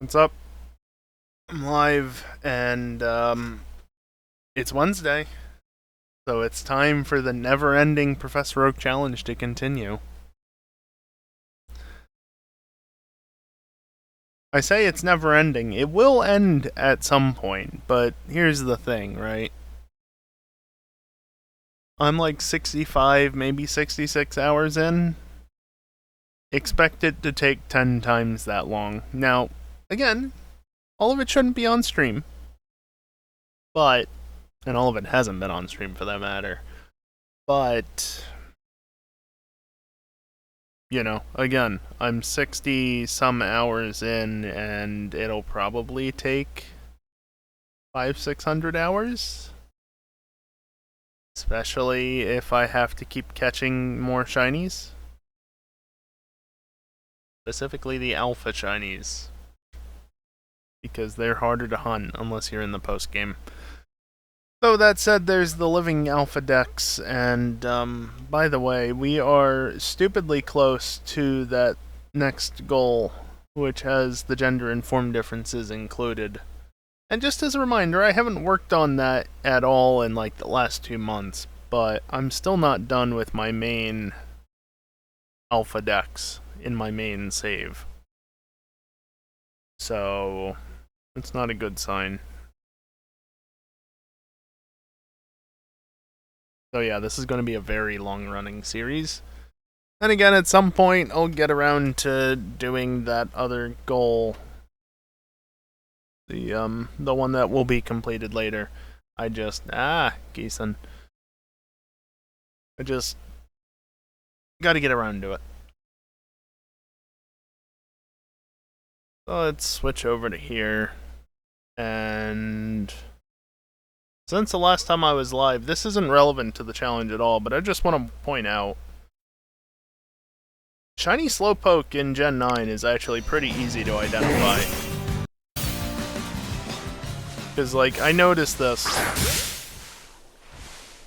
What's up? I'm live, and it's Wednesday, so it's time for the never-ending Professor Oak challenge to continue. I say it's never-ending. It will end at some point, but here's the thing, right? I'm like 65, maybe 66 hours in. Expect it to take 10 times that long. Now, again, all of it shouldn't be on stream, but, and all of it hasn't been on stream for that matter, but again, I'm 60 some hours in, and it'll probably take 600 hours. Especially if I have to keep catching more shinies. Specifically the alpha shinies. Because they're harder to hunt unless you're in the post game. So that said, there's the living alpha decks, and by the way, we are stupidly close to that next goal, which has the gender-informed differences included. And just as a reminder, I haven't worked on that at all in like the last 2 months, but I'm still not done with my main alpha decks in my main save. So, it's not a good sign. So yeah, this is going to be a very long-running series. And again, at some point, I'll get around to doing that other goal. The one that will be completed later. Geeson. I just gotta get around to it. So let's switch over to here. And since the last time I was live, this isn't relevant to the challenge at all, but I just want to point out Shiny Slowpoke in Gen 9 is actually pretty easy to identify. Because, like, I noticed this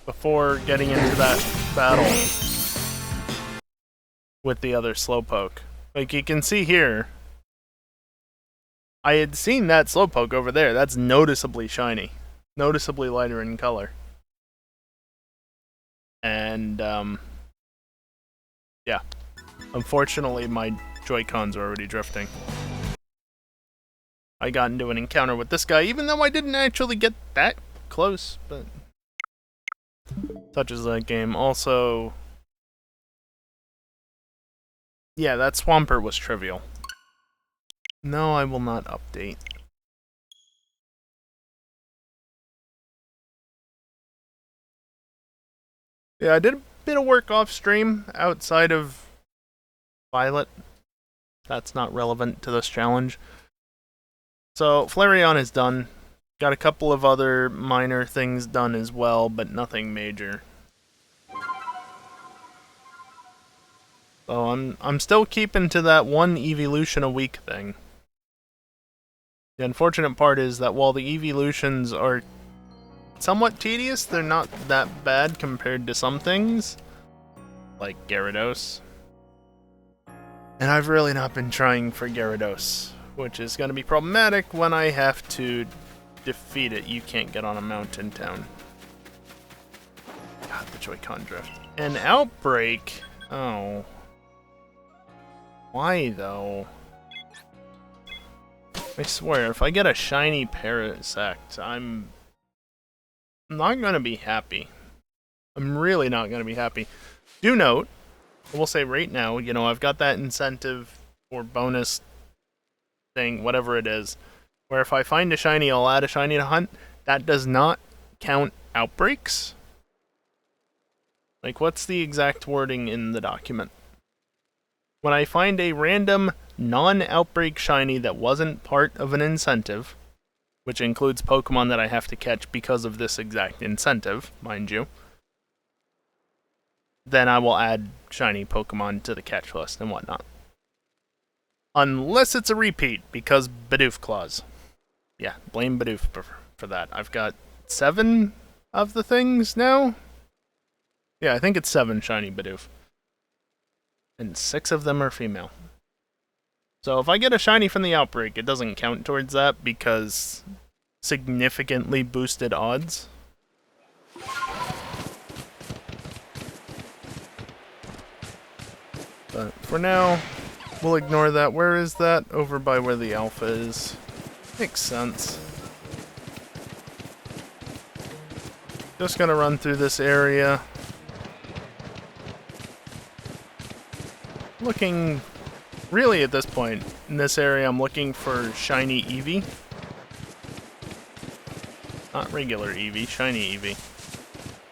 before getting into that battle with the other Slowpoke. Like, you can see here, I had seen that Slowpoke over there. That's noticeably shiny. Noticeably lighter in color. And, yeah. Unfortunately, my Joy-Cons are already drifting. I got into an encounter with this guy, even though I didn't actually get that close, but such is that game. Also, yeah, that Swampert was trivial. No, I will not update. Yeah, I did a bit of work off stream outside of Violet. That's not relevant to this challenge. So, Flareon is done. Got a couple of other minor things done as well, but nothing major. So I'm still keeping to that one evolution a week thing. The unfortunate part is that while the evolutions are somewhat tedious, they're not that bad compared to some things, like Gyarados. And I've really not been trying for Gyarados, which is going to be problematic when I have to defeat it. You can't get on a mountain town. God, the Joy-Con drift. An outbreak? Oh. Why, though? I swear, if I get a shiny Parasect, I'm not gonna be happy. I'm really not gonna be happy. Do note, I will say right now, I've got that incentive or bonus thing, whatever it is, where if I find a shiny, I'll add a shiny to hunt. That does not count outbreaks. Like, what's the exact wording in the document? When I find a random non-outbreak shiny that wasn't part of an incentive, which includes Pokemon that I have to catch because of this exact incentive, mind you, then I will add shiny Pokemon to the catch list and whatnot. Unless it's a repeat, because Bidoof Claws. Yeah, blame Bidoof for that. I've got 7 of the things now? Yeah, I think it's 7 shiny Bidoof. And 6 of them are female. So if I get a shiny from the outbreak, it doesn't count towards that because significantly boosted odds. But for now, we'll ignore that. Where is that? Over by where the alpha is. Makes sense. Just gonna run through this area. Looking, really at this point, in this area I'm looking for shiny Eevee. Not regular Eevee, shiny Eevee.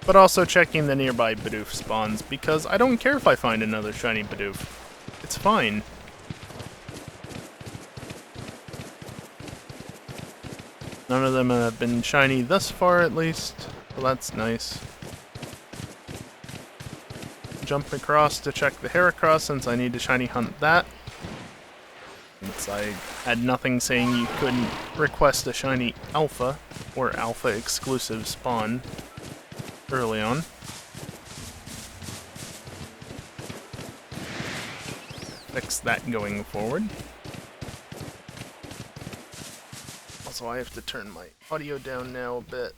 But also checking the nearby Bidoof spawns, because I don't care if I find another shiny Bidoof. It's fine. None of them have been shiny thus far, at least. So that's nice. Jump across to check the Heracross, since I need to shiny hunt that. Since I had nothing saying you couldn't request a shiny Alpha, or Alpha exclusive spawn, early on. Fix that going forward. Also, I have to turn my audio down now a bit.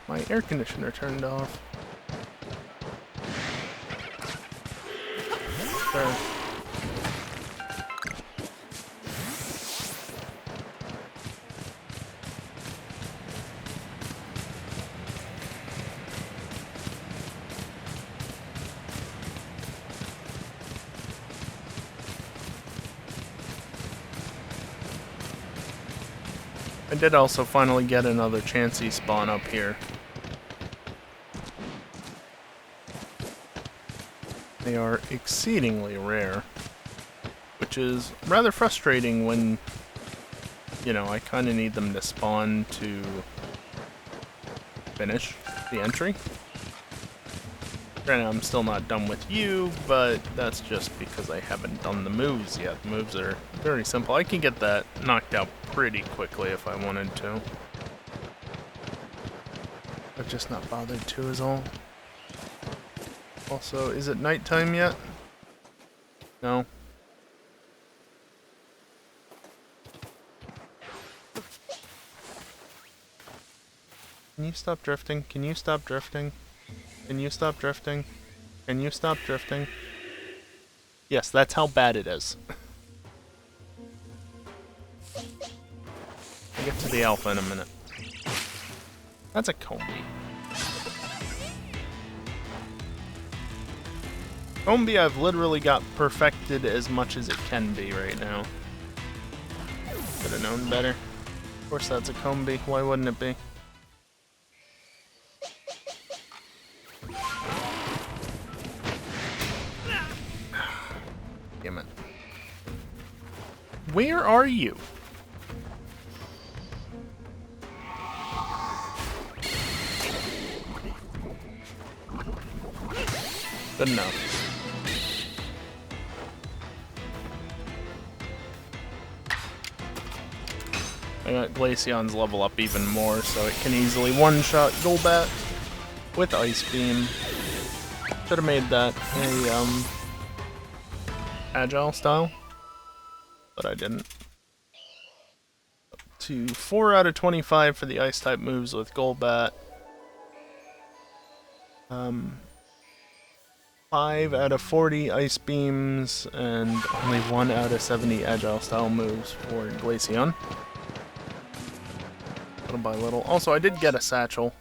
My air conditioner turned off. There. I did also finally get another Chansey spawn up here. They are exceedingly rare, which is rather frustrating when, you know, I kind of need them to spawn to finish the entry. Granted, I'm still not done with you, but that's just because I haven't done the moves yet. The moves are very simple. I can get that knocked out pretty quickly if I wanted to. I've just not bothered to is all. Also, is it nighttime yet? No. Can you stop drifting? Can you stop drifting? Can you stop drifting? Can you stop drifting? Yes, that's how bad it is. I'll get to the alpha in a minute. That's a Combi. Combi I've literally got perfected as much as it can be right now. Could have known better. Of course that's a Combi, why wouldn't it be? Damn it. Where are you? Good enough. I got Glaceon's level up even more, so it can easily one-shot Golbat with Ice Beam. Should have made that a, Agile style, but I didn't. Up to 4 out of 25 for the Ice-type moves with Golbat. 5 out of 40 Ice Beams, and only 1 out of 70 Agile-style moves for Glaceon. Little by little. Also, I did get a satchel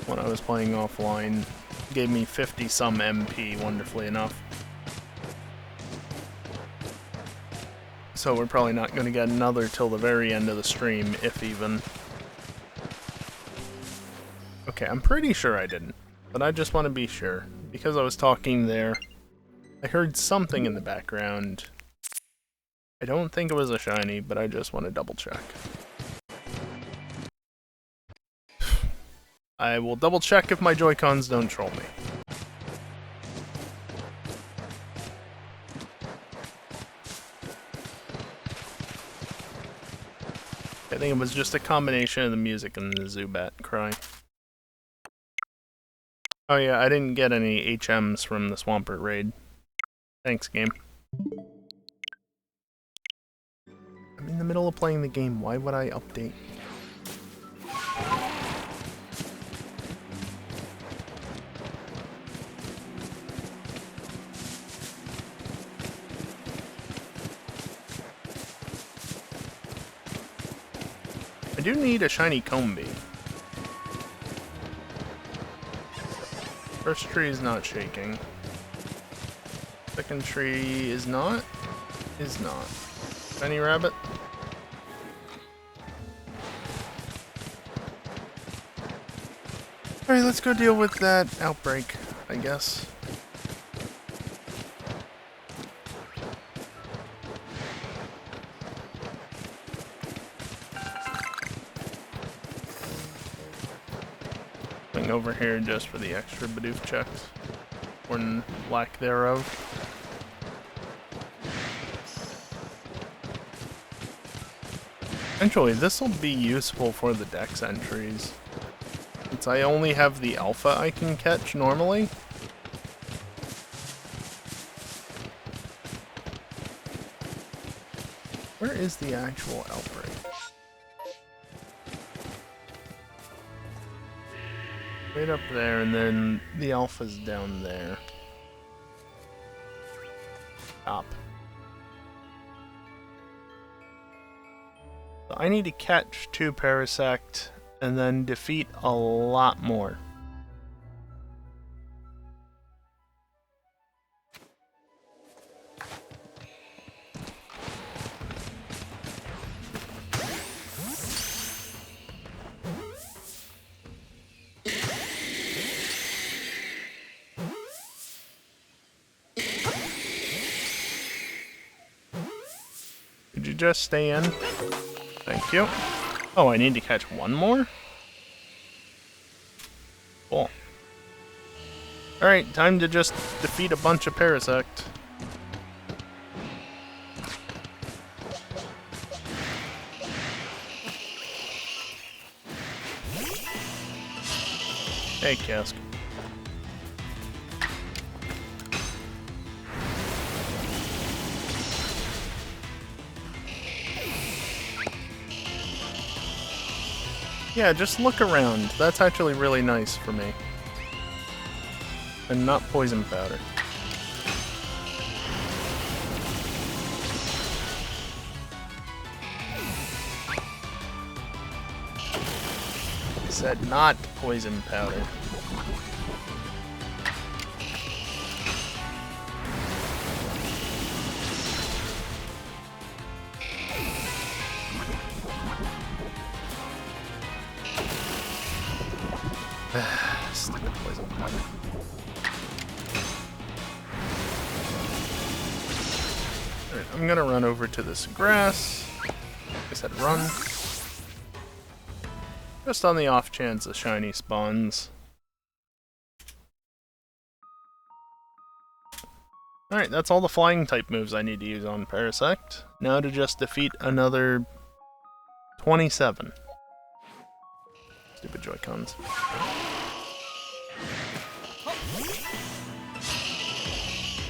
when I was playing offline. Gave me 50-some MP, wonderfully enough. So we're probably not going to get another till the very end of the stream, if even. Okay, I'm pretty sure I didn't, but I just want to be sure. Because I was talking there, I heard something in the background. I don't think it was a shiny, but I just want to double check. I will double check if my Joy-Cons don't troll me. I think it was just a combination of the music and the Zubat cry. Oh yeah, I didn't get any HMs from the Swampert raid. Thanks, game. I'm in the middle of playing the game, why would I update? I do need a shiny Combee. First tree is not shaking. Second tree is not. Is not. Shiny rabbit. Alright, let's go deal with that outbreak, I guess. Going over here just for the extra Bidoof checks. Or lack thereof. Eventually, this will be useful for the dex entries. Since I only have the alpha I can catch normally. Where is the actual outbreak? Right up there, and then the alpha's down there. Top. So I need to catch 2 Parasect and then defeat a lot more. Could you just stay in? Thank you. Oh, I need to catch one more? Cool. Alright, time to just defeat a bunch of Parasect. Hey, Cask. Yeah, just look around. That's actually really nice for me. And not poison powder. I said not poison powder. Stupid poison powder. Alright, I'm gonna run over to this grass. I said run. Just on the off chance a shiny spawns. Alright, that's all the flying type moves I need to use on Parasect. Now to just defeat another 27. Stupid Joy-Cons.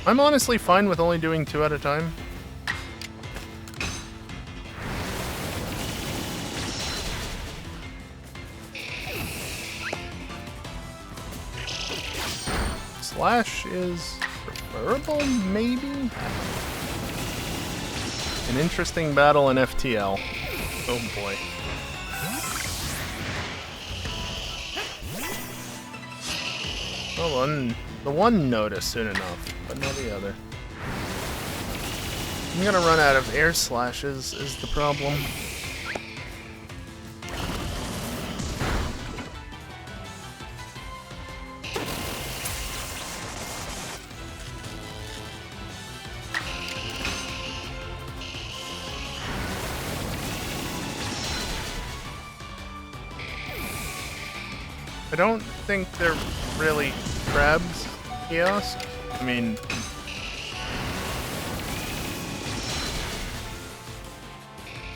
I'm honestly fine with only doing 2 at a time. Slash is preferable, maybe? An interesting battle in FTL. Oh boy. Well, the one noticed soon enough, but not the other. I'm gonna run out of air slashes is the problem. I don't think they're really crabs, Kiosk. I mean...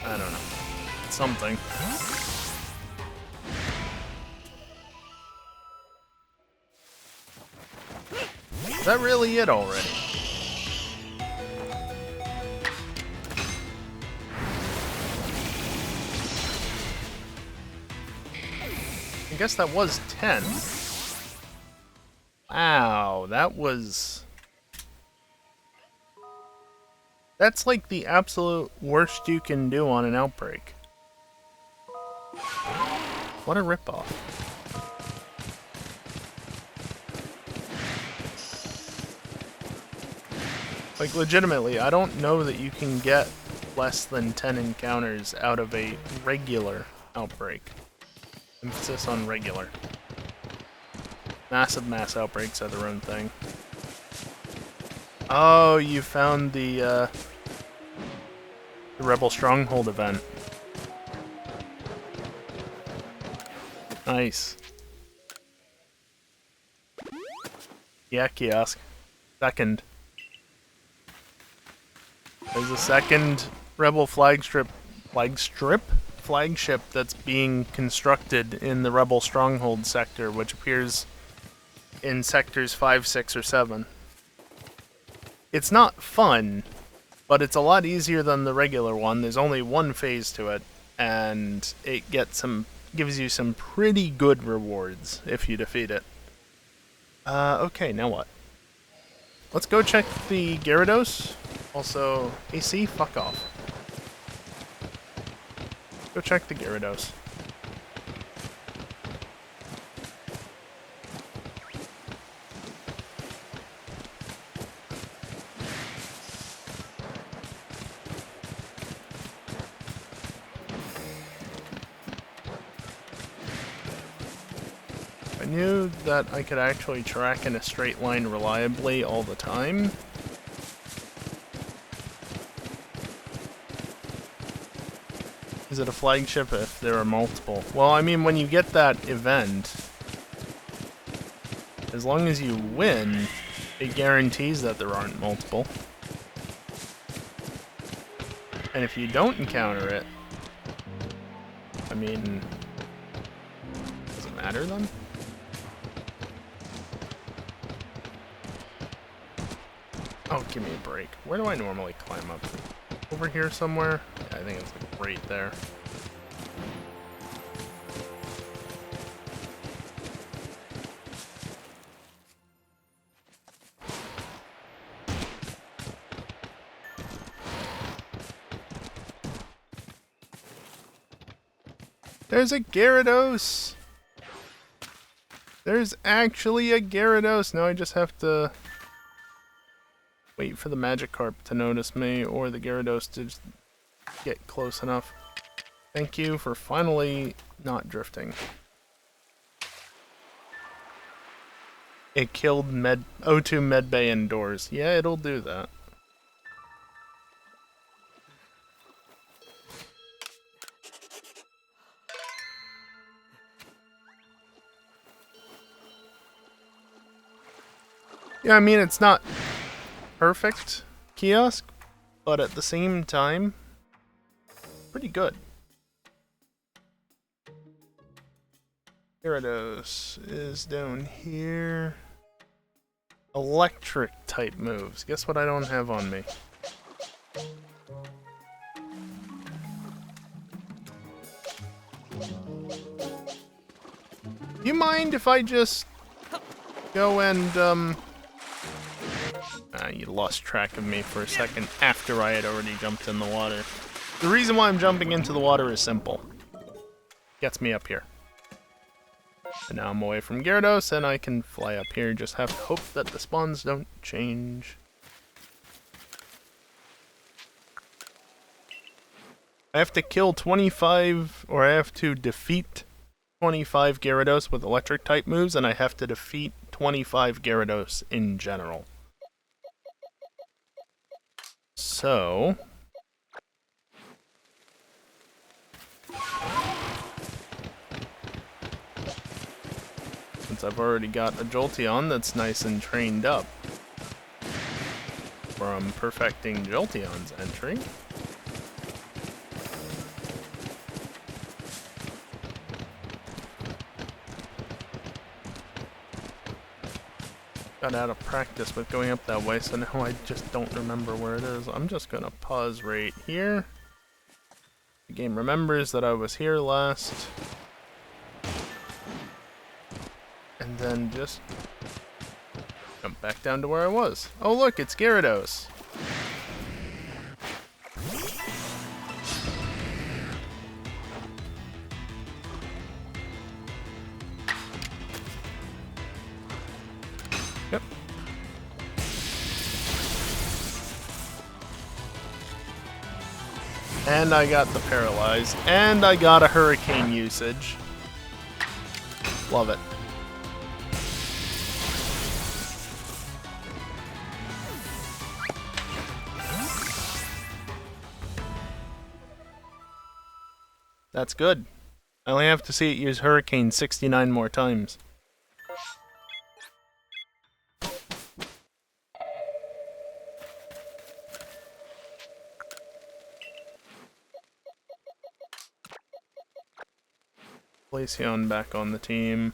I don't know. It's something. Is that really it already? I guess that was 10. Wow, that was... That's like the absolute worst you can do on an outbreak. What a ripoff. Like, legitimately, I don't know that you can get less than 10 encounters out of a regular outbreak. Emphasis on regular. Massive mass outbreaks are their own thing. Oh, you found the Rebel Stronghold event. Nice. Yeah, kiosk. Second. There's a second Rebel flagship that's being constructed in the Rebel Stronghold sector, which appears in sectors 5, 6, or 7. It's not fun, but it's a lot easier than the regular one. There's only one phase to it, and it gives you some pretty good rewards if you defeat it. Okay, now what? Let's go check the Gyarados. Also, AC, fuck off. Go check the Gyarados. I knew that I could actually track in a straight line reliably all the time. Is it a flagship if there are multiple? Well, I mean, when you get that event, as long as you win, it guarantees that there aren't multiple. And if you don't encounter it, I mean, does it matter then? Oh, give me a break. Where do I normally climb up? Over here somewhere? Yeah, I think it's like right there. There's a Gyarados! There's actually a Gyarados! Now I just have to wait for the Magikarp to notice me, or the Gyarados to just get close enough. Thank you for finally not drifting. It killed O2 Medbay indoors. Yeah, it'll do that. Yeah, I mean, it's not perfect kiosk, but at the same time, pretty good. Gyarados is down here. Electric type moves. Guess what I don't have on me? Do you mind if I just go and, you lost track of me for a second after I had already jumped in the water. The reason why I'm jumping into the water is simple. Gets me up here. And now I'm away from Gyarados, and I can fly up here. Just have to hope that the spawns don't change. I have to kill 25, or I have to defeat 25 Gyarados with electric type moves, and I have to defeat 25 Gyarados in general. So... since I've already got a Jolteon that's nice and trained up from perfecting Jolteon's entry. got out of practice with going up that way, so now I just don't remember where it is. I'm just gonna pause right here. The game remembers that I was here last. And then just jump back down to where I was. Oh look, it's Gyarados. Yep. And I got the Paralyze. And I got a Hurricane usage. Love it. That's good. I only have to see it use Hurricane 69 more times. Glaceon back on the team.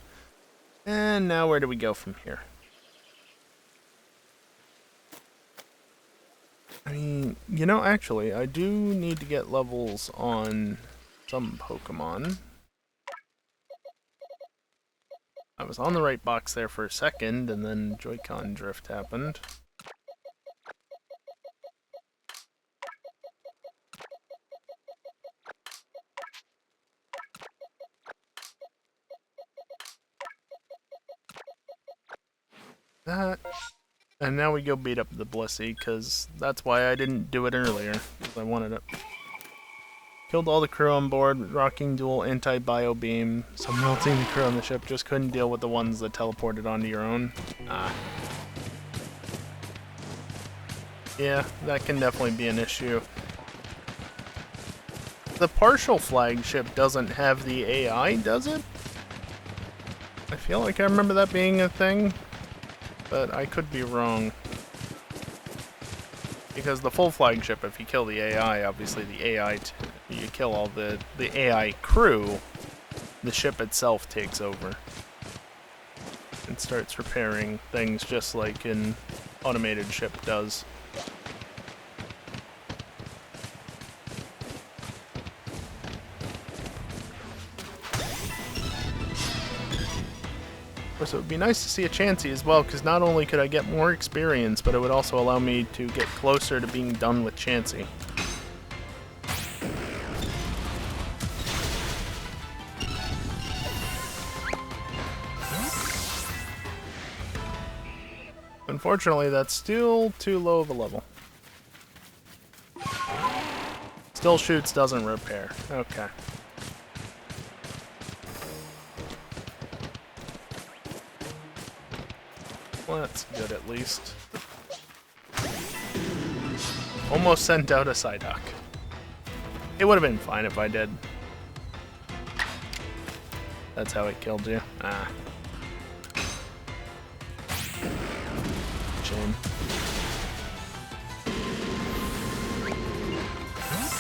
And now where do we go from here? I mean, you know, actually, I do need to get levels on some Pokemon. I was on the right box there for a second, and then Joy-Con drift happened. That, and now we go beat up the Blissey, because that's why I didn't do it earlier, because I wanted it. Killed all the crew on board, rocking dual anti-bio beam, so melting the crew on the ship just couldn't deal with the ones that teleported onto your own. Yeah, that can definitely be an issue. The partial flagship doesn't have the AI, does it? I feel like I remember that being a thing, but I could be wrong. Because the full flagship, if you kill the AI, obviously the AI, you kill all the AI crew, the ship itself takes over. And starts repairing things just like an automated ship does. Of course, it would be nice to see a Chansey as well, because not only could I get more experience, but it would also allow me to get closer to being done with Chansey. Unfortunately, that's still too low of a level. Still shoots, doesn't repair. Okay. Well, that's good at least. Almost sent out a Psyduck. It would have been fine if I did. That's how it killed you. Ah. Shame.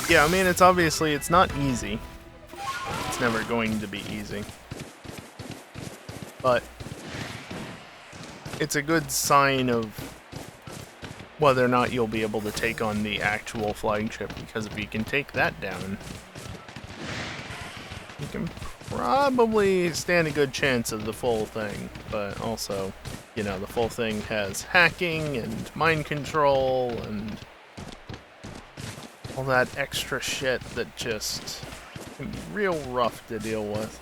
Yeah, I mean, it's obviously, it's not easy. It's never going to be easy. But it's a good sign of whether or not you'll be able to take on the actual flagship, because if you can take that down, you can probably stand a good chance of the full thing. But also, you know, the full thing has hacking and mind control and all that extra shit that just can be real rough to deal with.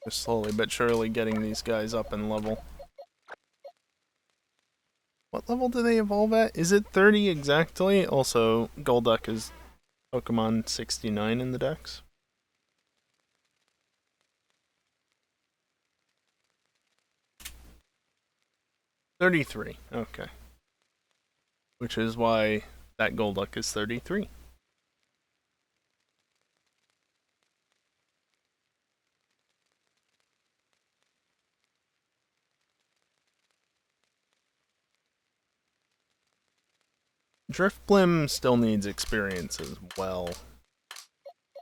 Just slowly but surely getting these guys up in level. What level do they evolve at? Is it 30 exactly? Also, Golduck is Pokemon 69 in the dex. $33, okay. Which is why that Golduck is 33. Driftblim still needs experience as well.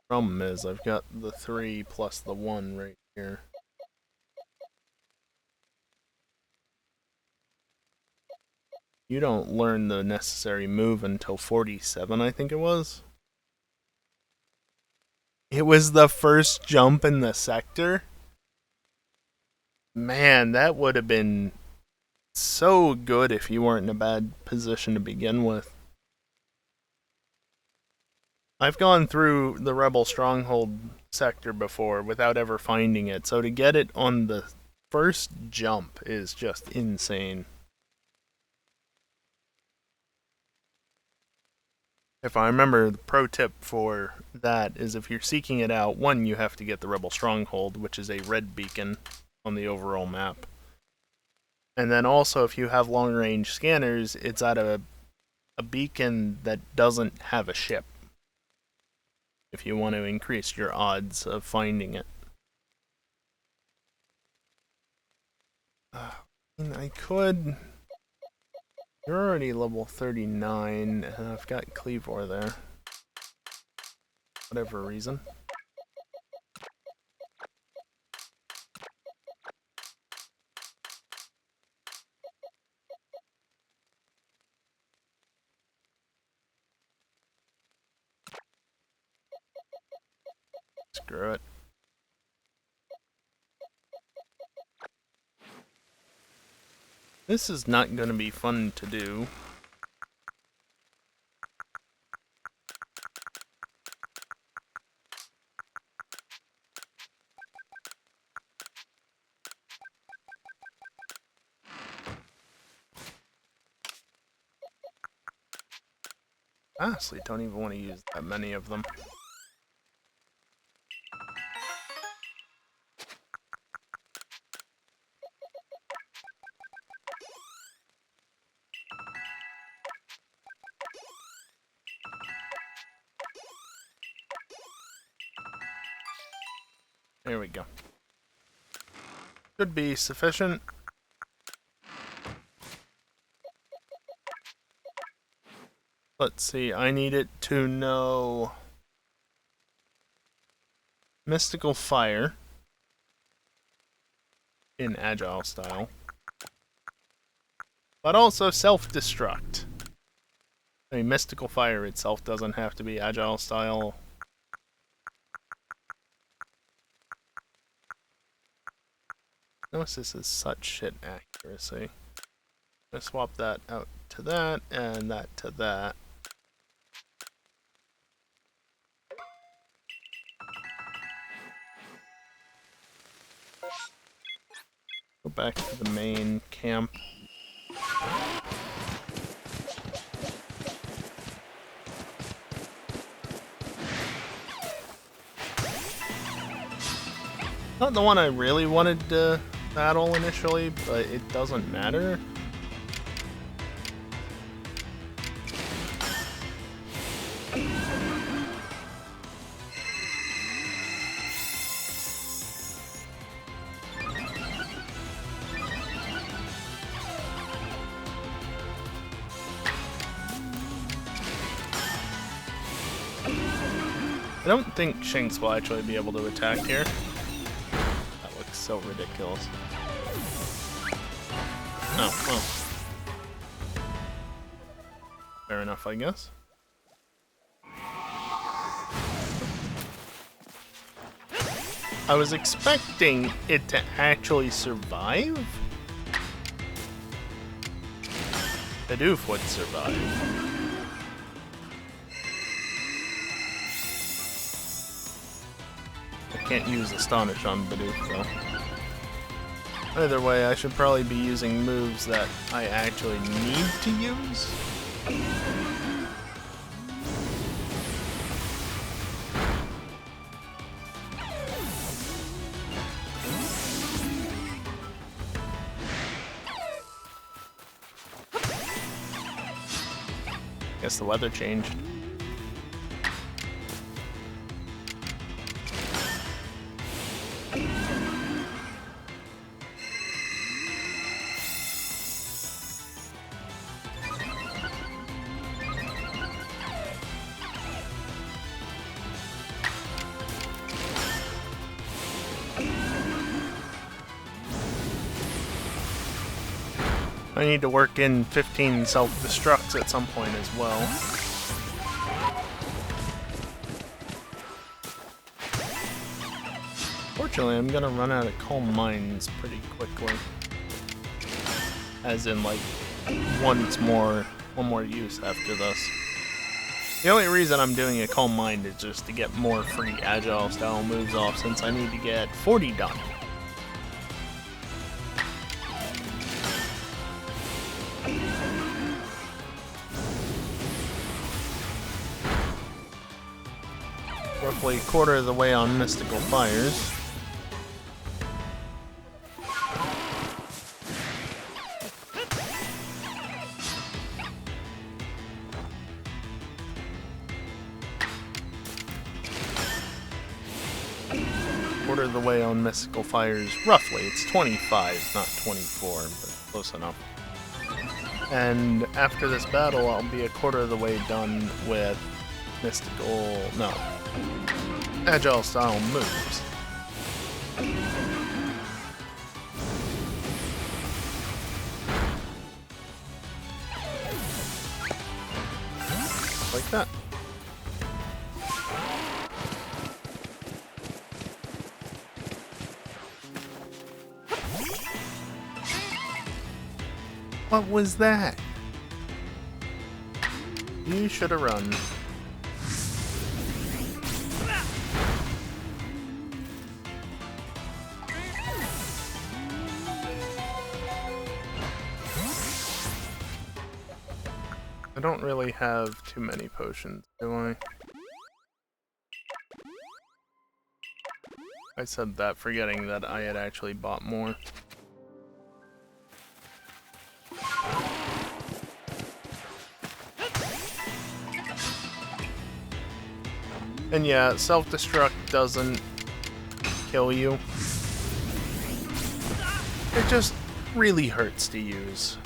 Problem is, I've got the 3 plus the 1 right here. You don't learn the necessary move until 47, I think it was. It was the first jump in the sector? Man, that would have been so good if you weren't in a bad position to begin with. I've gone through the Rebel Stronghold sector before without ever finding it, so to get it on the first jump is just insane. If I remember, the pro tip for that is if you're seeking it out, one, you have to get the Rebel Stronghold, which is a red beacon on the overall map. And then also, if you have long-range scanners, it's at a beacon that doesn't have a ship, if you want to increase your odds of finding it. I could... You're already level 39, and I've got Cleavor there. Whatever reason. Screw it. This is not going to be fun to do. Honestly, don't even want to use that many of them. There we go. Should be sufficient. Let's see, I need it to know Mystical Fire in Agile style, but also Self-Destruct. I mean, Mystical Fire itself doesn't have to be Agile style. Notice this is such shit accuracy. I'm gonna swap that out to that, and that to that. Go back to the main camp. Not the one I really wanted to battle initially, but it doesn't matter. I don't think Shinx will actually be able to attack here. That looks so ridiculous. Oh, well. Fair enough, I guess. I was expecting it to actually survive. Bidoof would survive. Can't use Astonish on Bidoof though. Either way, I should probably be using moves that I actually need to use. Guess the weather changed. I need to work in 15 self-destructs at some point as well. Fortunately, I'm gonna run out of calm minds pretty quickly. As in, like, one more use after this. The only reason I'm doing a calm mind is just to get more free agile style moves off, since I need to get 40 done. Roughly a quarter of the way on Mystical Fires. Quarter of the way on Mystical Fires, roughly. It's 25, not 24, but close enough. And after this battle, I'll be a quarter of the way done with agile style moves. Like that. What was that? You should have run. I don't really have too many potions, do I? I said that forgetting that I had actually bought more. And yeah, self-destruct doesn't kill you. It just really hurts to use.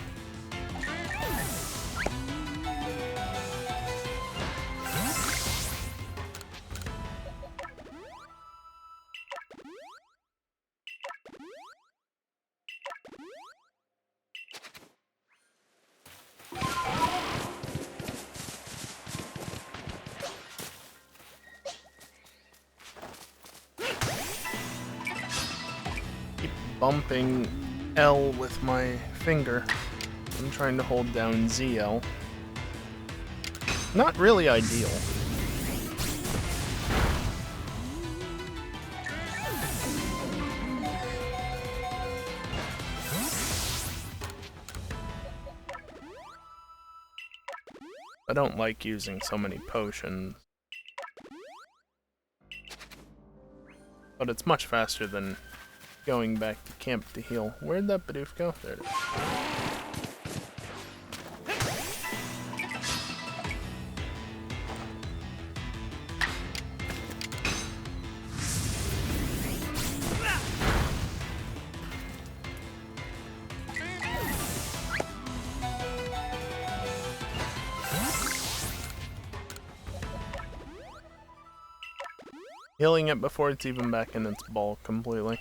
Bumping L with my finger. I'm trying to hold down ZL. Not really ideal. I don't like using so many potions. But it's much faster than going back to camp to heal. Where'd that Bidoof go? There it is. Healing it before it's even back in its ball completely.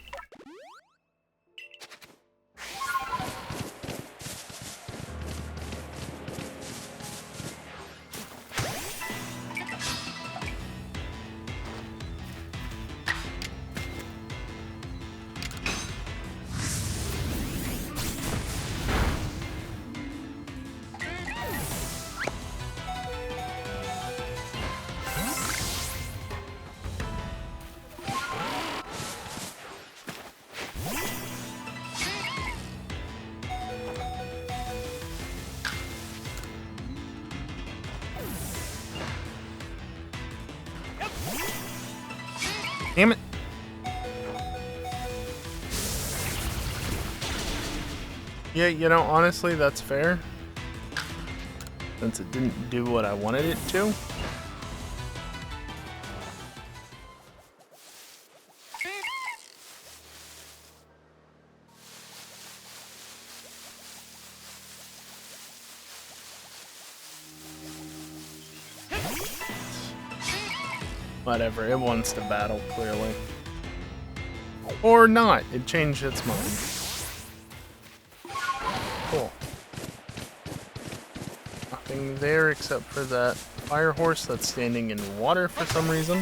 Damn it. Yeah, you know, honestly, that's fair. Since it didn't do what I wanted it to. Whatever, it wants to battle, clearly. Or not, it changed its mind. Cool. anything there except for that fire horse that's standing in water for some reason.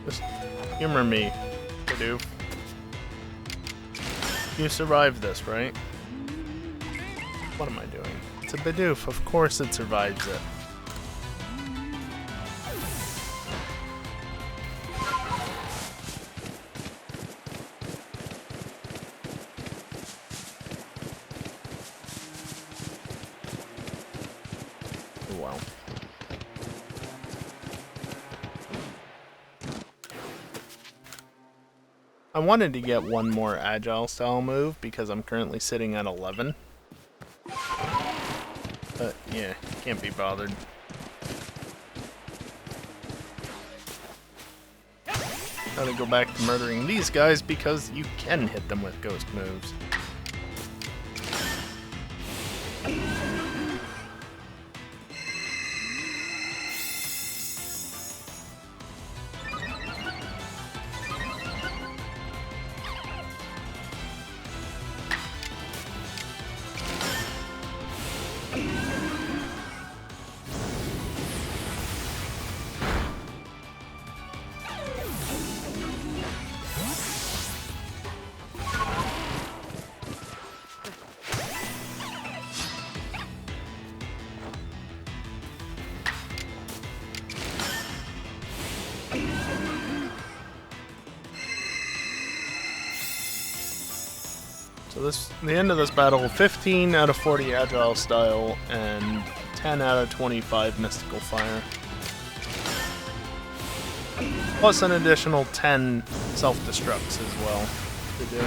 Just humor me, Bidoof. You survived this, right? What am I doing? It's a Bidoof, of course it survives it. Wow. I wanted to get one more agile style move because I'm currently sitting at 11. But yeah, can't be bothered. Gotta go back to murdering these guys because you can hit them with ghost moves. So the end of this battle, 15 out of 40 agile style and 10 out of 25 mystical fire. Plus an additional 10 self-destructs as well to do.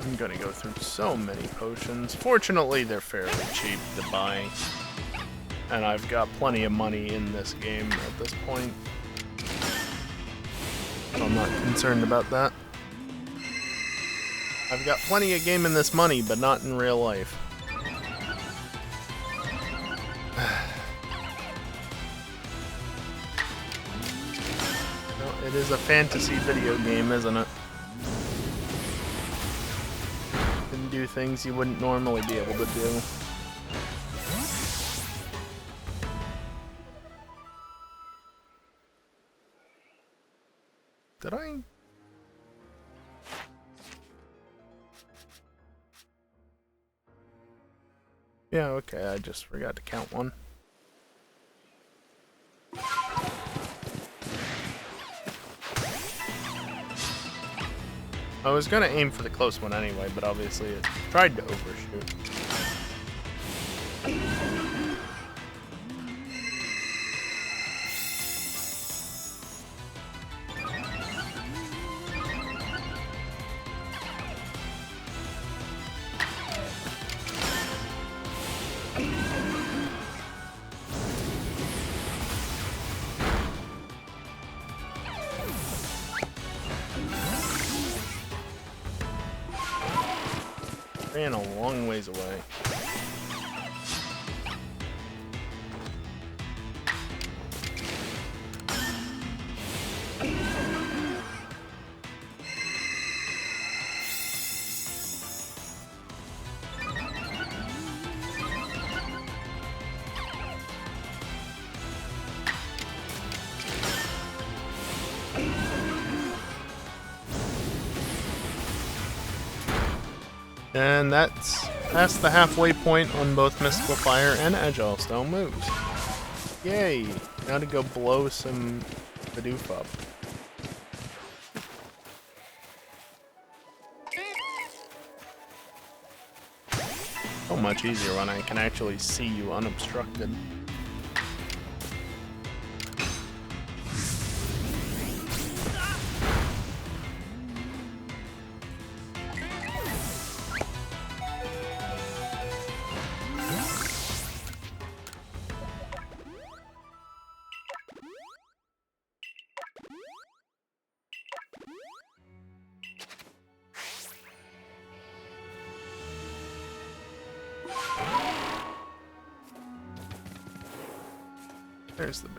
I'm gonna go through so many potions. Fortunately, they're fairly cheap to buy. And I've got plenty of money in this game at this point. So I'm not concerned about that. I've got plenty of game in this money, but not in real life. Well, it is a fantasy video game, isn't it? You can do things you wouldn't normally be able to do. Did I? Yeah, okay, I just forgot to count one. I was gonna aim for the close one anyway, but obviously it tried to overshoot. Ran a long ways away. And that's past the halfway point on both Mystical Fire and Agile style moves. Yay! Now to go blow some Bidoof up. So much easier when I can actually see you unobstructed. There's the...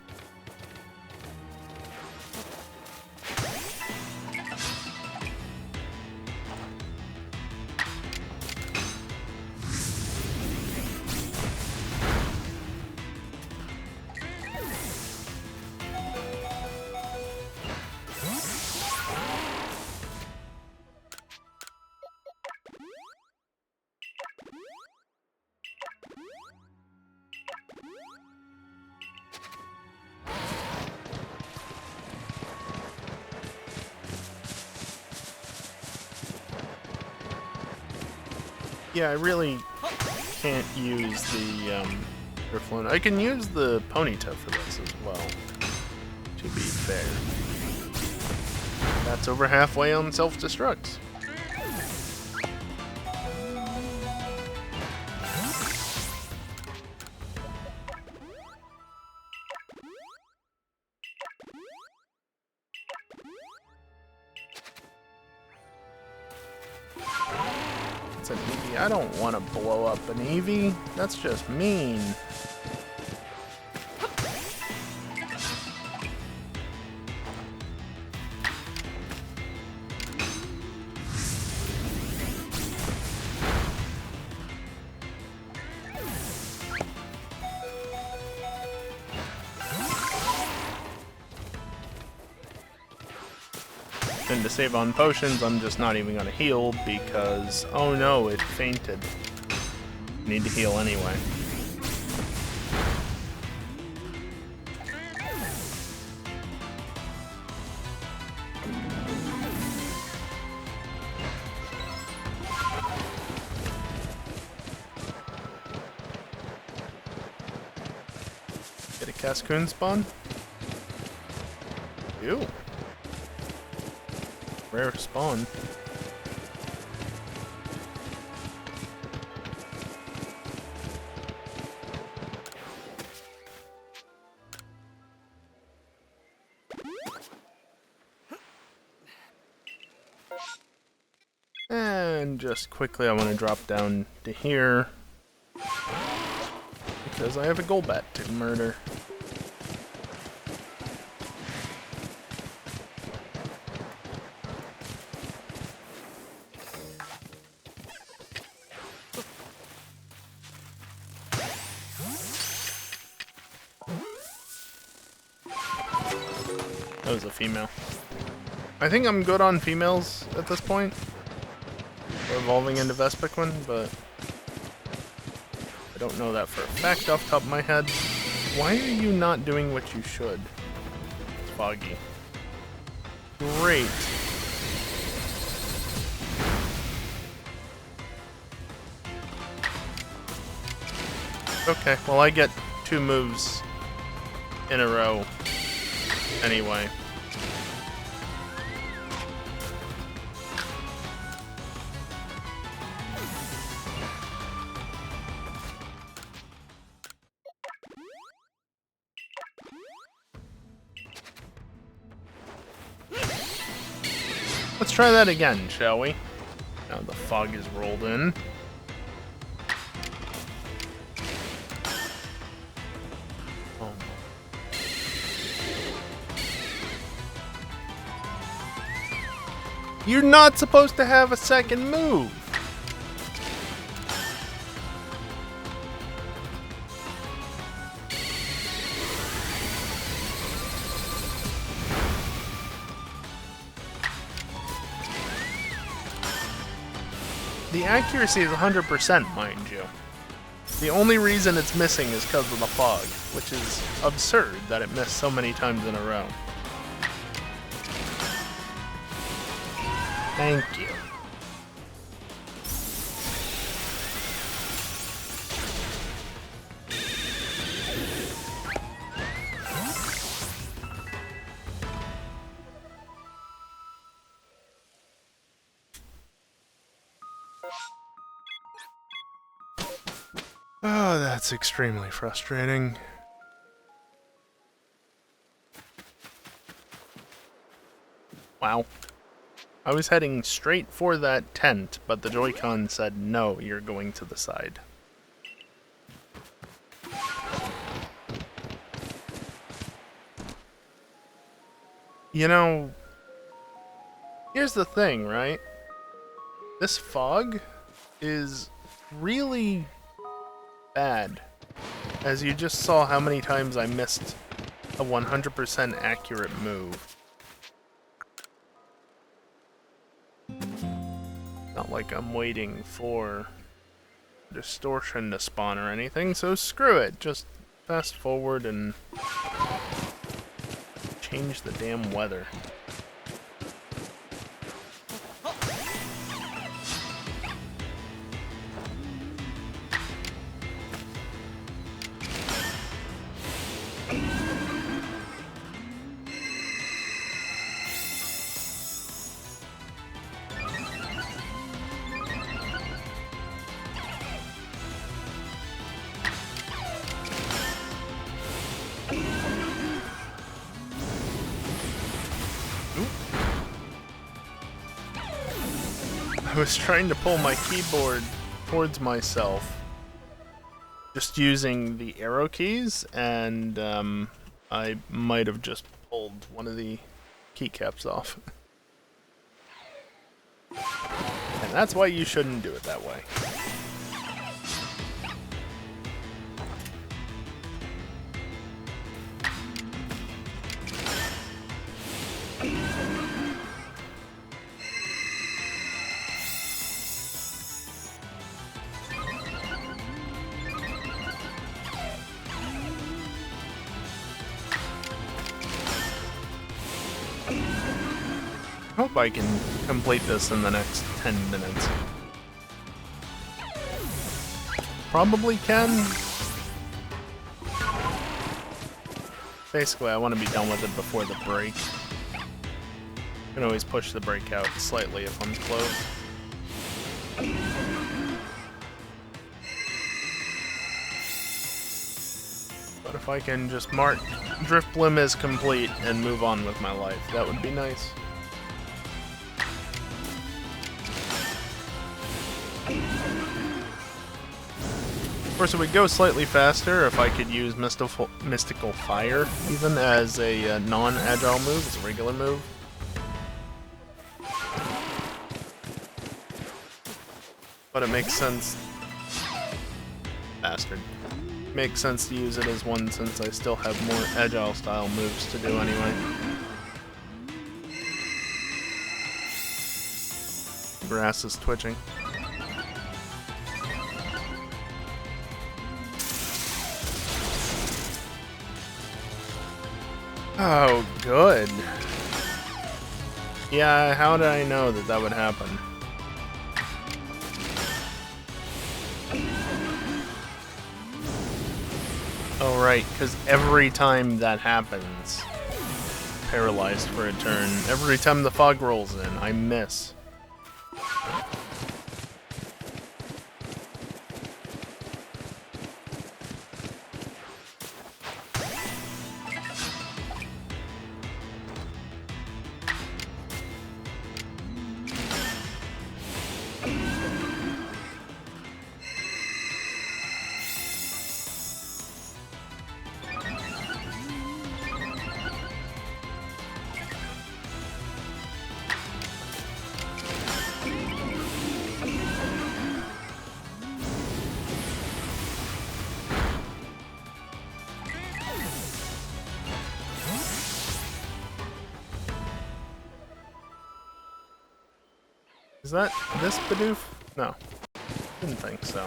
Yeah, I really can't use the Grifflin. I can use the Ponyta for this as well, to be fair. That's over halfway on self-destructs. It's an Eevee. I don't want to blow up an Eevee. That's just mean. And to save on potions, I'm just not even going to heal because, oh no, it fainted. Need to heal anyway. Get a Cascoon spawn? Ew. Rare spawn. And just quickly I want to drop down to here because I have a Golbat to murder. That was a female. I think I'm good on females at this point. We're evolving into Vespiquen, but I don't know that for a fact off the top of my head. Why are you not doing what you should? It's Foggy. Great. Okay, well I get 2 moves in a row anyway. Let's try that again, shall we? Now the fog is rolled in. Oh. You're not supposed to have a second move. The accuracy is 100%, mind you. The only reason it's missing is because of the fog, which is absurd that it missed so many times in a row. Thank you. Oh, that's extremely frustrating. Wow. I was heading straight for that tent, but the Joy-Con said, no, you're going to the side. You know, here's the thing, right? This fog is really bad. As you just saw how many times I missed a 100% accurate move. Not like I'm waiting for distortion to spawn or anything, so screw it. Just fast forward and change the damn weather. I was trying to pull my keyboard towards myself, just using the arrow keys, and I might have just pulled one of the keycaps off. And that's why you shouldn't do it that way. Hope I can complete this in the next 10 minutes. Probably can. Basically, I want to be done with it before the break. I can always push the break out slightly if I'm close. But if I can just mark Driftblim as complete and move on with my life, that would be nice. Of course, it would go slightly faster if I could use Mystical Fire, even as a non-agile move, as a regular move. But it makes sense. Bastard. Makes sense to use it as one since I still have more agile style moves to do anyway. Grass is twitching. Oh, good. Yeah, how did I know that that would happen? Oh, right, because every time that happens, paralyzed for a turn. Every time the fog rolls in, I miss. Is that this Bidoof? No. Didn't think so.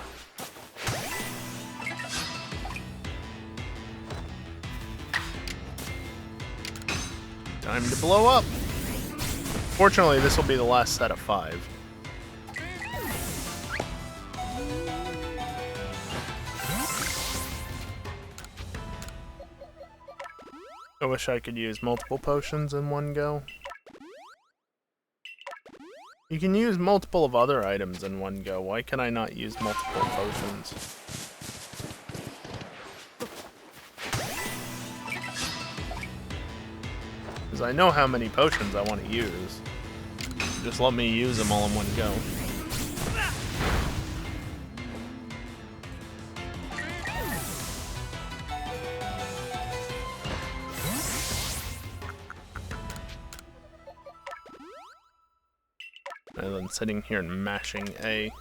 Time to blow up! Fortunately, this will be the last set of 5. I wish I could use multiple potions in one go. You can use multiple of other items in one go. Why can I not use multiple potions? Because I know how many potions I want to use. Just let me use them all in one go. rather than sitting here and mashing A.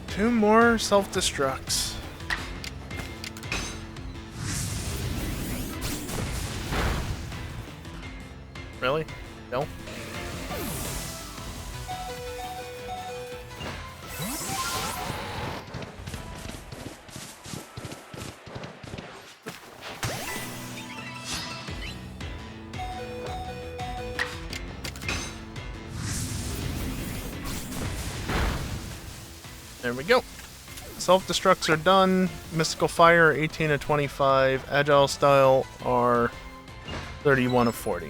Two more self-destructs. Really? No? There we go. Self-destructs are done. Mystical Fire, 18 of 25. Agile Style are 31 of 40.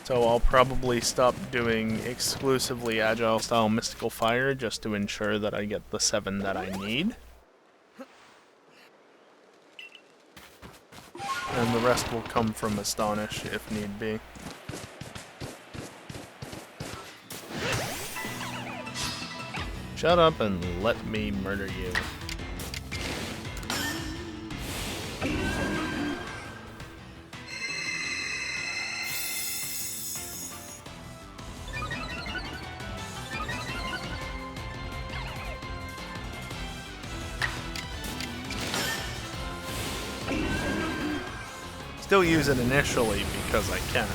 So I'll probably stop doing exclusively Agile Style Mystical Fire just to ensure that I get the 7 that I need. And the rest will come from Astonish if need be. Shut up and let me murder you. Still use it initially because I can.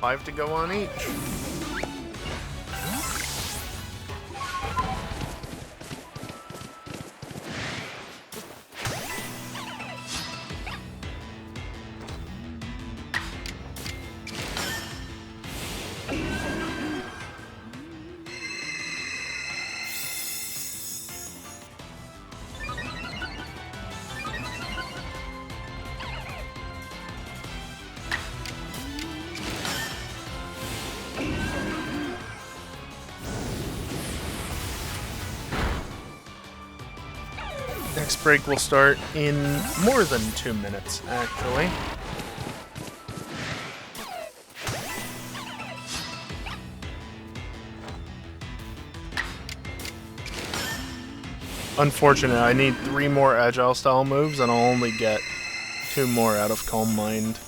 Five to go on each. Next break will start in more than 2 minutes, actually. Unfortunate, I need 3 more Agile Style moves and I'll only get 2 more out of Calm Mind.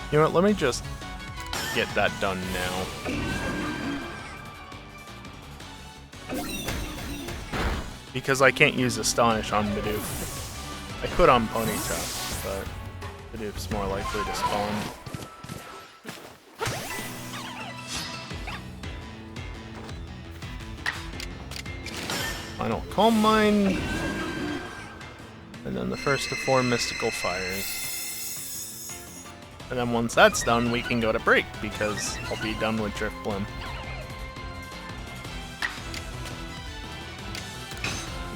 You know what, let me just get that done now. Because I can't use Astonish on Bidoof. I could on Ponyta, but Bidoof's more likely to spawn. Final Calm Mind. And then the first of 4 Mystical Fires. And then once that's done, we can go to break, because I'll be done with Drift Bloom.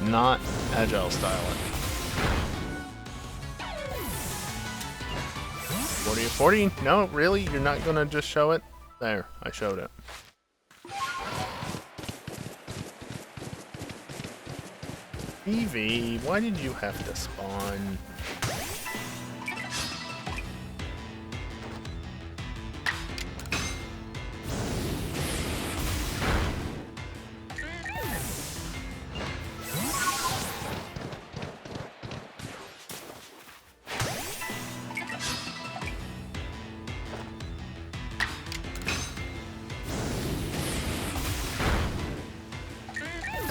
Not Agile Style it. 40 of 40? No, really? You're not gonna just show it? There, I showed it. Eevee, why did you have to spawn?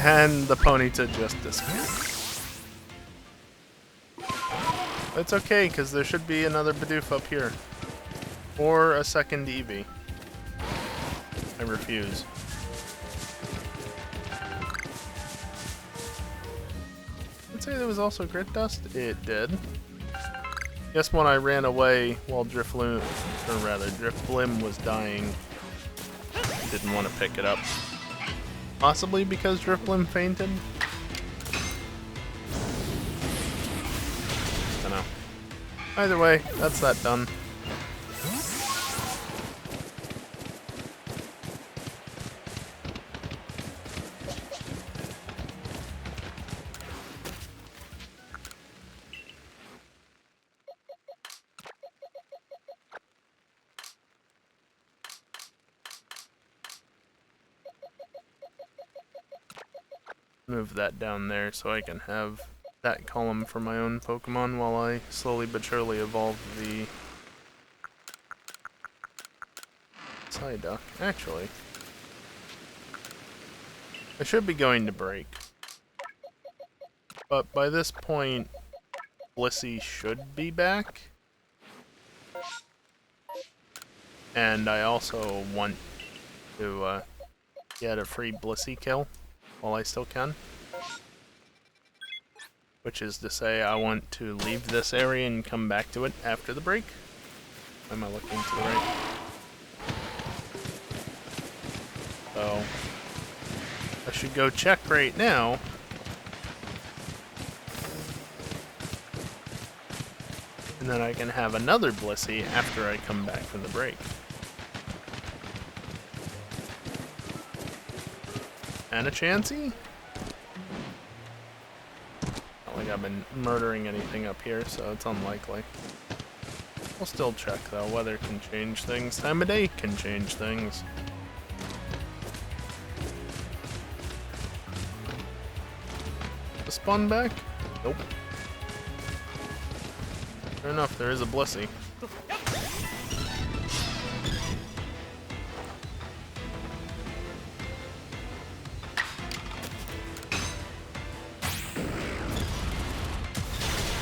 And the Ponyta just disappeared. It's okay, because there should be another Bidoof up here. Or a second Eevee. I refuse. I'd say there was also Grit Dust. It did. Guess when I ran away while Drifloon, or rather Drifblim was dying, I didn't want to pick it up. Possibly because Drifblim fainted? I don't know. Either way, that's that done. Move that down there so I can have that column for my own Pokemon while I slowly but surely evolve the Psyduck. Actually, I should be going to break. But by this point, Blissey should be back. And I also want to get a free Blissey kill while I still can. Which is to say, I want to leave this area and come back to it after the break. Why am I looking to the right? So, I should go check right now. And then I can have another Blissey after I come back from the break. And a Chansey? Not like I've been murdering anything up here, so it's unlikely. I'll still check though, weather can change things, time of day can change things. The spawn back? Nope. Fair enough, there is a Blissey.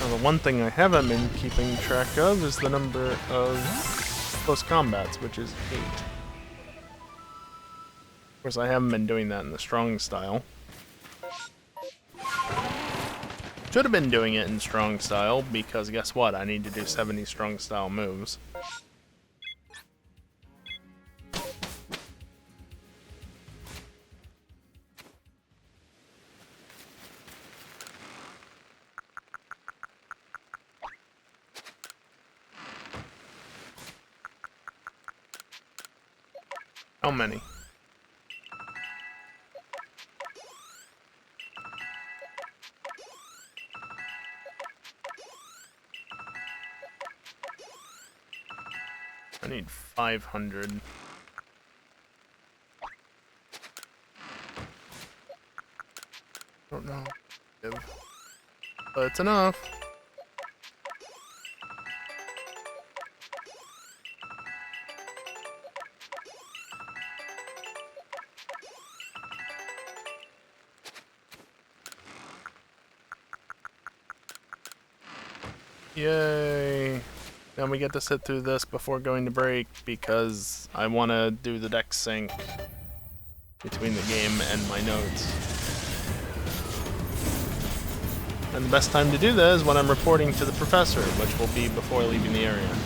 Now, the one thing I haven't been keeping track of is the number of close combats, which is 8. Of course, I haven't been doing that in the strong style. Should have been doing it in strong style, because guess what? I need to do 70 strong style moves. How many? I need 500. Don't know. But it's enough. Yay! Then we get to sit through this before going to break because I want to do the deck sync between the game and my notes. And the best time to do that is when I'm reporting to the professor, which will be before leaving the area.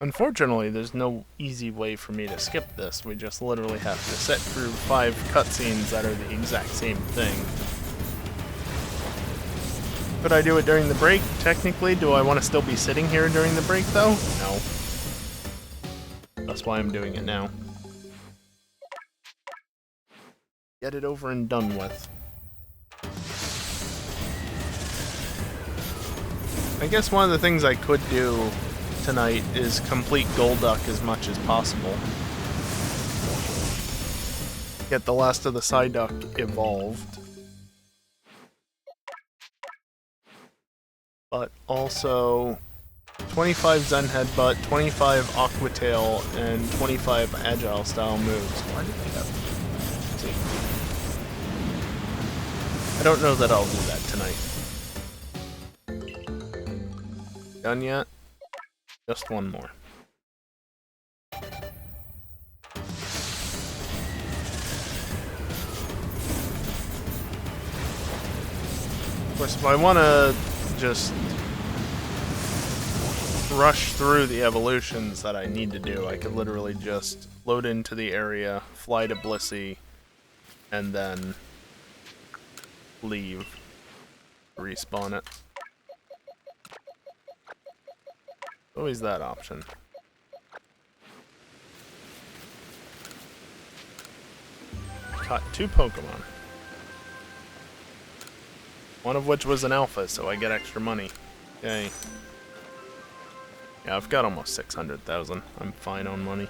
Unfortunately, there's no easy way for me to skip this. We just literally have to sit through 5 cutscenes that are the exact same thing. Could I do it during the break? Technically, do I want to still be sitting here during the break, though? No. That's why I'm doing it now. Get it over and done with. I guess one of the things I could do tonight is complete Golduck as much as possible. Get the last of the Psyduck evolved. But also 25 Zen Headbutt, 25 Aqua Tail, and 25 Agile style moves. Why did they have... See. I don't know that I'll do that tonight. Done yet? Just one more. Of course, if I want to just rush through the evolutions that I need to do, I could literally just load into the area, fly to Blissey, and then leave. Respawn it. Always that option. Caught 2 Pokemon. One of which was an alpha, so I get extra money. Yay. Yeah, I've got almost 600,000. I'm fine on money.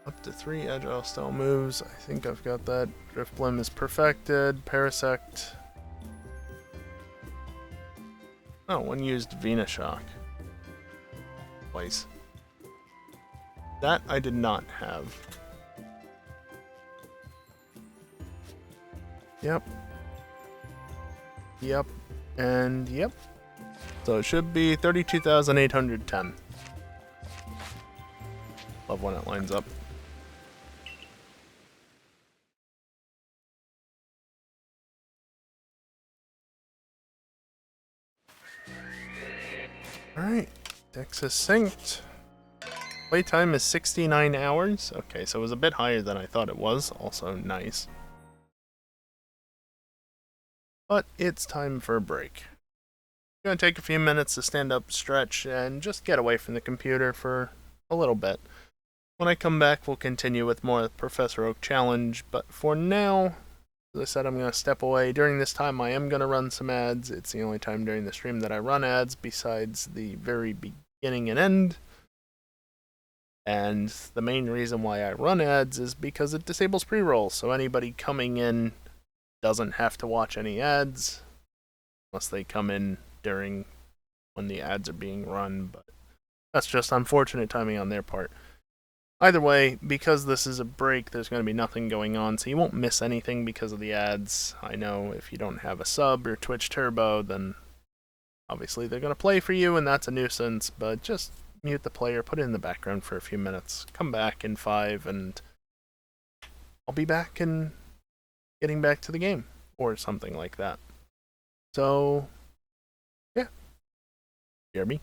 Up to 3 agile style moves. I think I've got that. Driftblim is perfected. Parasect. Oh, one used Venoshock. Twice. That I did not have. Yep. Yep. And yep. So it should be 32,810. Love when it lines up. Alright. Dex is synced. Playtime is 69 hours. Okay, so it was a bit higher than I thought it was. Also nice. But it's time for a break. I'm going to take a few minutes to stand up, stretch, and just get away from the computer for a little bit. When I come back, we'll continue with more Professor Oak Challenge, but for now, as I said, I'm going to step away. During this time, I am going to run some ads. It's the only time during the stream that I run ads besides the very beginning and end. And the main reason why I run ads is because it disables pre-rolls, so anybody coming in doesn't have to watch any ads, unless they come in during when the ads are being run, but that's just unfortunate timing on their part. Either way, because this is a break, there's going to be nothing going on, so you won't miss anything because of the ads. I know if you don't have a sub or Twitch Turbo, then obviously they're going to play for you, and that's a nuisance, but just mute the player, put it in the background for a few minutes, come back in 5, and I'll be back and getting back to the game, or something like that. So, yeah. Hear me?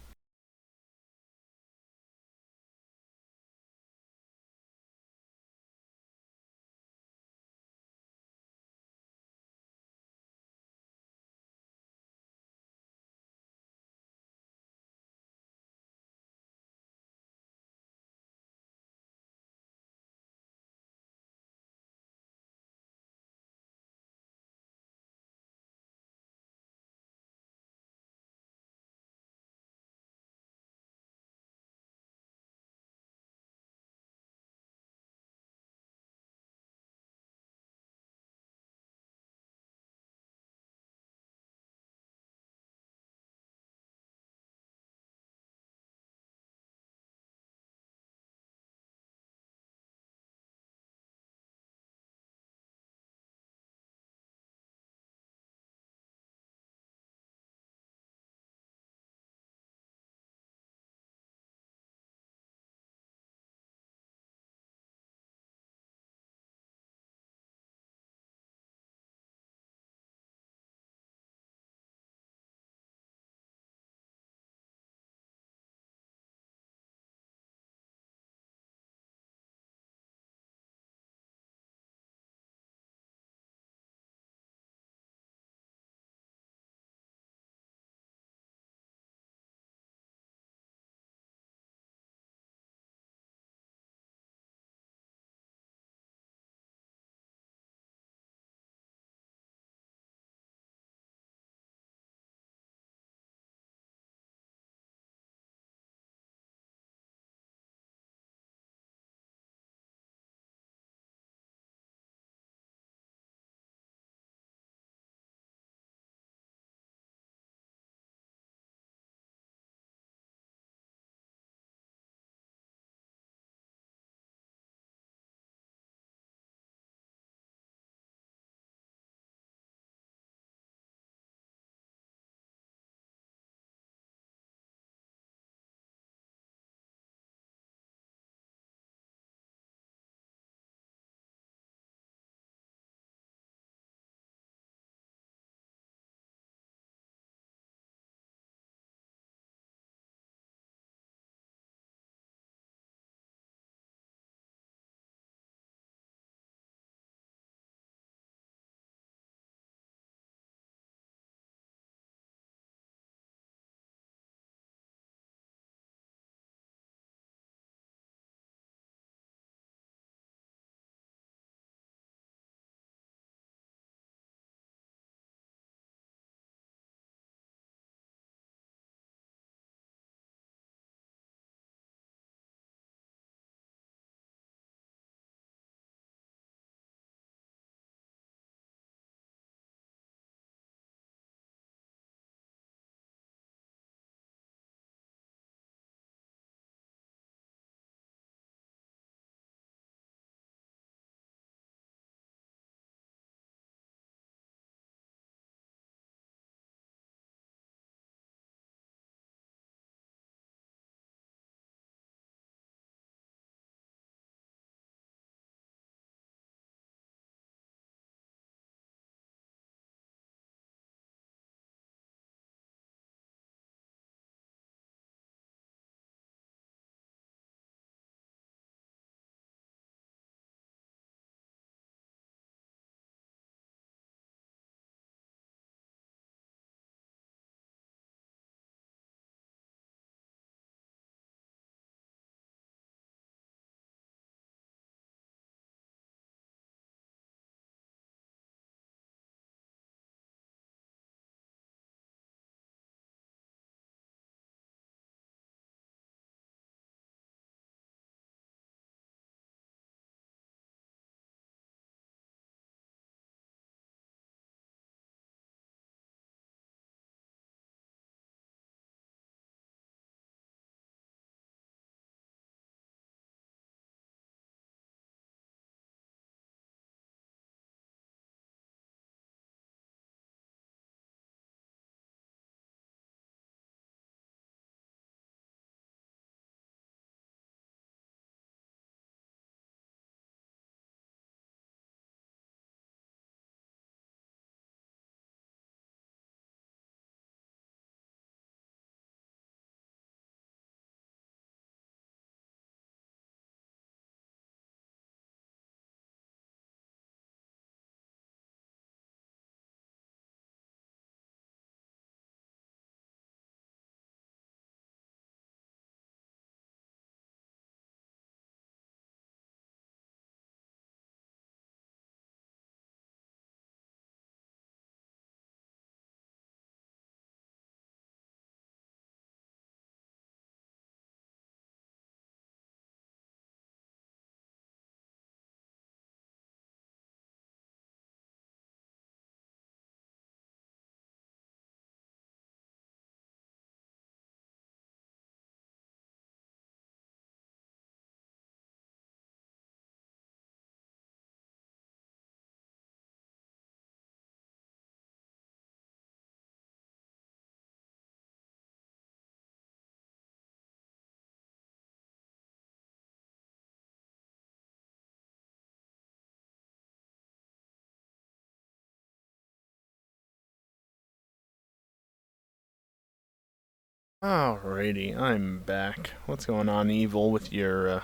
Alrighty, I'm back. What's going on, Evil, with your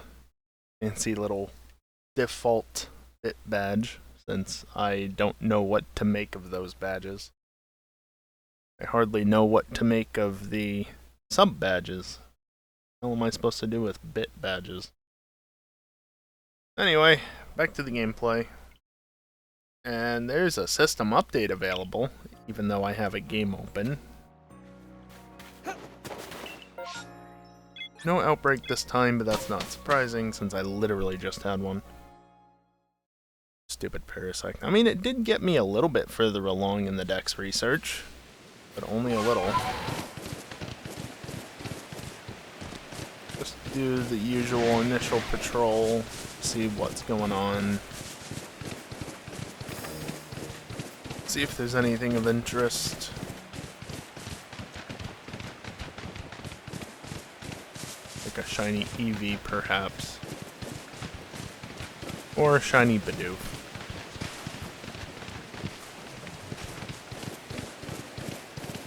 fancy little default bit badge, since I don't know what to make of those badges. I hardly know what to make of the sub badges. What am I supposed to do with bit badges? Anyway, back to the gameplay. And there's a system update available, even though I have a game open. No outbreak this time, but that's not surprising since I literally just had one. Stupid parasite. I mean, it did get me a little bit further along in the Dex research, but only a little. Just do the usual initial patrol, see what's going on. See if there's anything of interest. Like a shiny Eevee, perhaps. Or a shiny Bidoof.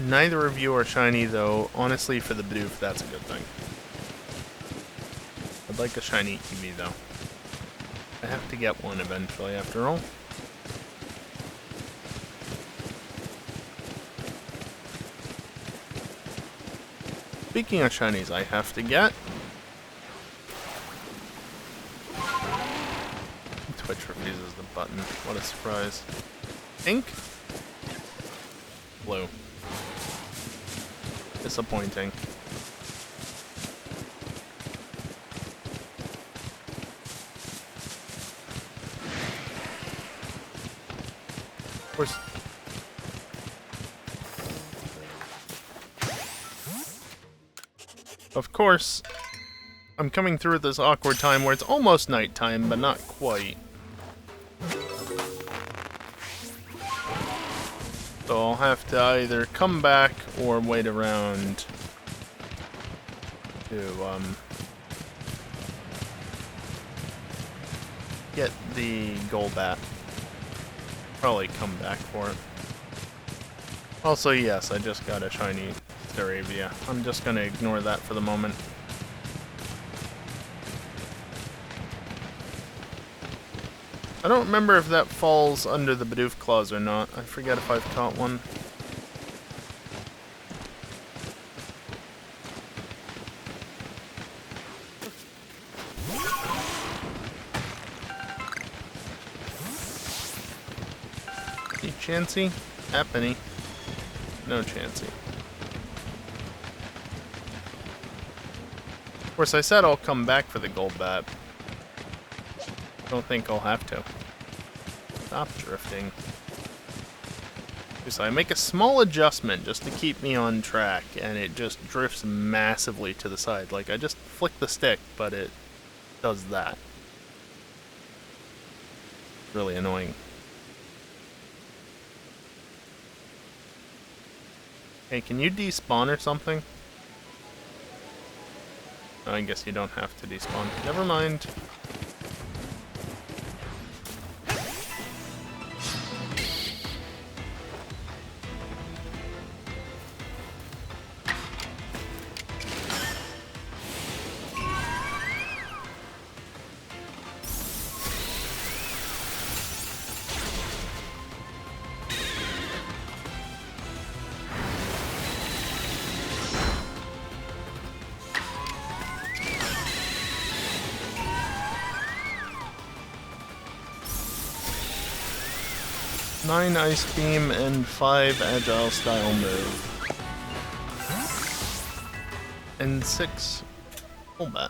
Neither of you are shiny, though. Honestly, for the Bidoof, that's a good thing. I'd like a shiny Eevee, though. I have to get one eventually, after all. Speaking of shinies I have to get. Twitch refuses the button. What a surprise. Pink? Blue. Disappointing. Of course. Of course, I'm coming through this awkward time where it's almost nighttime, but not quite. So I'll have to either come back or wait around to get the Golbat. Probably come back for it. Also, yes, I just got a shiny Staravia. I'm just gonna ignore that for the moment. I don't remember if that falls under the Bidoof clause or not. I forget if I've caught one. Hey, Chansey? Happiny. No Chansey. Of course, I said I'll come back for the Golbat. Don't think I'll have to. Stop drifting. So I make a small adjustment just to keep me on track, and it just drifts massively to the side. Like, I just flick the stick, but it does that. Really annoying. Hey, can you despawn or something? Oh, I guess you don't have to despawn. Never mind. Nine Ice Beam and 5 Agile Style move. And 6 Golbat.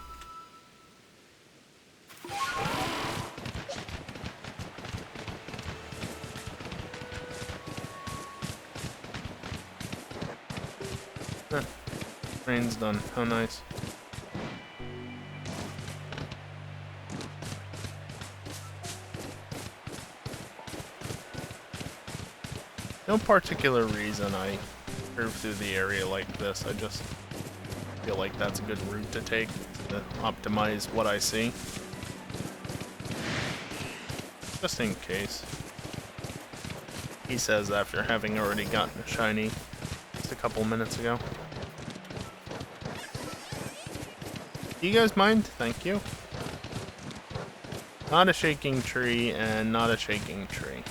Rain's done. How nice. No particular reason I curve through the area like this. I just feel like that's a good route to take to optimize what I see. Just in case. He says after having already gotten a shiny just a couple minutes ago. Do you guys mind? Thank you. Not a shaking tree, and not a shaking tree.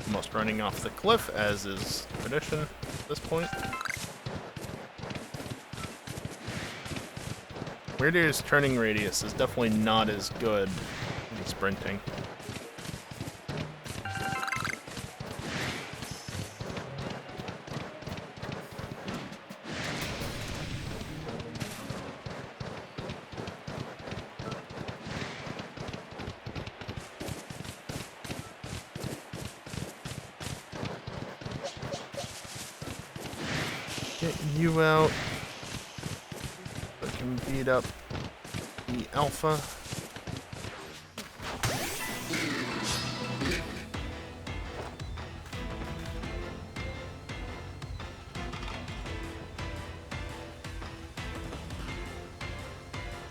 Almost running off the cliff, as is tradition at this point. Weirdier's turning radius is definitely not as good in sprinting. Get you out. I can beat up the alpha.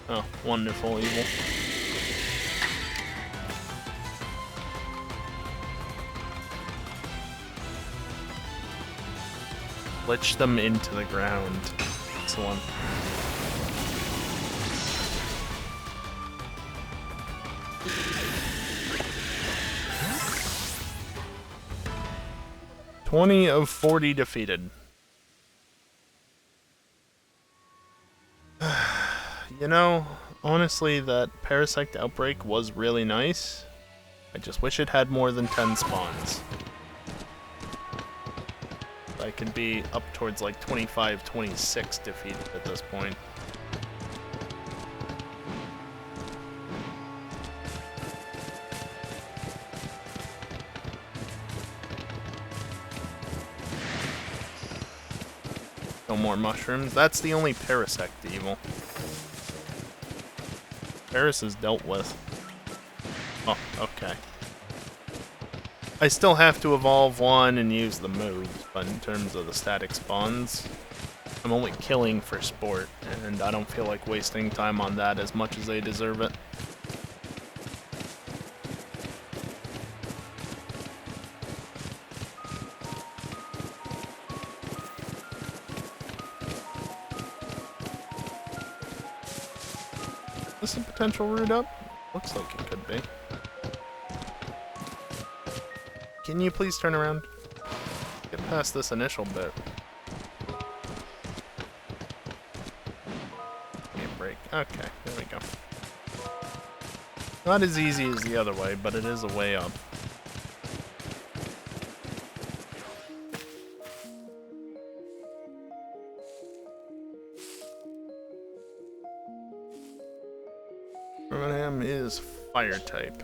Oh, wonderful evil. Glitch them into the ground. Excellent. "20 of 40 defeated." You know, honestly, that parasect outbreak was really nice. I just wish it had more than 10 spawns. I could be up towards like 25, 26 defeated at this point. No more mushrooms. That's the only parasect evil. Paris is dealt with. Oh, okay. I still have to evolve one and use the moves, but in terms of the static spawns, I'm only killing for sport, and I don't feel like wasting time on that as much as they deserve it. Is this a potential route up? Looks like it could be. Can you please turn around? Get past this initial bit. Give me a break. Okay, there we go. Not as easy as the other way, but it is a way up. Birmingham is fire type.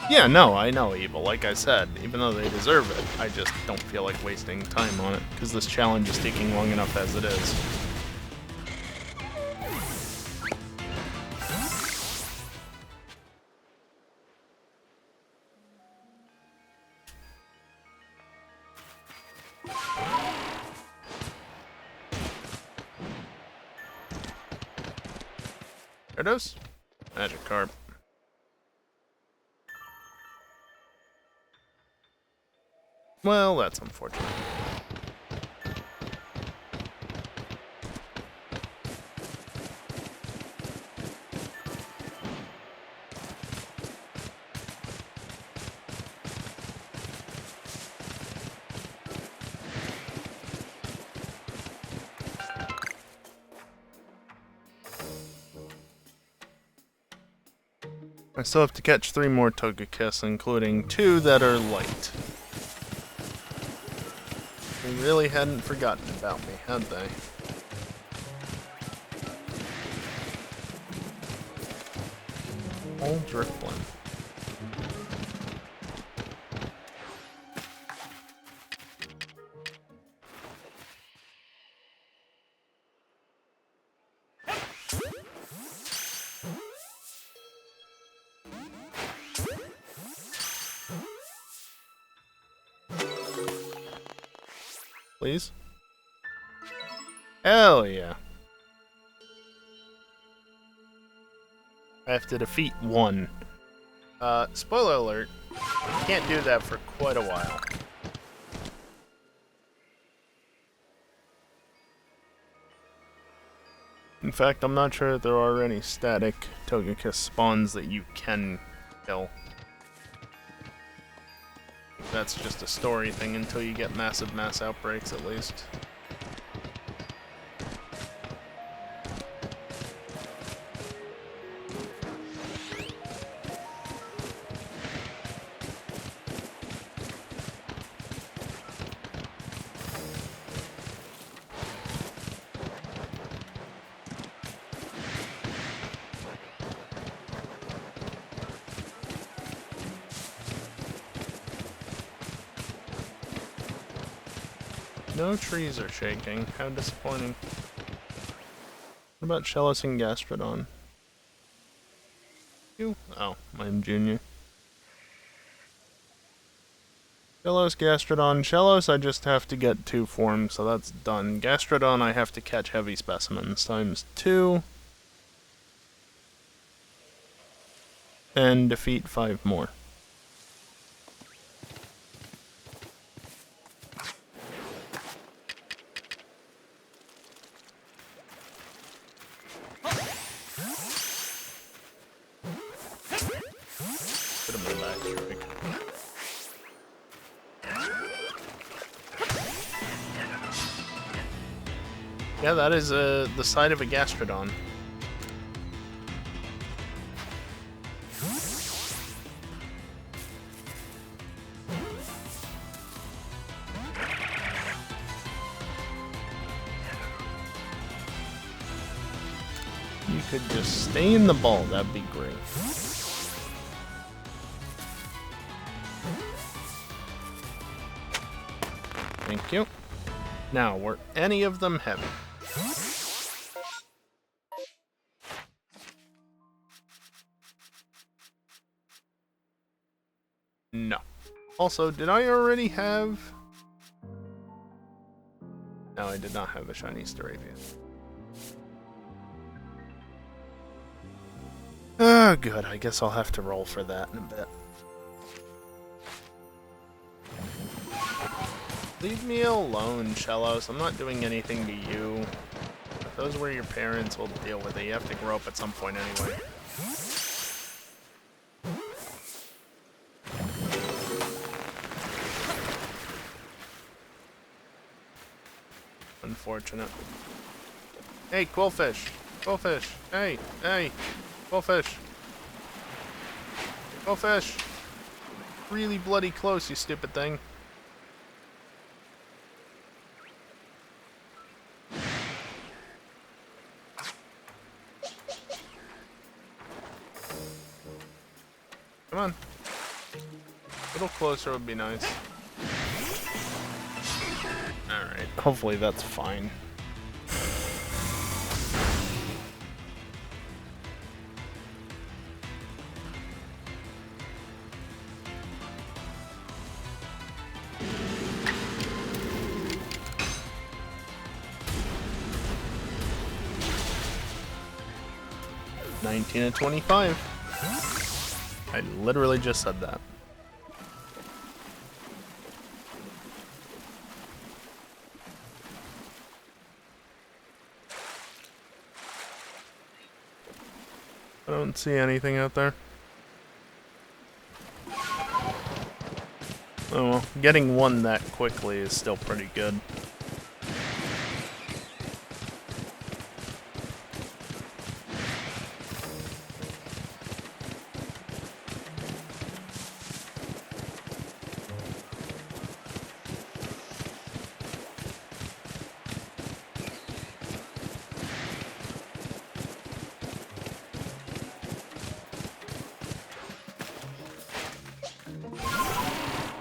Yeah, no, I know evil, like I said, even though they deserve it, I just don't feel like wasting time on it, because this challenge is taking long enough as it is. There it is. Magikarp. Well, that's unfortunate. I still have to catch 3 more Togekiss, including 2 that are light. They really hadn't forgotten about me, had they? Old Drifblim. Please? Hell yeah. I have to defeat 1. Spoiler alert, you can't do that for quite a while. In fact, I'm not sure if there are any static Togekiss spawns that you can kill. That's just a story thing until you get massive mass outbreaks, at least. No trees are shaking. How disappointing. What about Shellos and Gastrodon? You? Oh, I'm Junior. Shellos, Gastrodon. Shellos, I just have to get 2 forms, so that's done. Gastrodon, I have to catch heavy specimens times 2. And defeat 5 more. Yeah, that is the side of a Gastrodon. You could just stay in the ball, that'd be great. Thank you. Now, were any of them heavy? No. Also, did I already have... No, I did not have a shiny Staravia. Oh, good. I guess I'll have to roll for that in a bit. Leave me alone, Shellos. I'm not doing anything to you. If those were your parents, we'll deal with it. You have to grow up at some point anyway. Unfortunate. Hey, Quillfish! Quillfish! Hey! Hey! Quillfish! Quillfish! Really bloody close, you stupid thing. Come on. A little closer would be nice. Alright, hopefully that's fine. $19.25. I literally just said that. I don't see anything out there. Oh well, getting one that quickly is still pretty good.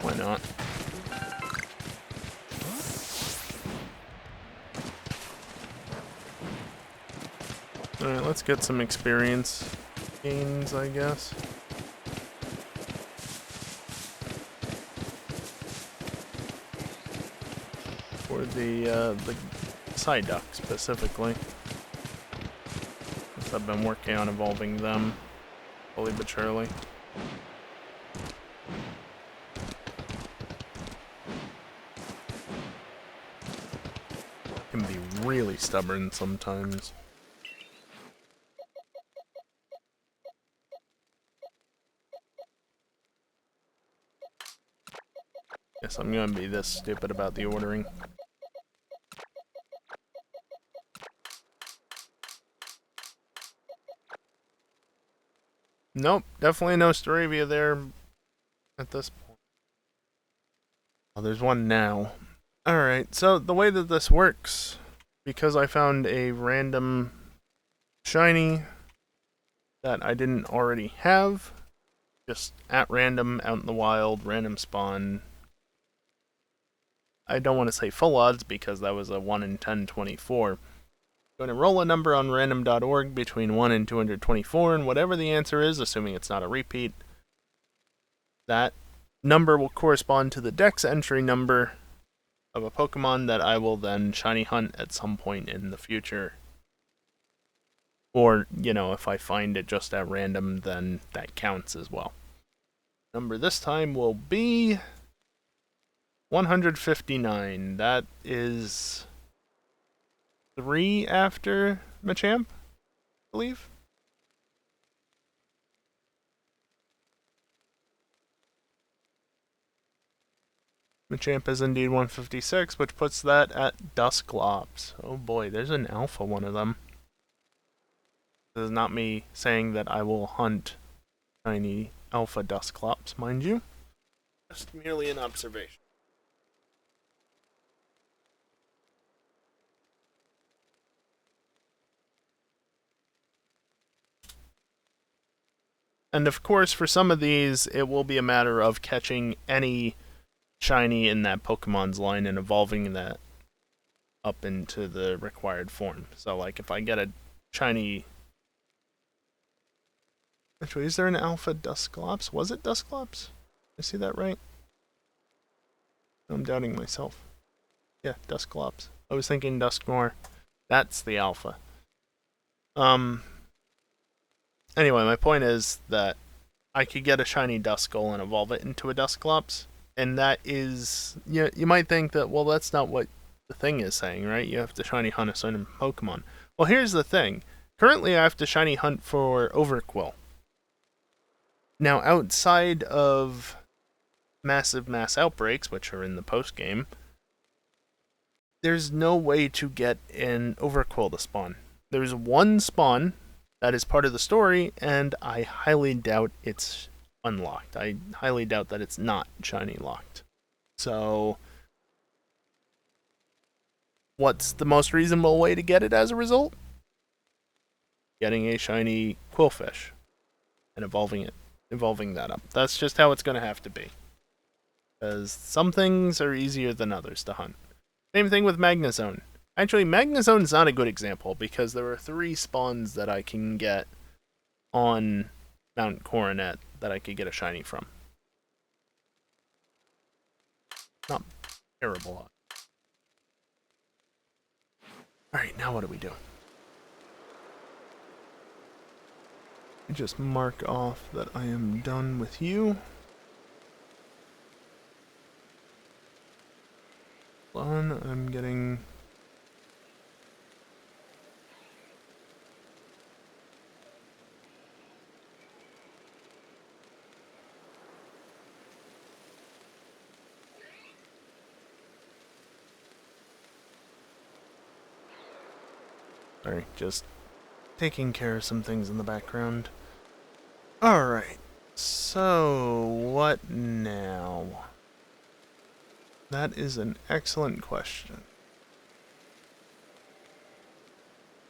Why not? Alright, let's get some experience gains, I guess. For the Psyduck specifically. Since I've been working on evolving them slowly but surely. can be really stubborn sometimes. Guess I'm gonna be this stupid about the ordering. Nope, definitely no Staravia there at this point. Oh, there's one now. Alright, so the way that this works, because I found a random shiny that I didn't already have, just at random, out in the wild, random spawn. I don't want to say full odds because that was a 1 in 1024. I'm going to roll a number on random.org between 1 and 224, and whatever the answer is, assuming it's not a repeat, that number will correspond to the dex entry number of a Pokemon that I will then shiny hunt at some point in the future. Or, you know, if I find it just at random, then that counts as well. Number this time will be 159. That is 3 after Machamp, I believe. Machamp is indeed 156, which puts that at Dusclops. Oh boy, there's an alpha one of them. This is not me saying that I will hunt shiny alpha Dusclops, mind you. Just merely an observation. And of course, for some of these, it will be a matter of catching any shiny in that Pokemon's line and evolving that up into the required form. So, like, if I get a shiny... Actually, is there an alpha Dusclops? Was it Dusclops? Did I see that right? I'm doubting myself. Yeah, Dusclops. I was thinking Dusknoir. That's the alpha. Anyway, my point is that I could get a shiny Duskull and evolve it into a Dusclops, and that is... You might think that, well, that's not what the thing is saying, right? You have to shiny hunt a certain Pokemon. Well, here's the thing. Currently, I have to shiny hunt for Overquill. Now, outside of massive mass outbreaks, which are in the post-game, there's no way to get an Overquill to spawn. There's one spawn that is part of the story, and I highly doubt it's unlocked. I highly doubt that it's not shiny locked. So, what's the most reasonable way to get it as a result? Getting a shiny Quillfish and evolving that up. That's just how it's going to have to be. Because some things are easier than others to hunt. Same thing with Magnezone. Actually, Magnezone is not a good example because there are 3 spawns that I can get on Mount Coronet that I could get a shiny from. Not terrible. Alright, now what do we do? I just mark off that I am done with you. Hold on, I'm getting... Sorry, just taking care of some things in the background. Alright, so what now? That is an excellent question.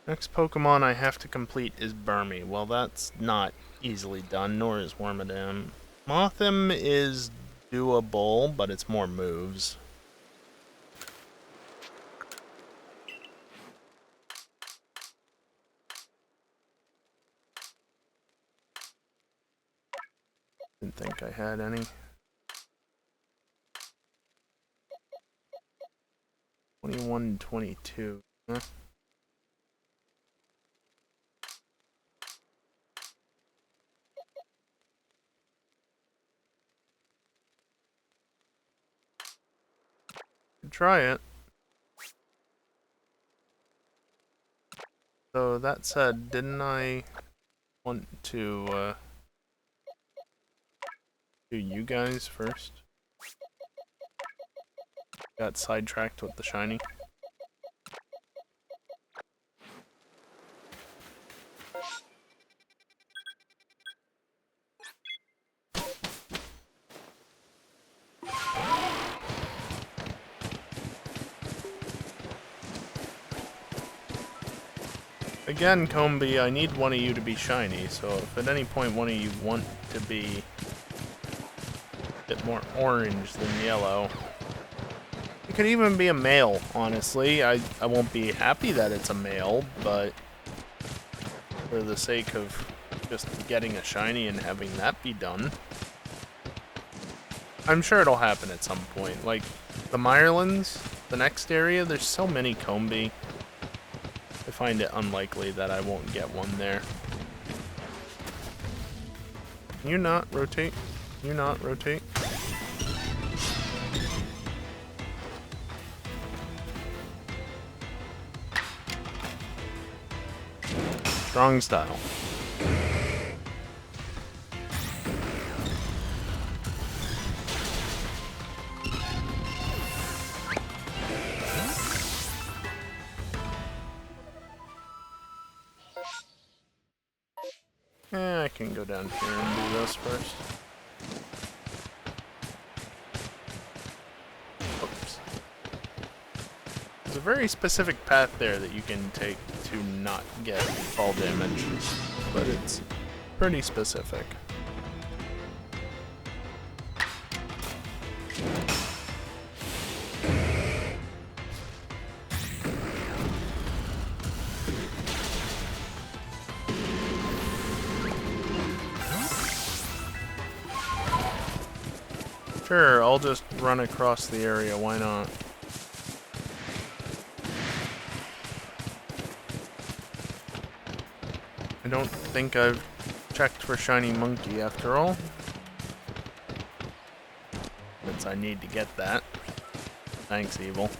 Next Pokemon I have to complete is Burmy. Well, that's not easily done, nor is Wormadam. Mothim is doable, but it's more moves. Didn't think I had any. 21, 22. Huh? Try it. So that said, didn't I want to do you guys first? Got sidetracked with the shiny. Again, Combi, I need one of you to be shiny, so if at any point one of you want to be a bit more orange than yellow, it could even be a male, honestly. I won't be happy that it's a male, but for the sake of just getting a shiny and having that be done, I'm sure it'll happen at some point. Like, the Mirelands, the next area, there's so many Combi. I find it unlikely that I won't get one there. Can you not rotate? Can you not rotate? Strong style. I can go down here and do this first. Oops. There's a very specific path there that you can take to not get fall damage, but it's pretty specific. Sure, I'll just run across the area, why not? I don't think I've checked for shiny monkey after all. Since I need to get that. Thanks, Evil.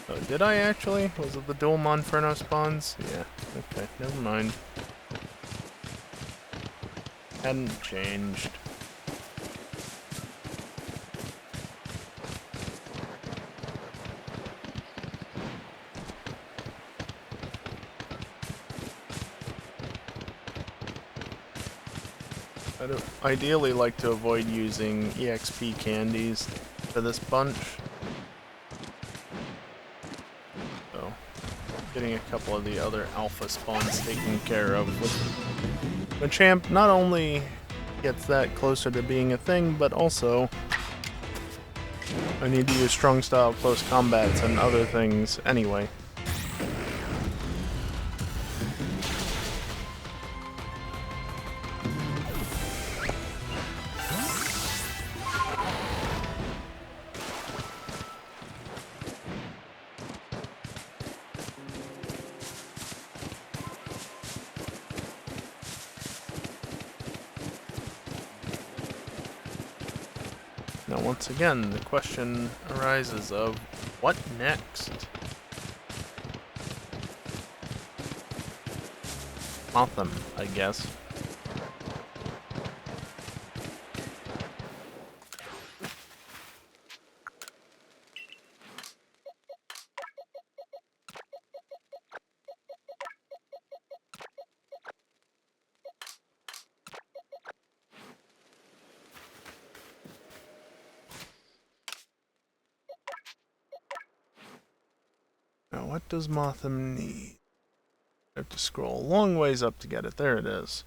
Oh, did I actually? Was it the dual Monferno spawns? Yeah, okay, never mind. Hadn't changed. I'd ideally like to avoid using EXP candies for this bunch. So, getting a couple of the other alpha spawns taken care of. The champ not only gets that closer to being a thing, but also I need to use strong style close combats and other things anyway. Now, once again, the question arises of what next? Motham, I guess. Now, what does Motham need? I have to scroll a long ways up to get it. There it is.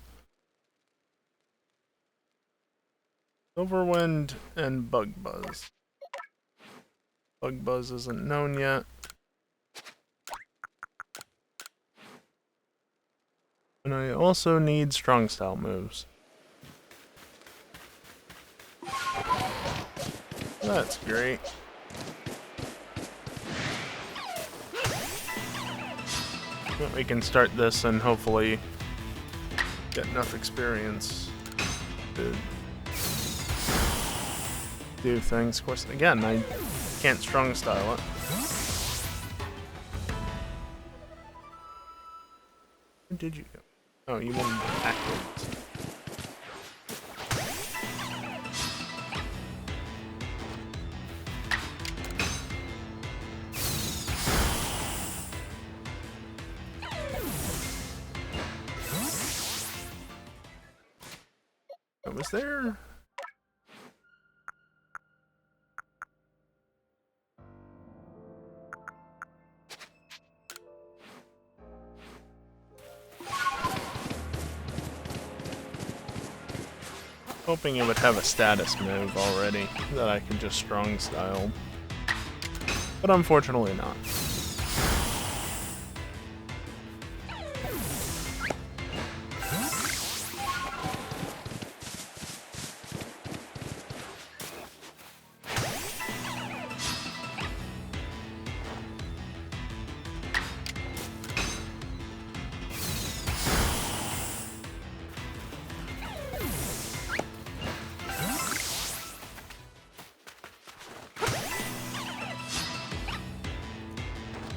Silverwind and Bug Buzz. Bug Buzz isn't known yet. And I also need strong style moves. That's great. We can start this and hopefully get enough experience to do things. Of course, again, I can't strong style it. Where did you go? Oh, you went backwards. Was there... Hoping it would have a status move already that I could just strong style. But unfortunately not.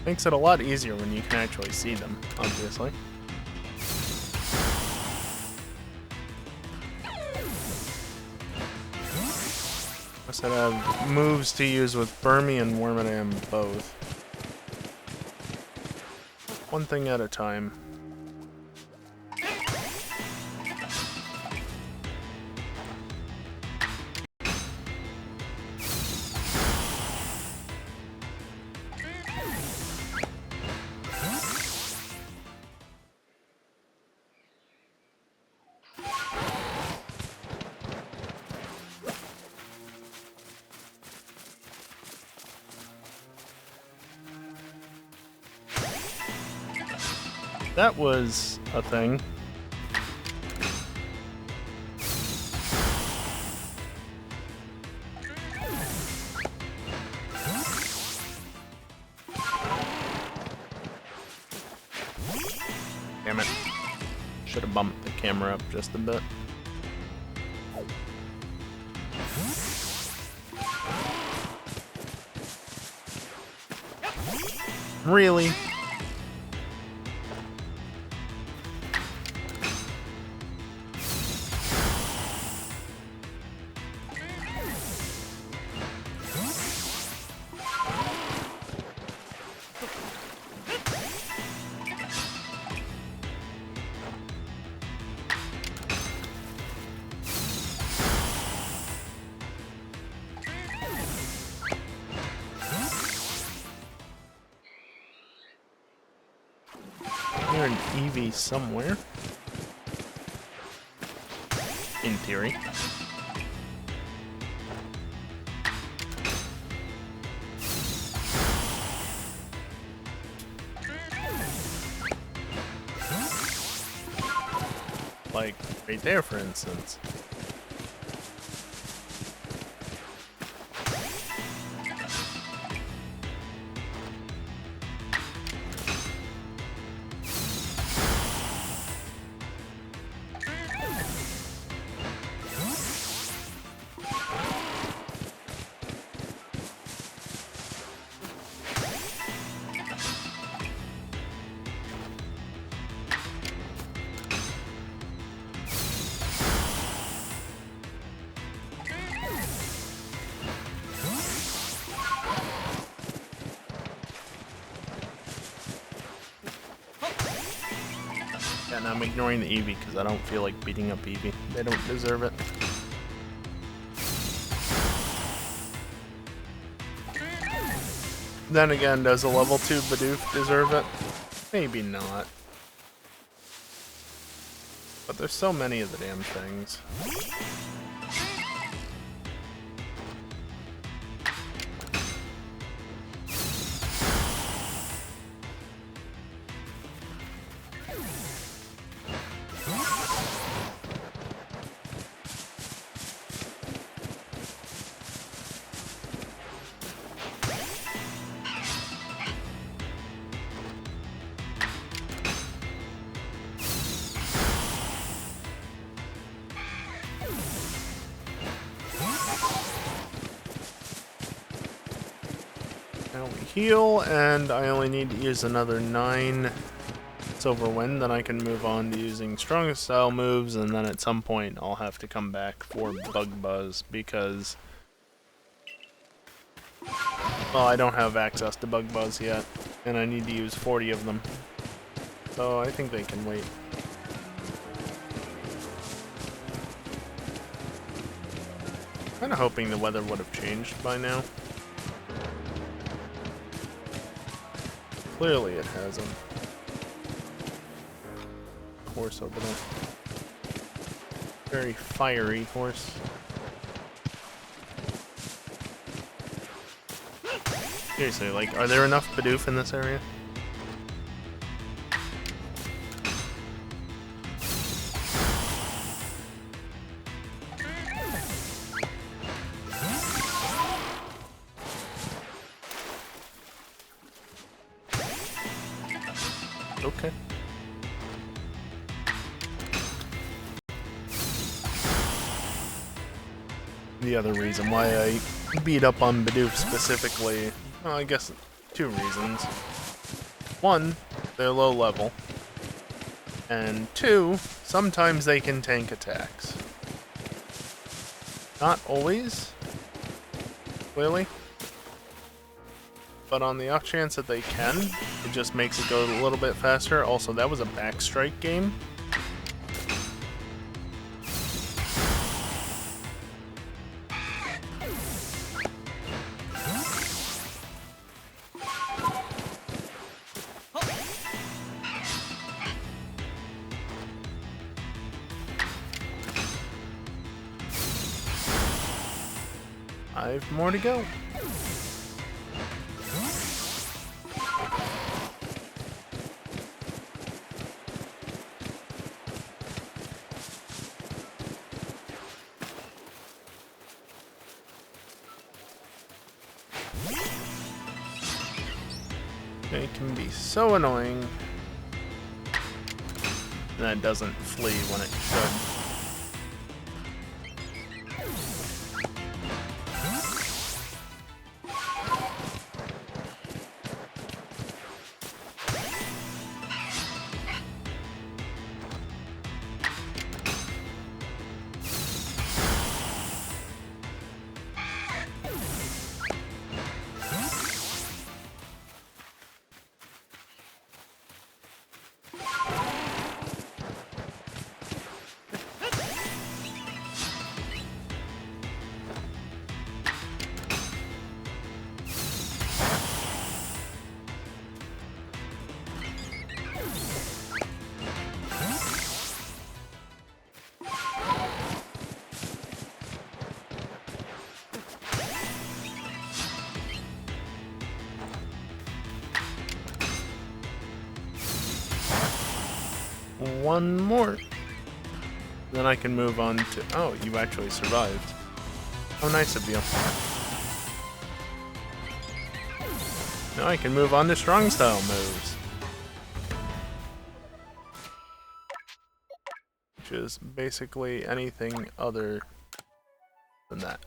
Makes it a lot easier when you can actually see them, obviously. I said I have moves to use with Burmy and Wormadam both. One thing at a time. That was a thing. Damn it. Should have bumped the camera up just a bit. Really? You're an Eevee somewhere. In theory. Like, right there, for instance. And I'm ignoring the Eevee because I don't feel like beating up Eevee. They don't deserve it. Then again, does a level 2 Bidoof deserve it? Maybe not. But there's so many of the damn things. only heal, and I only need to use another 9 Silver Wind, then I can move on to using strongest style moves, and then at some point I'll have to come back for Bug Buzz, because, well, I don't have access to Bug Buzz yet, and I need to use 40 of them. So I think they can wait. Kinda hoping the weather would have changed by now. Clearly it hasn't. Horse over there. Very fiery horse. Seriously, like, are there enough Bidoof in this area? Okay. The other reason why I beat up on Bidoof specifically, well, I guess 2 reasons. 1, they're low level. And 2, sometimes they can tank attacks. Not always, clearly. But on the off chance that they can, it just makes it go a little bit faster. Also, that was a backstrike game. I have more to go. It can be so annoying that it doesn't flee when it should. One more. Then I can move on to... Oh, you actually survived. How nice of you. Now I can move on to strong style moves. Which is basically anything other than that.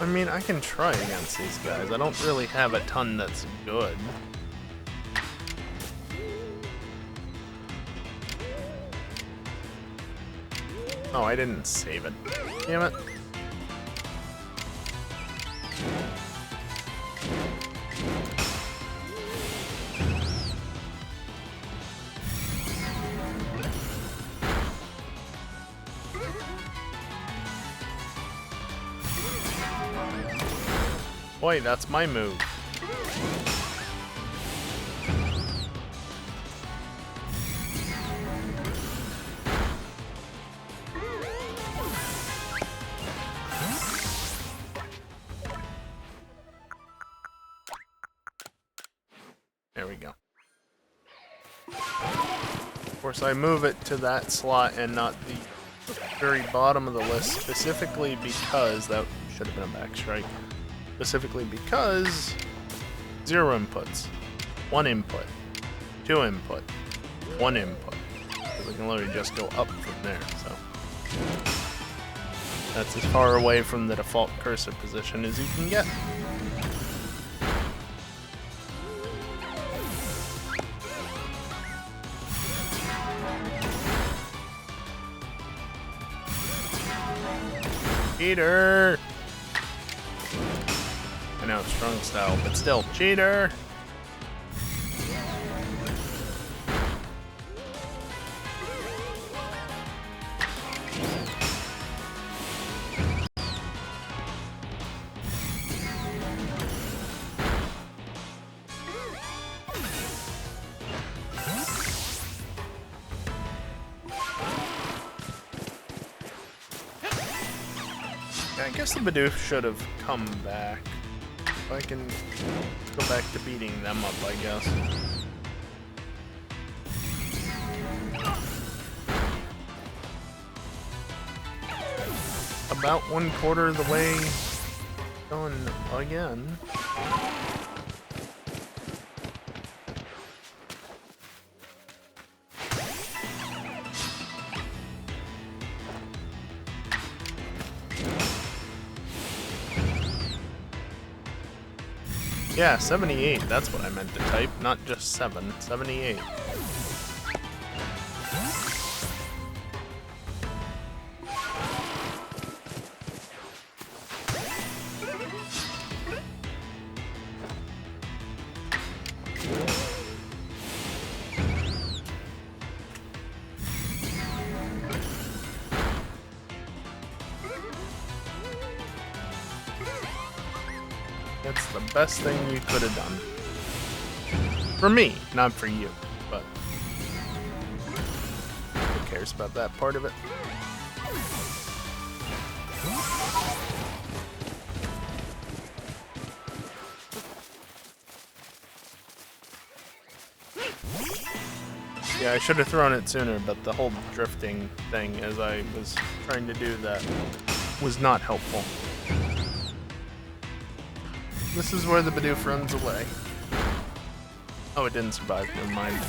I mean, I can try against these guys. I don't really have a ton that's good. Oh, I didn't save it. Damn it. Boy, that's my move. There we go. Of course, I move it to that slot and not the very bottom of the list, specifically because that should have been a backstrike. Specifically because 0 inputs, 1 input, 2 input, 1 input. We can literally just go up from there, so. That's as far away from the default cursor position as you can get. Cheater! I know it's strong style, but still, cheater! I guess the Bidoof should have come back. If I can go back to beating them up, I guess. About 1/4 of the way done again. Yeah, 78, that's what I meant to type, not just 7, 78. That's the best thing you could have done. For me, not for you, but who cares about that part of it? Yeah, I should have thrown it sooner, but the whole drifting thing as I was trying to do that was not helpful. This is where the Bidoof runs away. Oh, it didn't survive. Never mind.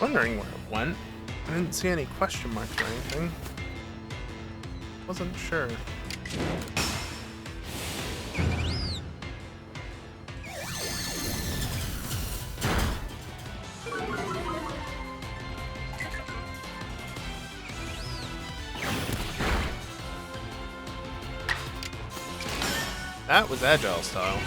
Wondering where it went. I didn't see any question marks or anything. Wasn't sure. That was agile style.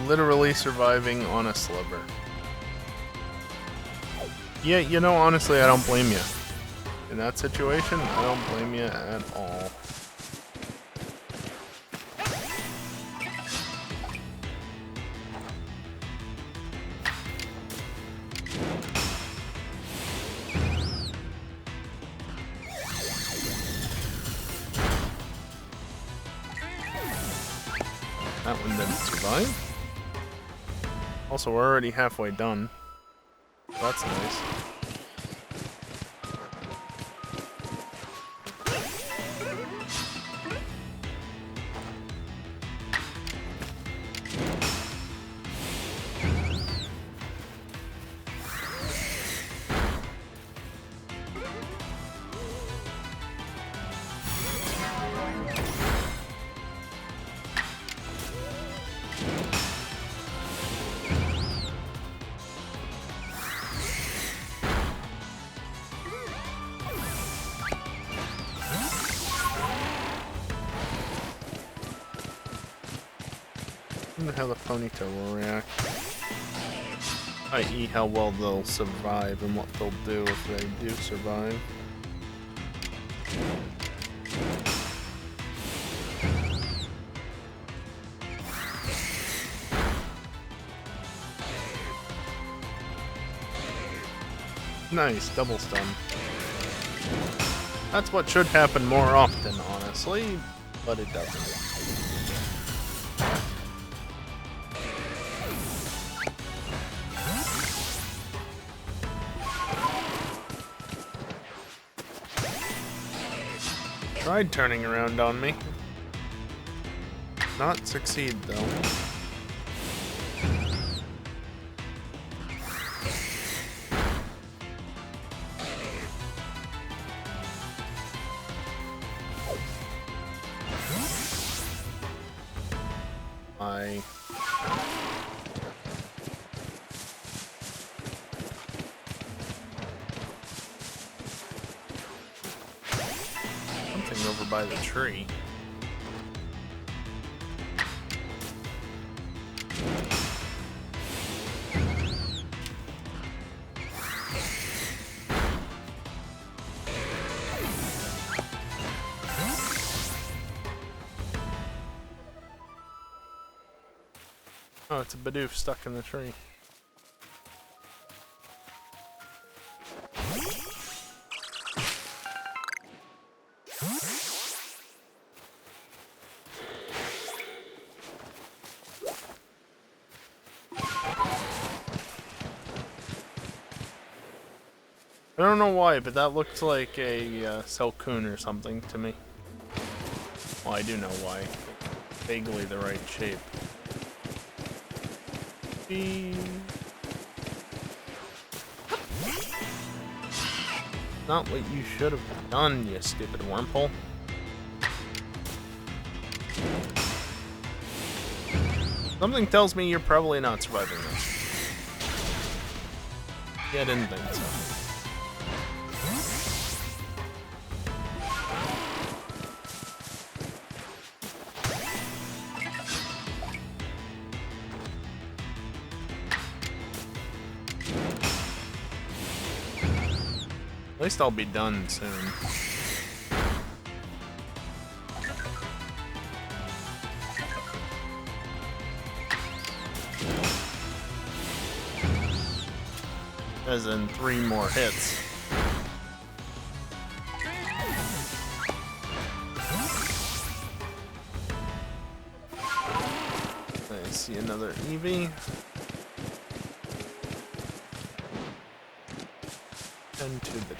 Literally surviving on a sliver. Yeah, you know, honestly, I don't blame you. In that situation, I don't blame you at all. That one didn't survive. Also, we're already halfway done. That's nice. I wonder how the ponytail will react. I.e. how well they'll survive and what they'll do if they do survive. Nice, double stun. That's what should happen more often, honestly, but it doesn't. Tried turning around on me. Not succeed, though. Something over by the tree. Oh, it's a Bidoof stuck in the tree. I don't know why, but that looked like a Selkoon or something to me. Well, I do know why. Vaguely the right shape. Not what you should have done, you stupid wormhole. Something tells me you're probably not surviving this. Yeah, I didn't think so. At least I'll be done soon. As in 3 more hits. I see another Eevee. And 2 Bidoof.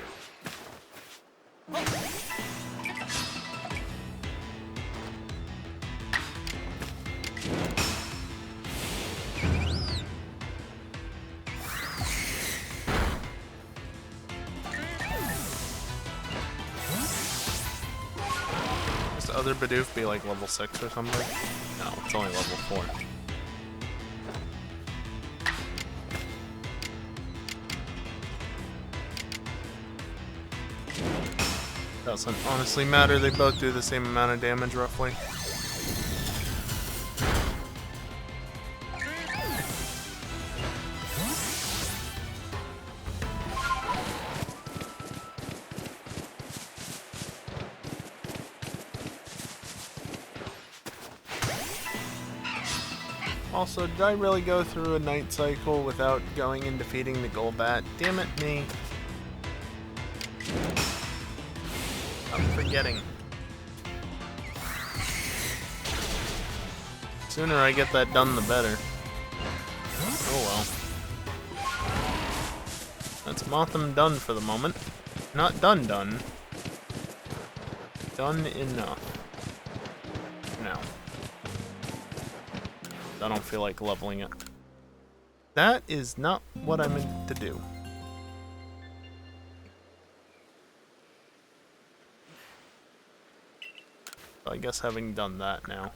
Does the other Bidoof be like level 6 or something? No, it's only level 4. Doesn't honestly matter, they both do the same amount of damage roughly. Also, did I really go through a night cycle without going and defeating the Golbat? Damn it, me. I'm forgetting. Sooner I get that done, the better. Oh well. That's Motham done for the moment. Not done. Done enough. Now. I don't feel like leveling it. That is not what I meant to do. So I guess having done that now,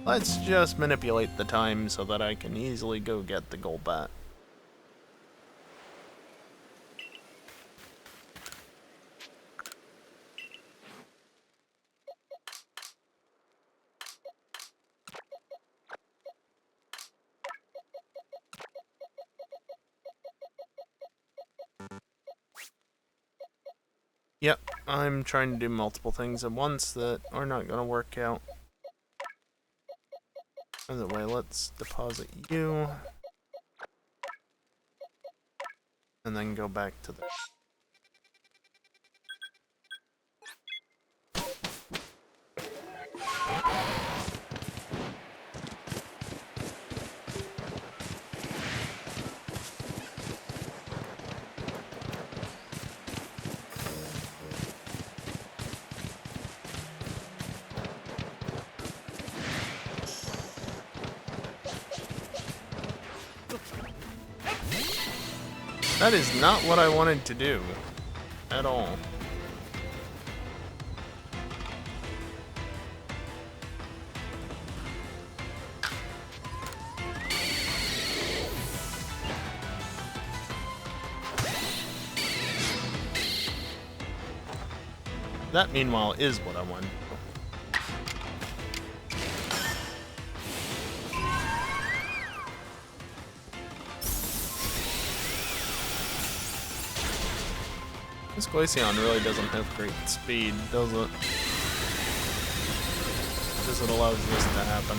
let's just manipulate the time so that I can easily go get the Golbat. Yep, I'm trying to do multiple things at once that are not going to work out. By the way, let's deposit you. And then go back to the... That is not what I wanted to do. At all. That, meanwhile, is what I wanted. This Glaceon really doesn't have great speed, does it? Because it allows this to happen.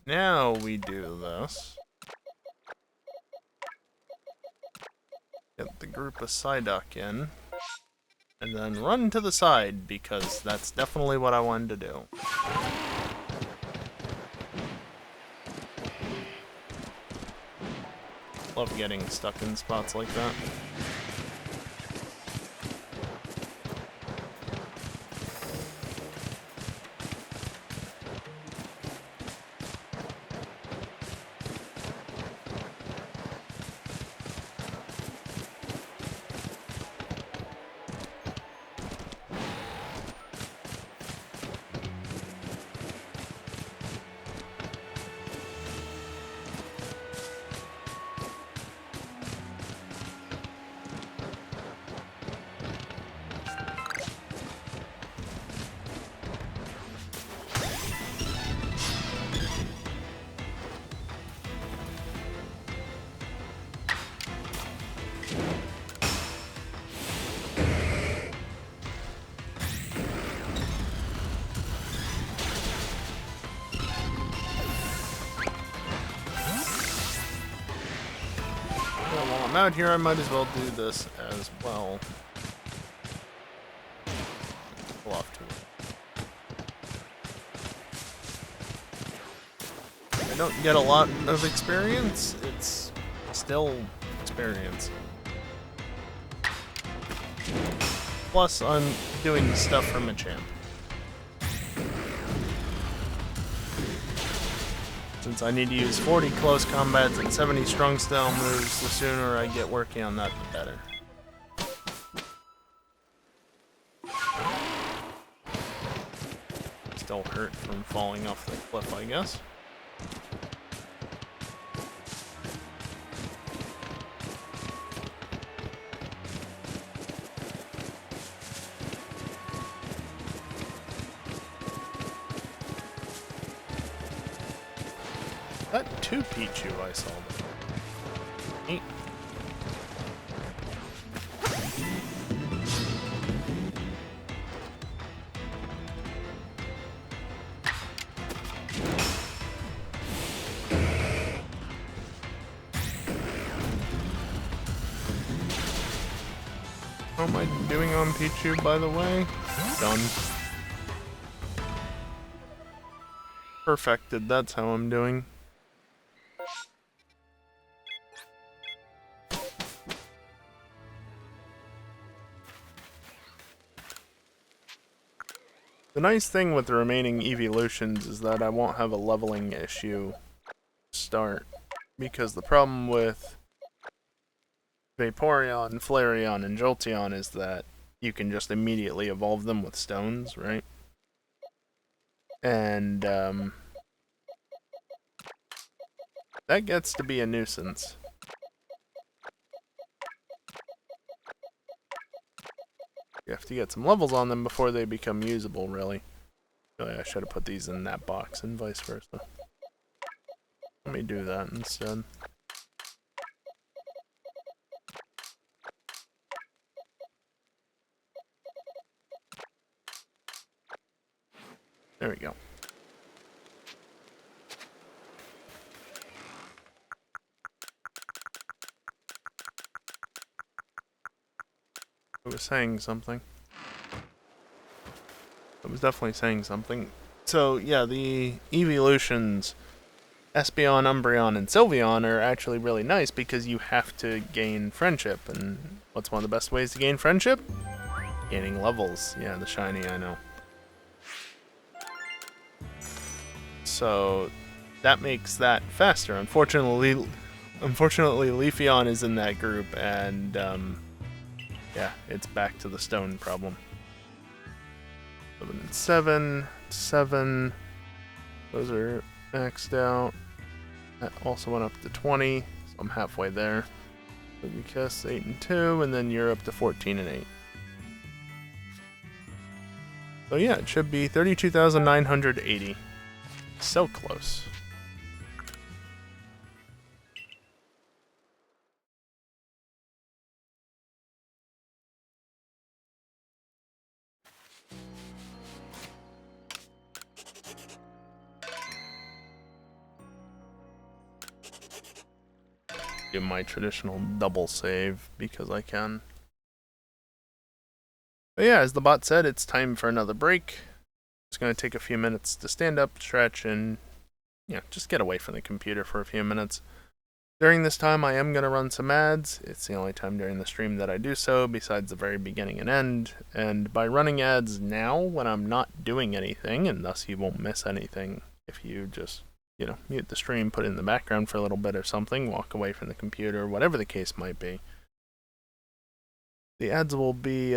Now we do this. Get the group of Psyduck in. And then run to the side, because that's definitely what I wanted to do. Love getting stuck in spots like that. While I'm out here, I might as well do this as well. Pull off to it. I don't get a lot of experience, it's still experience. Plus, I'm doing stuff from a champ. Since I need to use 40 close combats and 70 strong style moves, the sooner I get working on that, the better. Still hurt from falling off the cliff, I guess. That two Pichu I saw before. Neat. How am I doing on Pichu, by the way? Done. Perfected, that's how I'm doing. The nice thing with the remaining evolutions is that I won't have a leveling issue to start, because the problem with Vaporeon, Flareon, and Jolteon is that you can just immediately evolve them with stones, right? And That gets to be a nuisance. You have to get some levels on them before they become usable, really. Really, I should have put these in that box and vice versa. Let me do that instead. There we go. It was saying something. It was definitely saying something. So, yeah, the evolutions, Espeon, Umbreon, and Sylveon are actually really nice because you have to gain friendship. And what's one of the best ways to gain friendship? Gaining levels. Yeah, the shiny, I know. So, that makes that faster. Unfortunately, Leafeon is in that group, and yeah, it's back to the stone problem. 7 and 7. Those are maxed out. That also went up to 20, so I'm halfway there. Kiss 8 and 2, and then you're up to 14 and 8. So yeah, it should be 32,980. So close. Do my traditional double save because I can. But yeah, as the bot said, it's time for another break. It's going to take a few minutes to stand up, stretch, and just get away from the computer for a few minutes. During this time, I am going to run some ads. It's the only time during the stream that I do so, besides the very beginning and end. And by running ads now, when I'm not doing anything, and thus you won't miss anything if you just, mute the stream, put it in the background for a little bit or something, walk away from the computer, whatever the case might be. The ads will be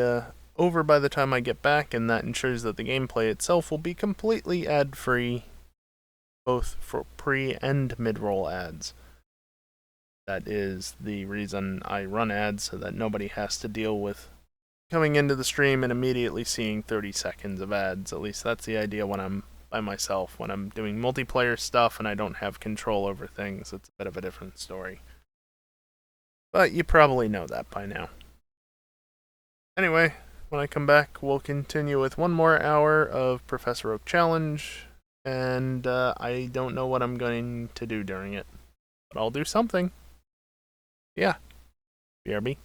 over by the time I get back, and that ensures that the gameplay itself will be completely ad-free, both for pre- and mid-roll ads. That is the reason I run ads, so that nobody has to deal with coming into the stream and immediately seeing 30 seconds of ads. At least that's the idea when I'm by myself. When I'm doing multiplayer stuff and I don't have control over things, it's a bit of a different story. But you probably know that by now. Anyway, when I come back, we'll continue with one more hour of Professor Oak Challenge, and I don't know what I'm going to do during it, but I'll do something. Yeah. BRB.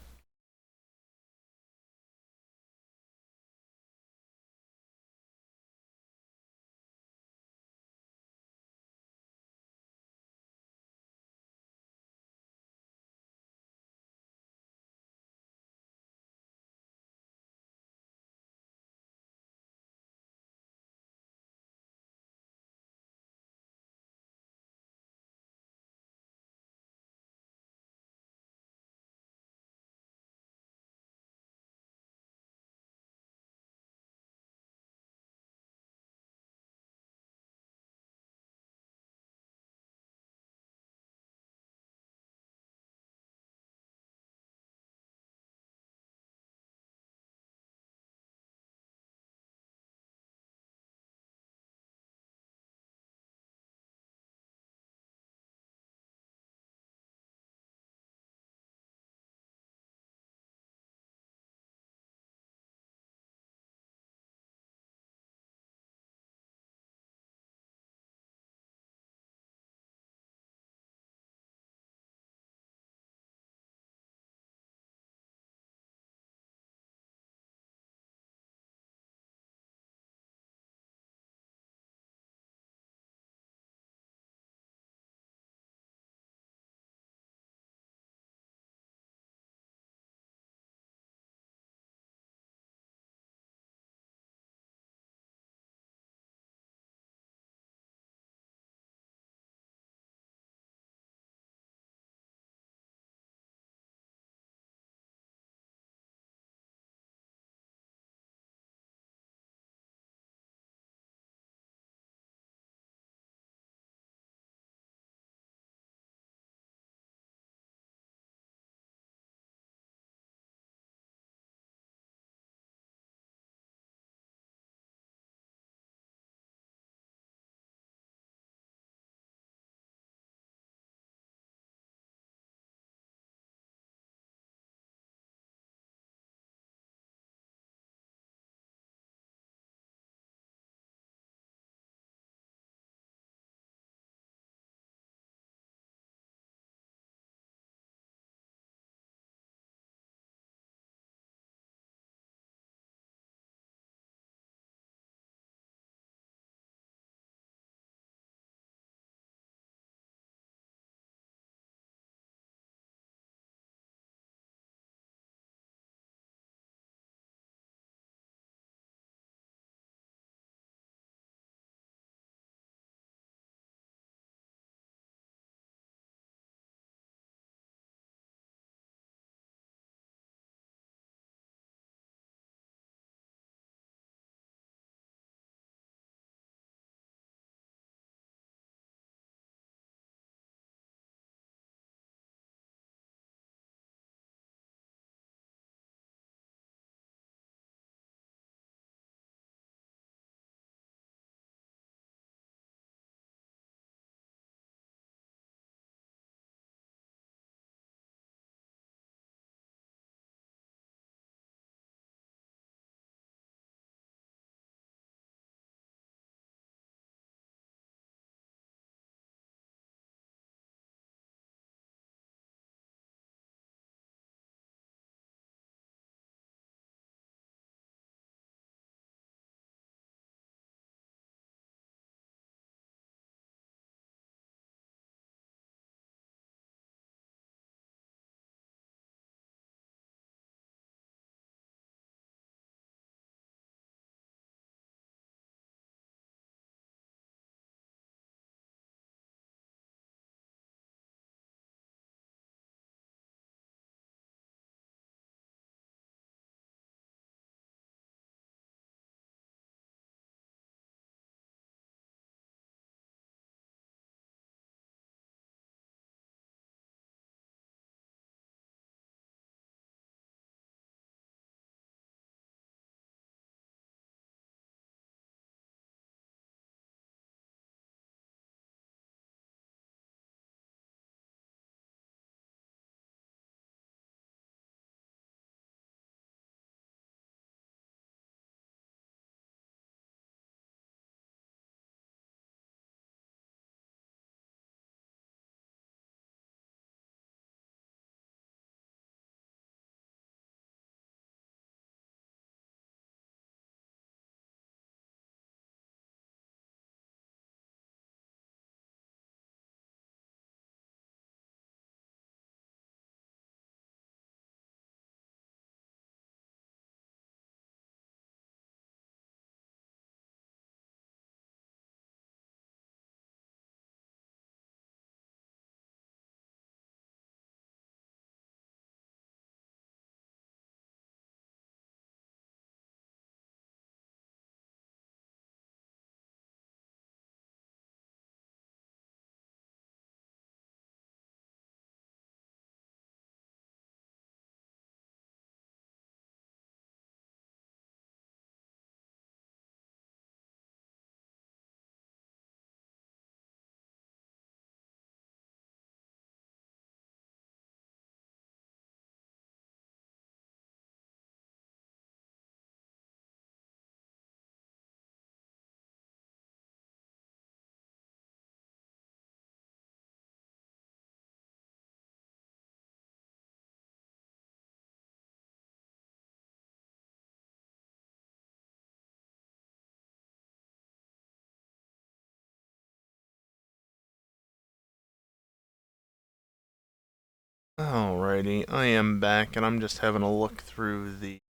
Alrighty, I am back, and I'm just having a look through the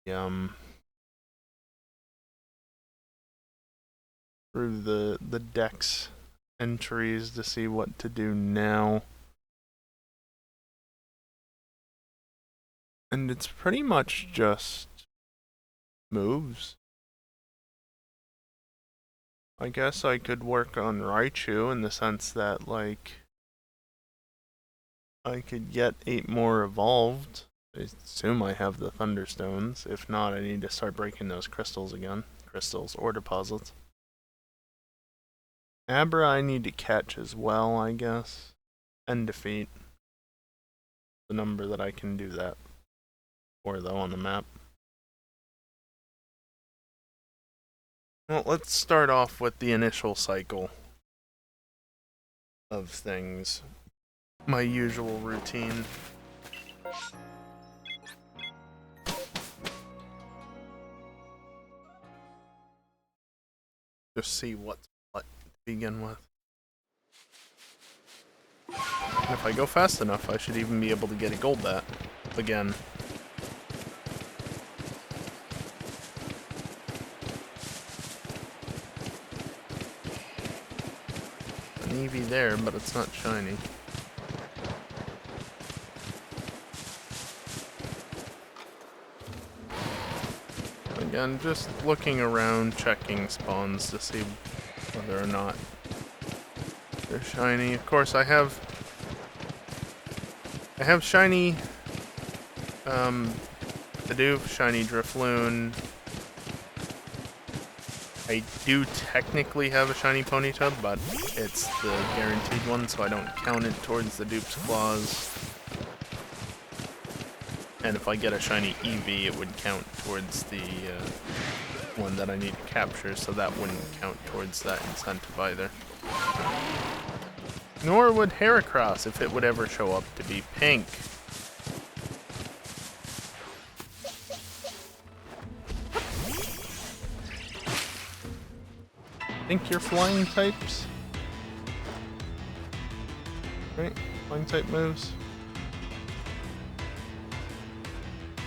deck's entries to see what to do now. And it's pretty much just moves. I guess I could work on Raichu in the sense that, like, I could get 8 more evolved. I assume I have the Thunderstones. If not, I need to start breaking those crystals again. Crystals or deposits. Abra I need to catch as well, I guess. And defeat. The number that I can do that for, though, on the map. Well, let's start off with the initial cycle of things. My usual routine. Just see what's what to begin with. And if I go fast enough, I should even be able to get a gold bat again. An Eevee there, but it's not shiny. Again, just looking around, checking spawns to see whether or not they're shiny. Of course, I have shiny Bidoof, shiny Drifloon. I do technically have a shiny Ponyta, but it's the guaranteed one, so I don't count it towards the dupe's claws. And if I get a shiny Eevee, it would count towards the one that I need to capture, so that wouldn't count towards that incentive either. Nor would Heracross if it would ever show up to be pink. Think you're flying types? Right? Flying type moves?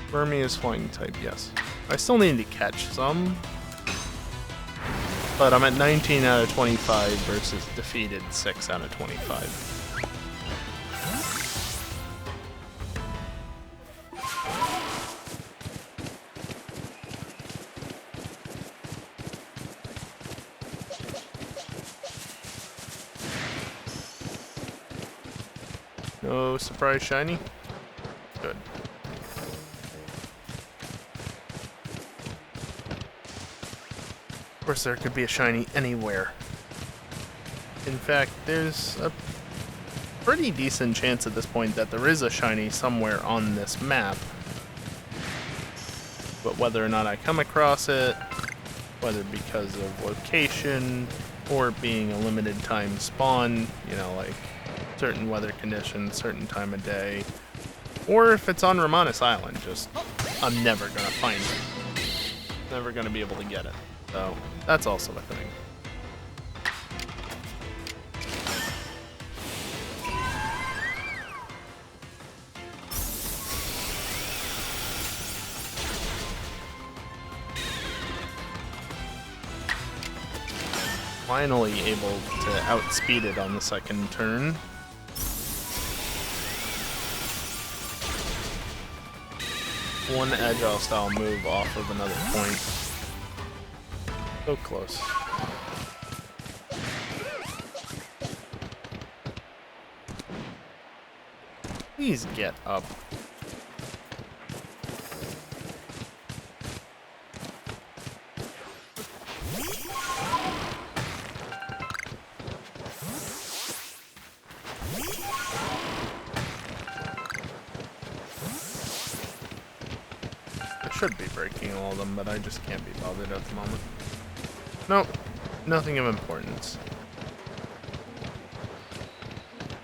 Burmy is flying type, yes. I still need to catch some. But I'm at 19 out of 25 versus defeated 6 out of 25. No surprise shiny? Good. Of course, there could be a shiny anywhere. In fact, there's a pretty decent chance at this point that there is a shiny somewhere on this map. But whether or not I come across it, whether because of location or being a limited time spawn, you know, like certain weather conditions, certain time of day, or if it's on Romanus Island, just I'm never gonna find it. Never gonna be able to get it. So that's also a thing. Finally able to outspeed it on the second turn. One agile style move off of another point. So close. Please get up. I should be breaking all of them, but I just can't be bothered at the moment. Nope, nothing of importance.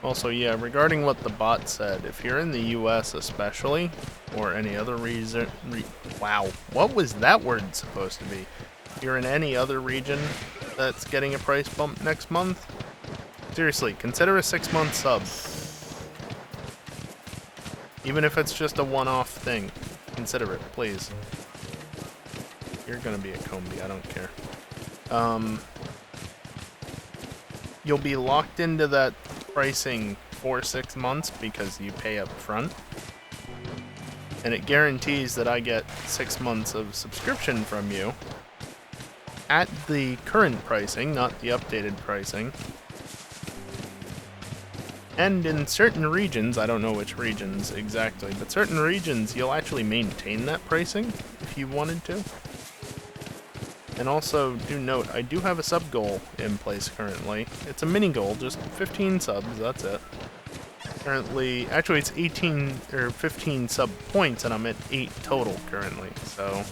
Also, yeah, regarding what the bot said, if you're in the US especially, or any other reason, wow, what was that word supposed to be? If you're in any other region that's getting a price bump next month, seriously, consider a 6-month sub. Even if it's just a one-off thing. Consider it, please. You're gonna be a Combi, I don't care. You'll be locked into that pricing for 6 months because you pay up front. And it guarantees that I get 6 months of subscription from you at the current pricing, not the updated pricing. And in certain regions, I don't know which regions exactly, but certain regions you'll actually maintain that pricing if you wanted to. And also, do note, I do have a sub goal in place currently. It's a mini goal, just 15 subs, that's it. Currently, actually it's 18 or 15 sub points and I'm at 8 total currently, so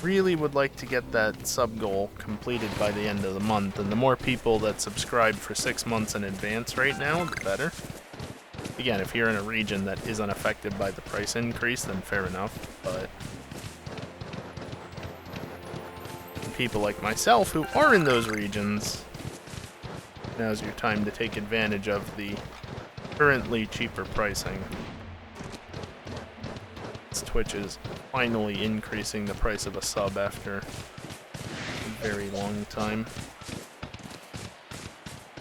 really would like to get that sub goal completed by the end of the month, and the more people that subscribe for 6 months in advance right now, the better. Again, if you're in a region that isn't affected by the price increase, then fair enough, but people like myself who are in those regions, now's your time to take advantage of the currently cheaper pricing. Twitch is finally increasing the price of a sub after a very long time.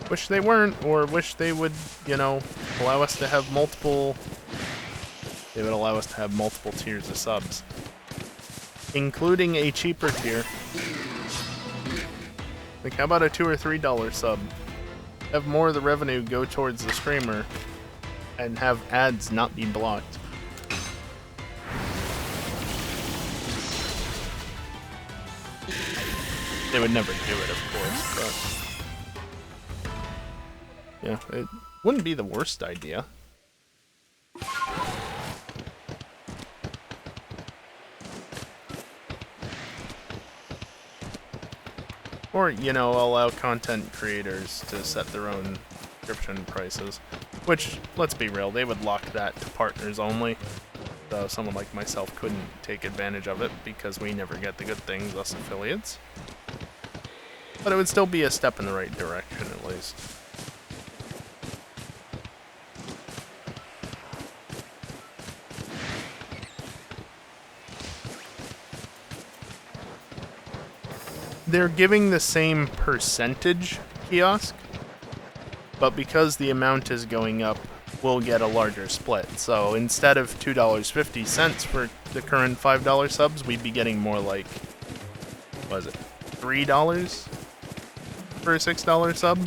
Wish they weren't, or wish they would, you know, allow us to have multiple... They would allow us to have multiple tiers of subs, including a cheaper tier. Like, how about a $2 or $3 sub? Have more of the revenue go towards the streamer, and have ads not be blocked. They would never do it, of course, but... yeah, it wouldn't be the worst idea. Or, you know, allow content creators to set their own subscription prices. Which, let's be real, they would lock that to partners only. So someone like myself couldn't take advantage of it because we never get the good things, us affiliates. But it would still be a step in the right direction, at least. They're giving the same percentage kiosk, but because the amount is going up, we'll get a larger split. So instead of $2.50 for the current $5 subs, we'd be getting more like, what is it, $3 for a $6 sub?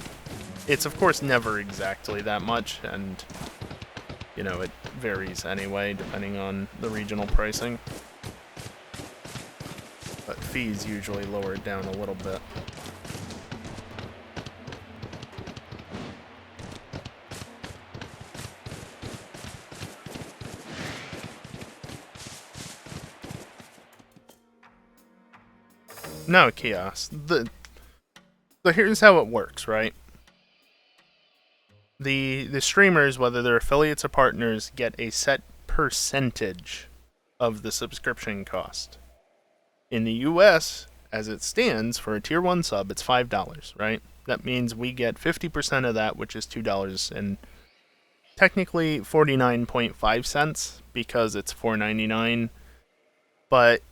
It's of course never exactly that much, and you know, it varies anyway depending on the regional pricing. But fees usually lower it down a little bit. No, kiosk. So here's how it works, right? The streamers, whether they're affiliates or partners, get a set percentage of the subscription cost. In the US, as it stands, for a tier 1 sub, it's $5, right? That means we get 50% of that, which is $2 and technically 49.5 cents because it's $4.99. But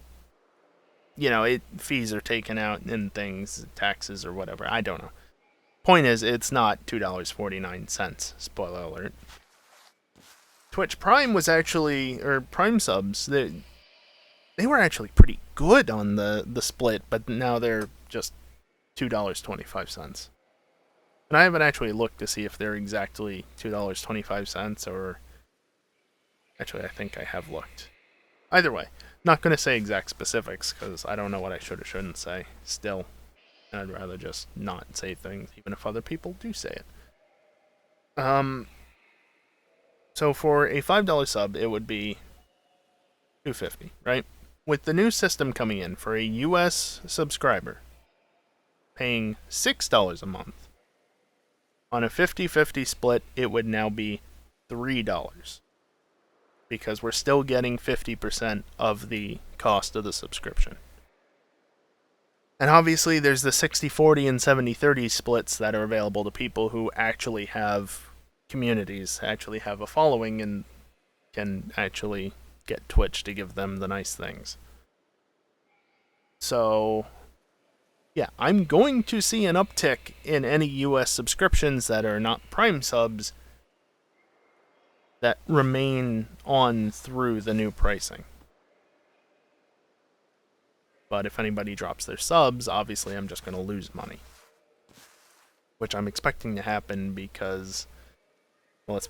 you know, fees are taken out and things, taxes or whatever. I don't know. Point is, it's not $2.49. Spoiler alert. Twitch Prime was actually, or Prime subs, they were actually pretty good on the split, but now they're just $2.25. And I haven't actually looked to see if they're exactly $2.25 or... Actually, I think I have looked. Either way. Not going to say exact specifics, because I don't know what I should or shouldn't say, still. I'd rather just not say things, even if other people do say it. So for a $5 sub, it would be $2.50, right? With the new system coming in, for a US subscriber, paying $6 a month, on a 50-50 split, it would now be $3. Because we're still getting 50% of the cost of the subscription. And obviously there's the 60-40 and 70-30 splits that are available to people who actually have communities, actually have a following, and can actually get Twitch to give them the nice things. So, yeah, I'm going to see an uptick in any US subscriptions that are not Prime subs that remain on through the new pricing. But if anybody drops their subs, obviously I'm just going to lose money. Which I'm expecting to happen because, well, let's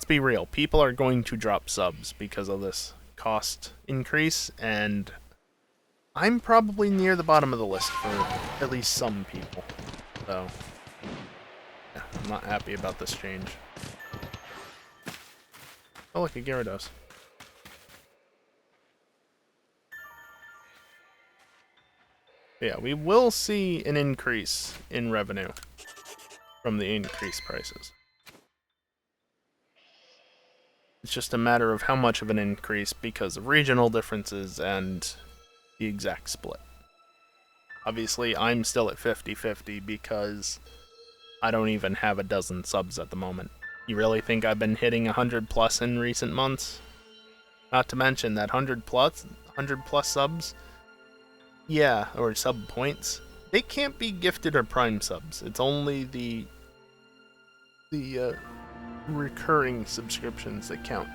be real. People are going to drop subs because of this cost increase, and I'm probably near the bottom of the list for at least some people. So, yeah, I'm not happy about this change. Oh, look, a Gyarados. Yeah, we will see an increase in revenue from the increased prices. It's just a matter of how much of an increase because of regional differences and the exact split. Obviously, I'm still at 50-50 because I don't even have a dozen subs at the moment. You really think I've been hitting 100 plus in recent months? Not to mention that 100 plus subs, yeah, or sub points, they can't be gifted or prime subs. It's only the recurring subscriptions that count.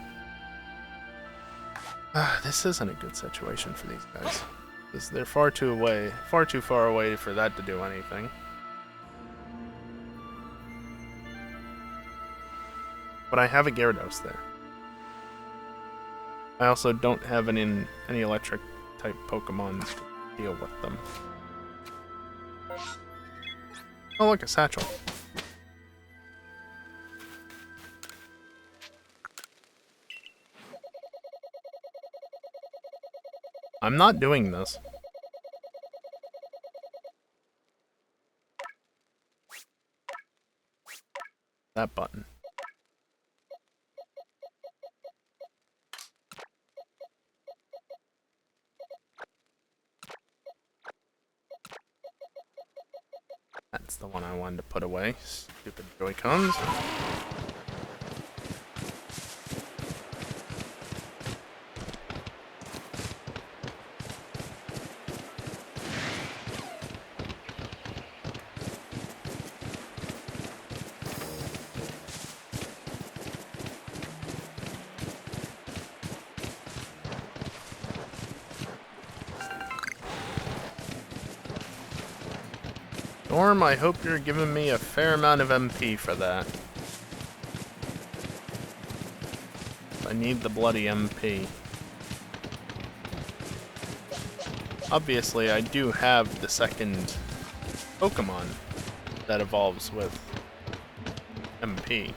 This isn't a good situation for these guys. Because they're far too far away for that to do anything. But I have a Gyarados there. I also don't have any electric type Pokemon to deal with them. Oh look, a Satchel. I'm not doing this. That button. That's the one I wanted to put away. Stupid Joy-Cons. Storm, I hope you're giving me a fair amount of MP for that. I need the bloody MP. Obviously, I do have the second Pokemon that evolves with MP.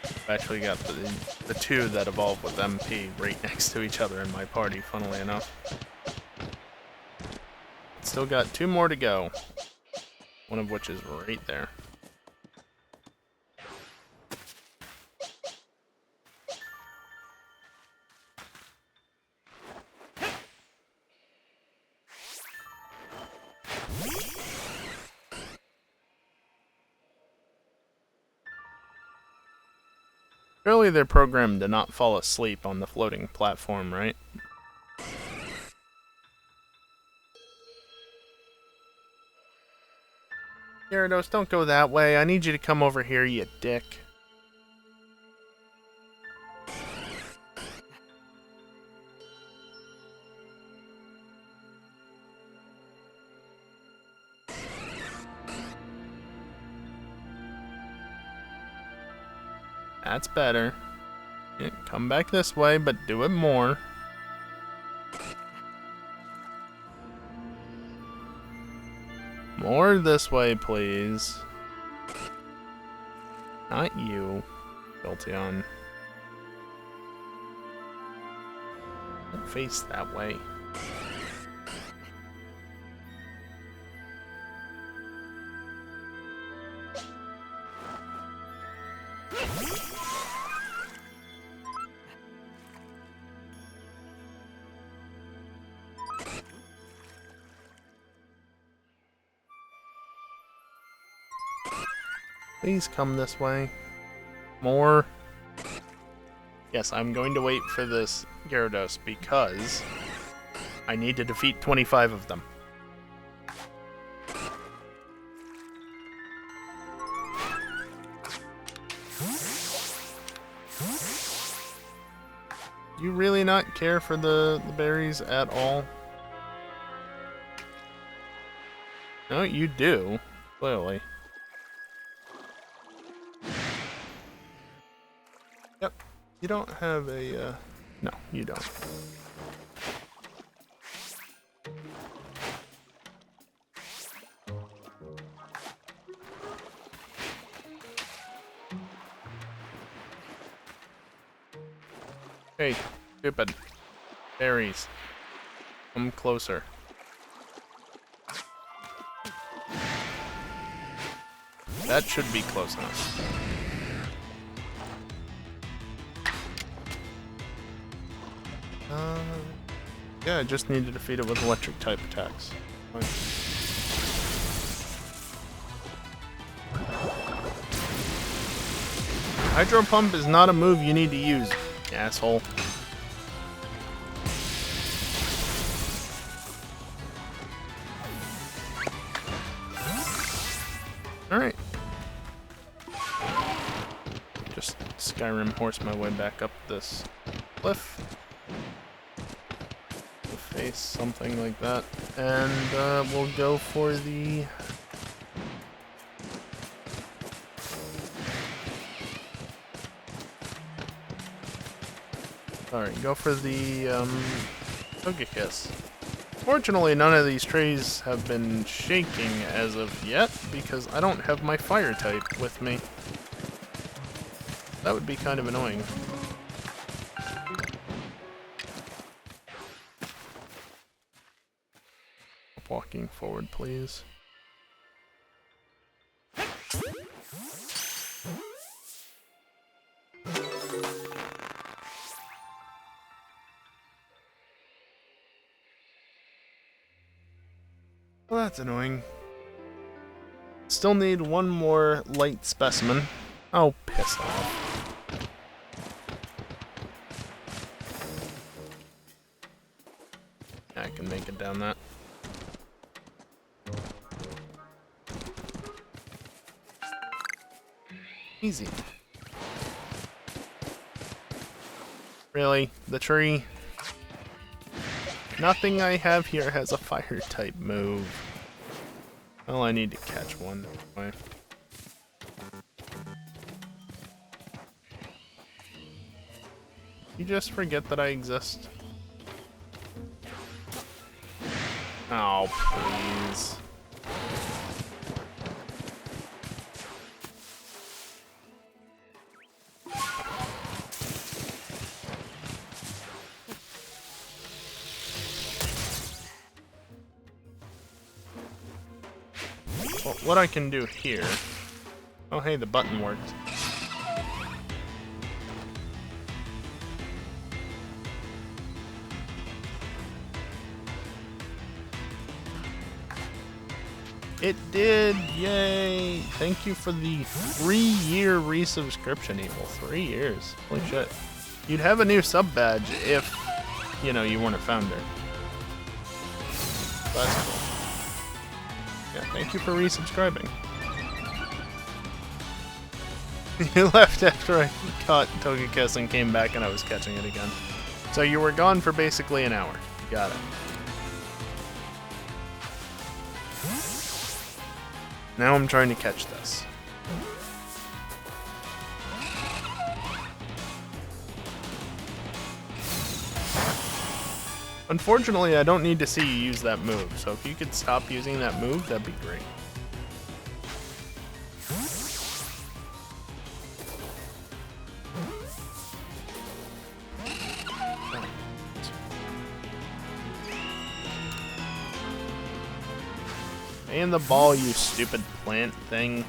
I've actually got the two that evolve with MP right next to each other in my party, funnily enough. Still got two more to go. One of which is right there. Surely they're programmed to not fall asleep on the floating platform, right? Gyarados, don't go that way. I need you to come over here, you dick. That's better. Yeah, come back this way, but do it more. More this way, please. Not you, Jolteon. Don't face that way. Please come this way. More. Yes, I'm going to wait for this Gyarados because I need to defeat 25 of them. You really not care for the berries at all? No, you do. Clearly. Yep. You don't have a, No, you don't. Hey, stupid. Berries. Come closer. That should be close enough. Yeah, I just need to defeat it with electric type attacks. Fine. Hydro Pump is not a move you need to use, asshole. Alright. Just Skyrim horse my way back up this cliff. Face something like that. And we'll go for the... Alright, go for the Togekiss. Fortunately, none of these trees have been shaking as of yet, because I don't have my fire type with me. That would be kind of annoying. Walking forward, please. Well, that's annoying. Still need one more light specimen. Oh, piss off. I can make it down that. Easy. Really? The tree? Nothing I have here has a fire type move. Well, I need to catch one anyway. You just forget that I exist. Oh, please. Well, what I can do here... Oh, hey, the button worked. It did! Yay! Thank you for the 3-year resubscription, Evil. 3 years. Holy shit. You'd have a new sub badge if, you know, you weren't a founder. That's cool. Yeah, thank you for resubscribing. You left after I caught Togekiss and came back and I was catching it again. So you were gone for basically an hour. Got it. Now I'm trying to catch this. Unfortunately, I don't need to see you use that move, so if you could stop using that move, that'd be great. And the ball, you stupid plant thing.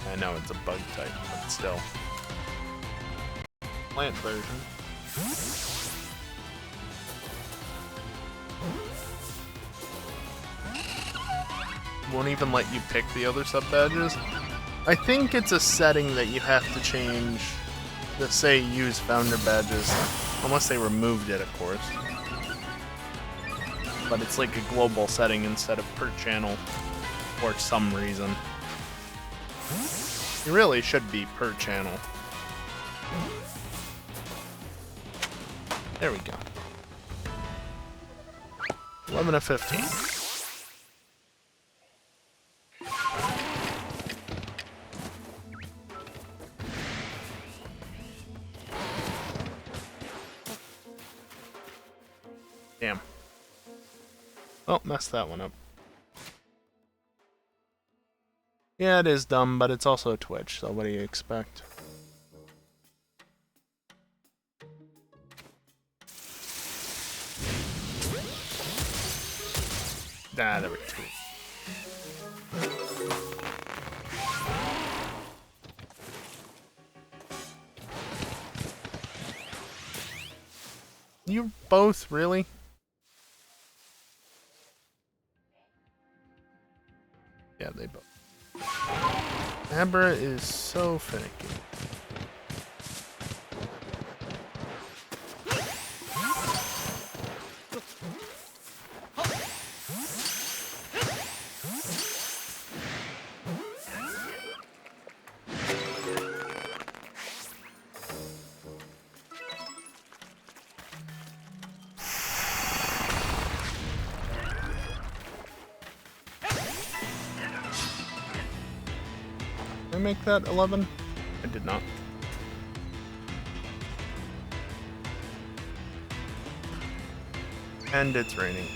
I know it's a bug type, but still. Plant version. Won't even let you pick the other sub-badges. I think it's a setting that you have to change to say use founder badges, unless they removed it, of course. But it's like a global setting instead of per channel for some reason. It really should be per channel. There we go. 11 of 15. Damn. Oh, messed that one up. Yeah, it is dumb, but it's also Twitch, so what do you expect? Ah, there we go. You both, really? Yeah, they both. Abra is so finicky. Did I make that 11? I did not. And it's raining.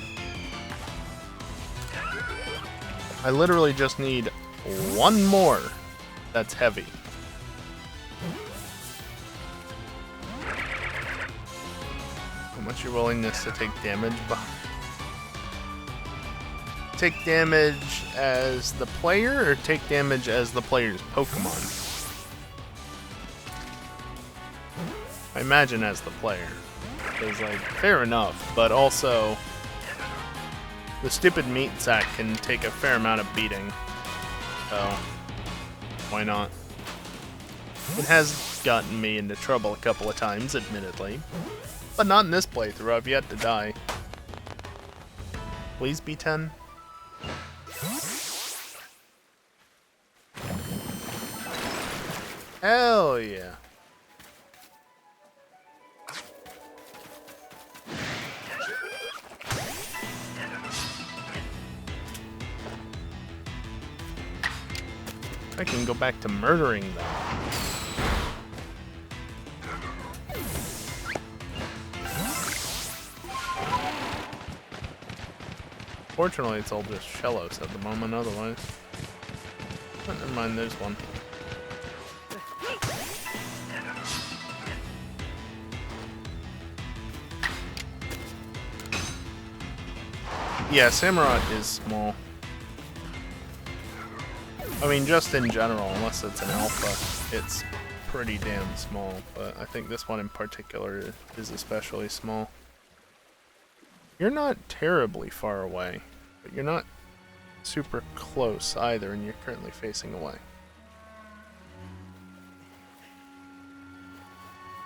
I literally just need one more that's heavy. How much your willingness to take damage? Take damage as the player, or take damage as the player's Pokemon? I imagine as the player. Because, like, fair enough, but also the stupid meat sack can take a fair amount of beating. So, why not? It has gotten me into trouble a couple of times, admittedly. But not in this playthrough, I've yet to die. Please be 10. Hell yeah. I can go back to murdering them. Fortunately, it's all just Shellos at the moment, otherwise. Oh, never mind, there's one. Yeah, Samurott is small. I mean, just in general, unless it's an alpha, it's pretty damn small. But I think this one in particular is especially small. You're not terribly far away, but you're not super close either, and you're currently facing away.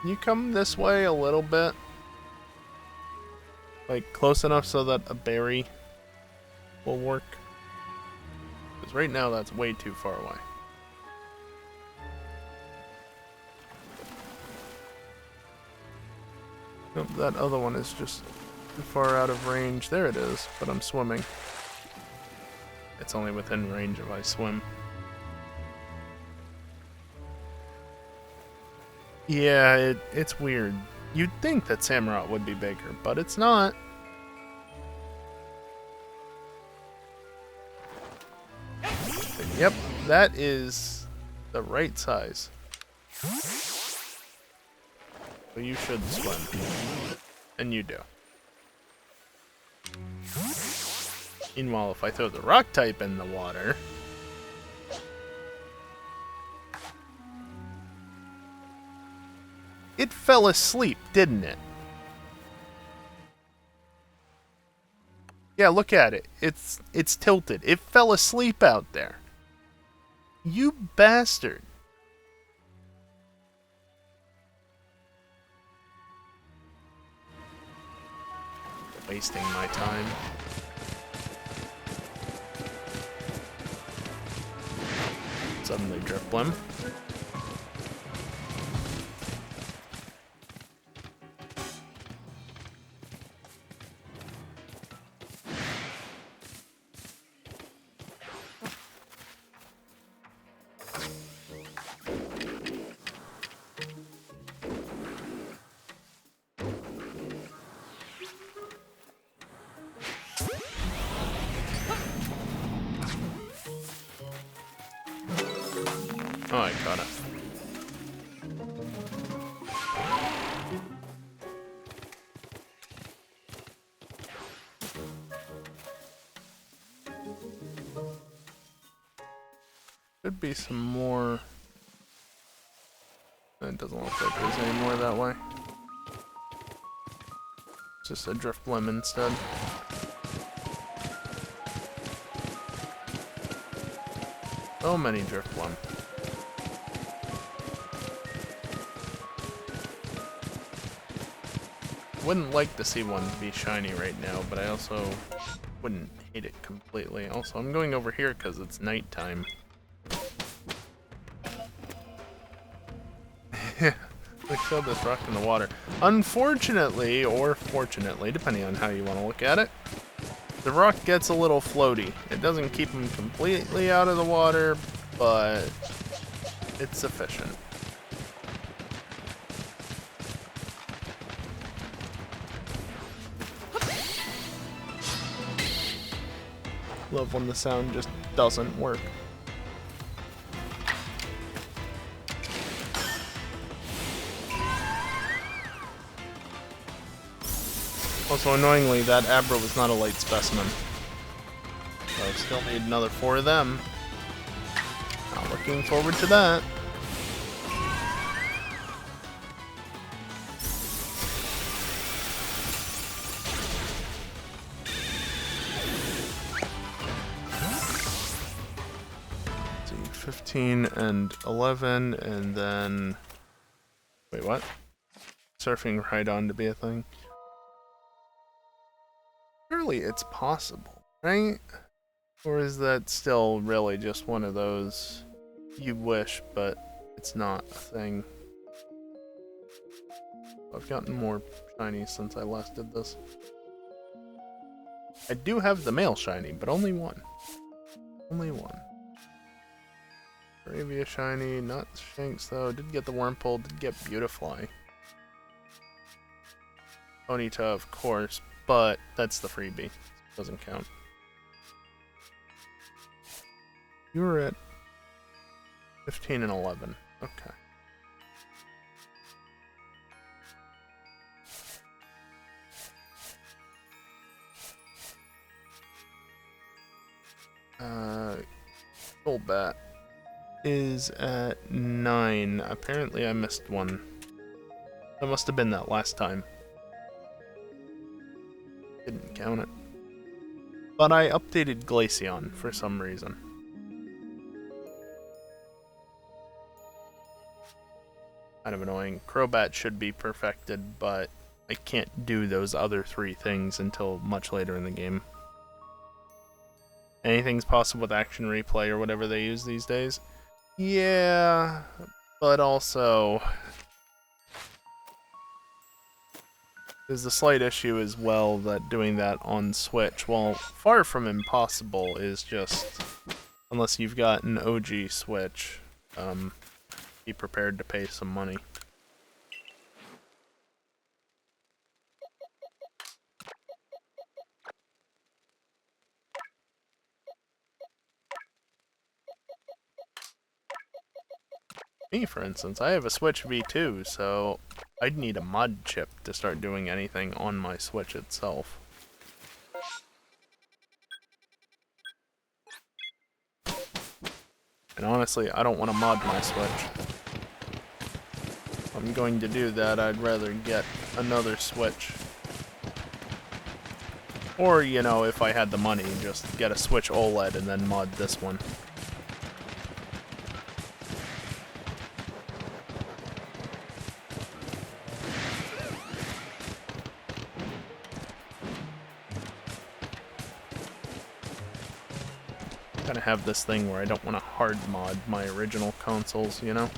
Can you come this way a little bit? Like, close enough so that a berry will work? Because right now that's way too far away. Nope, that other one is just too far out of range. There it is, but I'm swimming. It's only within range if I swim. Yeah, it's weird. You'd think that Samurott would be bigger, but it's not. But yep, that is the right size. So you should swim. And you do. Meanwhile, if I throw the rock type in the water... It fell asleep, didn't it? Yeah, look at it. It's tilted. It fell asleep out there. You bastard. Wasting my time. Suddenly Driplim. Oh, I got it. Should be some more. It doesn't look like there's any more that way. Just a Drifblim instead. So many Drifblim. Wouldn't like to see one be shiny right now, but I also wouldn't hate it completely. Also, I'm going over here because it's nighttime. We throw this rock in the water. Unfortunately, or fortunately, depending on how you want to look at it, the rock gets a little floaty. It doesn't keep him completely out of the water, but it's sufficient. Love when the sound just doesn't work. Also, annoyingly, that Abra was not a light specimen. So I still need another 4 of them. Not looking forward to that. Let's see, 15 and 11, and then... Wait, what? Surfing right on to be a thing. Surely it's possible, right? Or is that still really just one of those you wish, but it's not a thing? I've gotten more shinies since I last did this. I do have the male shiny, but only one. Only one. Bravia shiny, not Shanks though. Did get the Wurmple, did get Beautifly. Ponyta, of course, but that's the freebie. Doesn't count. You were at 15 and 11. Okay. Golbat is at 9. Apparently I missed one. That must have been that last time. Didn't count it. But I updated Glaceon for some reason. Kind of annoying. Crobat should be perfected, but I can't do those other 3 things until much later in the game. Anything's possible with action replay or whatever they use these days. Yeah, but also... There's the slight issue as well that doing that on Switch, while far from impossible, is just... Unless you've got an OG Switch, be prepared to pay some money. Me, for instance, I have a Switch V2, so I'd need a mod chip to start doing anything on my Switch itself. And honestly, I don't want to mod my Switch. I'm going to do that, I'd rather get another Switch. Or, you know, if I had the money, just get a Switch OLED and then mod this one. Kind of have this thing where I don't want to hard mod my original consoles, you know?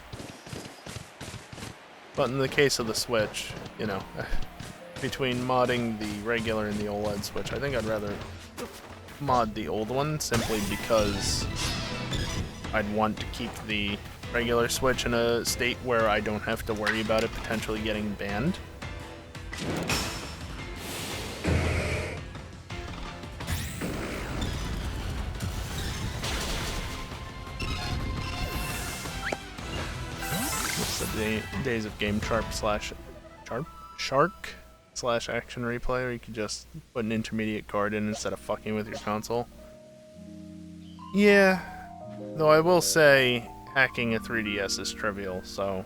But in the case of the Switch, you know, between modding the regular and the OLED Switch, I think I'd rather mod the old one, simply because I'd want to keep the regular Switch in a state where I don't have to worry about it potentially getting banned. Days of Game Shark slash action replay, where you could just put an intermediate card in instead of fucking with your console. Yeah, though I will say hacking a 3DS is trivial, so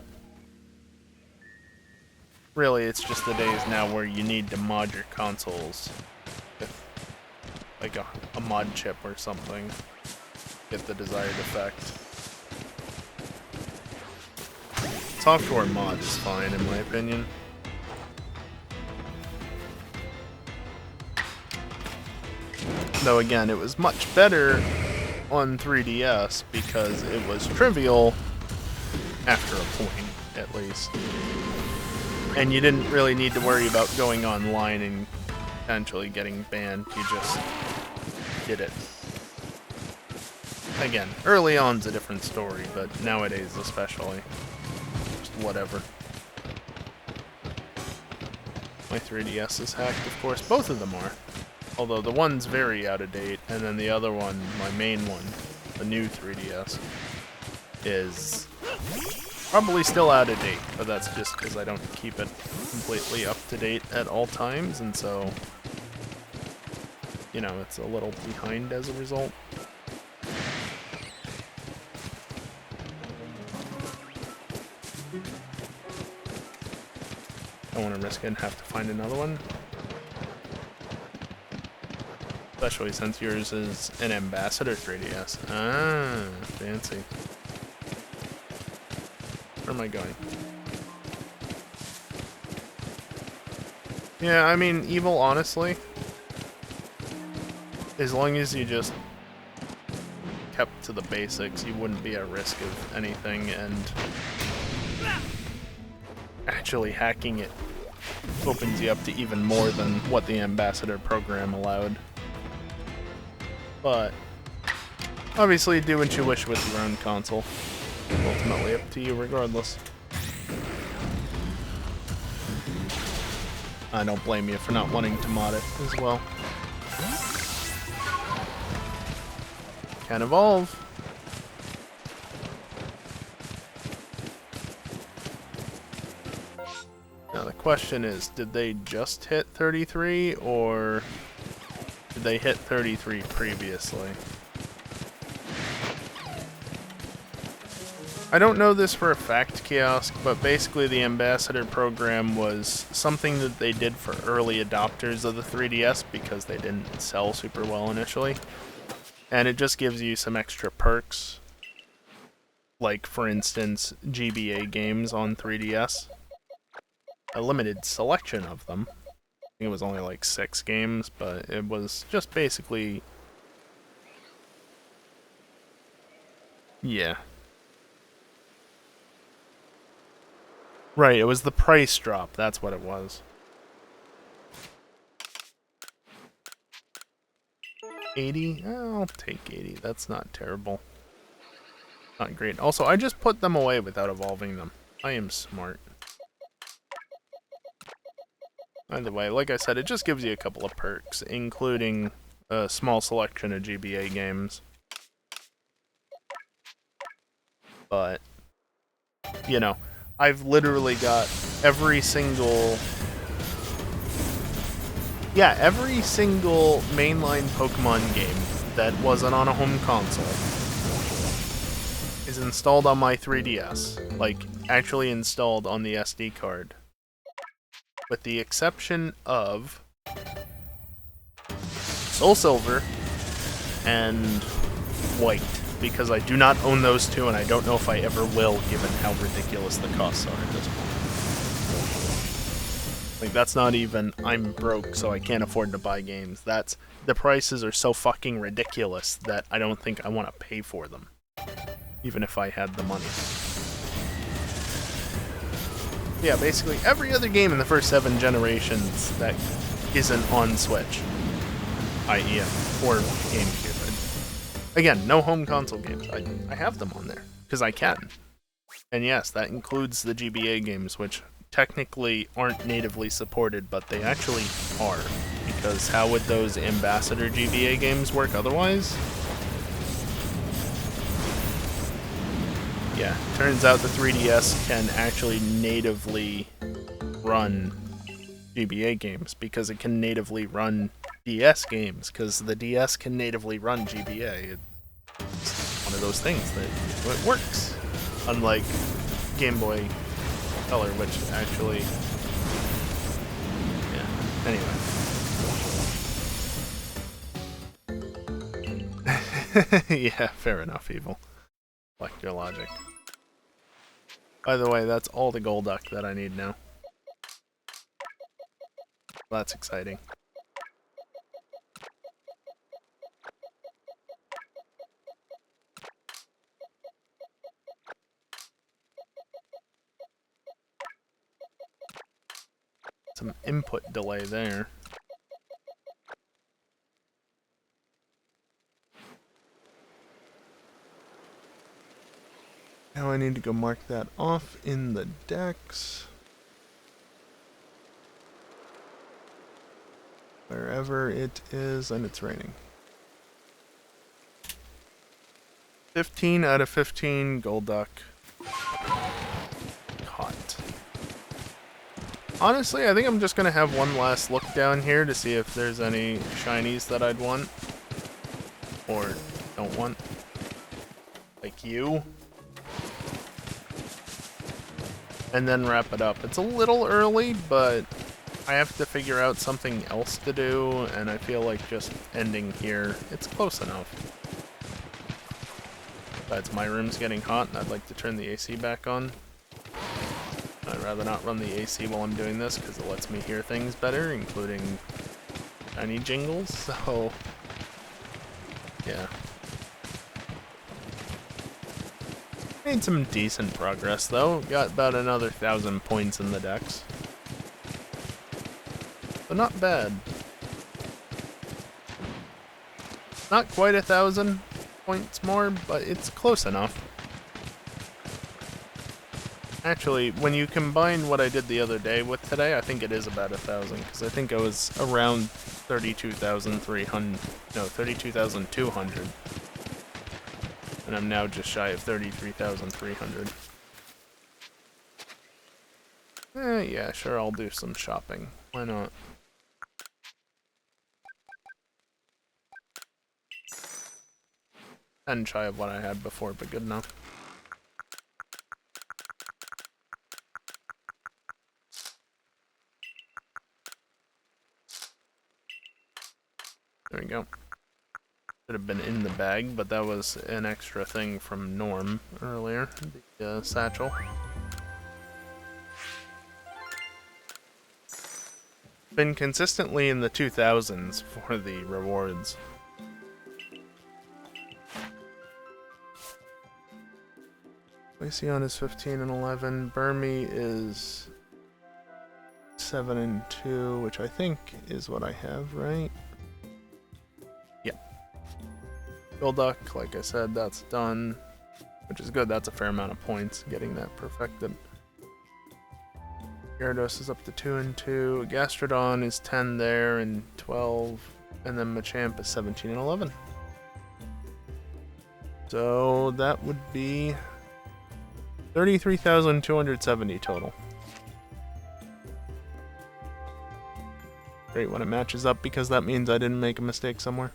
really it's just the days now where you need to mod your consoles with like a mod chip or something to get the desired effect. Software mod is fine, in my opinion. Though again, it was much better on 3DS because it was trivial after a point, at least. And you didn't really need to worry about going online and potentially getting banned, you just did it. Again, early on's a different story, but nowadays especially. Whatever. My 3DS is hacked, of course. Both of them are. Although the one's very out of date, and then the other one, my main one, the new 3DS, is probably still out of date, but that's just because I don't keep it completely up to date at all times, and so, you know, it's a little behind as a result. I don't want to risk it and have to find another one. Especially since yours is an Ambassador 3DS. Ah, fancy. Where am I going? Yeah, I mean, Evil, honestly, as long as you just kept to the basics, you wouldn't be at risk of anything, and actually hacking it opens you up to even more than what the Ambassador program allowed. But obviously do what you wish with your own console. Ultimately up to you regardless. I don't blame you for not wanting to mod it as well. Can evolve. Now the question is, did they just hit 33, or did they hit 33 previously? I don't know this for a fact, Kiosk, but basically the Ambassador program was something that they did for early adopters of the 3DS because they didn't sell super well initially. And it just gives you some extra perks, like, for instance, GBA games on 3DS. A limited selection of them. I think it was only like 6 games, but it was just basically... yeah. Right, it was the price drop, that's what it was. 80? I'll take 80, that's not terrible. Not great. Also, I just put them away without evolving them. I am smart. Either way, like I said, it just gives you a couple of perks, including a small selection of GBA games. But, you know, I've literally got every single... yeah, every single mainline Pokemon game that wasn't on a home console is installed on my 3DS. Like, actually installed on the SD card. With the exception of Soul Silver and White, because I do not own those two, and I don't know if I ever will, given how ridiculous the costs are at this point. Like, that's not even, I'm broke, so I can't afford to buy games. That's, the prices are so fucking ridiculous that I don't think I want to pay for them, even if I had the money. Yeah, basically every other game in the first 7 generations that isn't on Switch, i.e. or GameCube. Again, no home console games. I have them on there, because I can. And yes, that includes the GBA games, which technically aren't natively supported, but they actually are. Because how would those Ambassador GBA games work otherwise? Yeah, turns out the 3DS can actually natively run GBA games, because it can natively run DS games, because the DS can natively run GBA. It's one of those things that it works. Unlike Game Boy Color, which actually... yeah, anyway. Yeah, fair enough, Evil. Collect your logic. By the way, that's all the Golduck that I need now. That's exciting. Some input delay there. Now I need to go mark that off in the decks. Wherever it is, and it's raining. 15 out of 15 Golduck. Caught. Honestly, I think I'm just gonna have one last look down here to see if there's any shinies that I'd want. Or don't want. Like you. And then wrap it up. It's a little early, but I have to figure out something else to do, and I feel like just ending here, it's close enough. Besides, my room's getting hot, and I'd like to turn the AC back on. I'd rather not run the AC while I'm doing this, because it lets me hear things better, including tiny jingles, so... yeah. Made some decent progress, though. Got about another 1,000 points in the decks. But not bad. Not quite 1,000 points more, but it's close enough. Actually, when you combine what I did the other day with today, I think it is about 1,000, because I think I was around 32,300, no, 32,200. And I'm now just shy of 33,300. Yeah, sure, I'll do some shopping. Why not? And shy of what I had before, but good enough. There we go. Should have been in the bag, but that was an extra thing from Norm earlier. The satchel. Been consistently in the 2000s for the rewards. Glaceon is 15 and 11. Burmy is 7 and 2, which I think is what I have, right? Golduck, like I said, that's done, which is good. That's a fair amount of points, getting that perfected. Gyarados is up to 2 and 2. Gastrodon is 10 there and 12, and then Machamp is 17 and 11. So that would be 33,270 total. Great when it matches up, because that means I didn't make a mistake somewhere.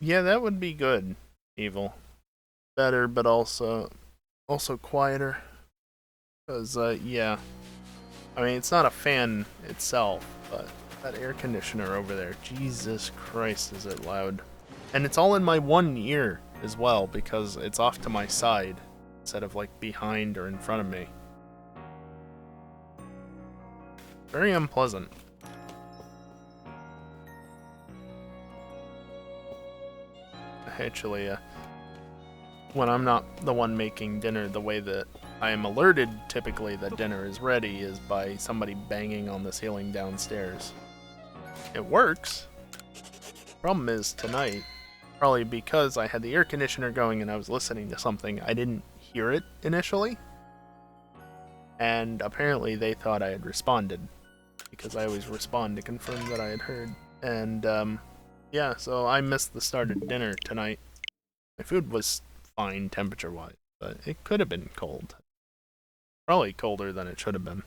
Yeah, that would be good, Evil. Better, but also quieter. Because, yeah. I mean, it's not a fan itself, but that air conditioner over there, Jesus Christ, is it loud. And it's all in my one ear as well, because it's off to my side, instead of, like, behind or in front of me. Very unpleasant. Actually, when I'm not the one making dinner, the way that I am alerted typically that dinner is ready is by somebody banging on the ceiling downstairs. It works. Problem is tonight, probably because I had the air conditioner going and I was listening to something, I didn't hear it initially. And apparently they thought I had responded, because I always respond to confirm that I had heard. And yeah, so I missed the start of dinner tonight. My food was fine temperature-wise, but it could have been cold. Probably colder than it should have been.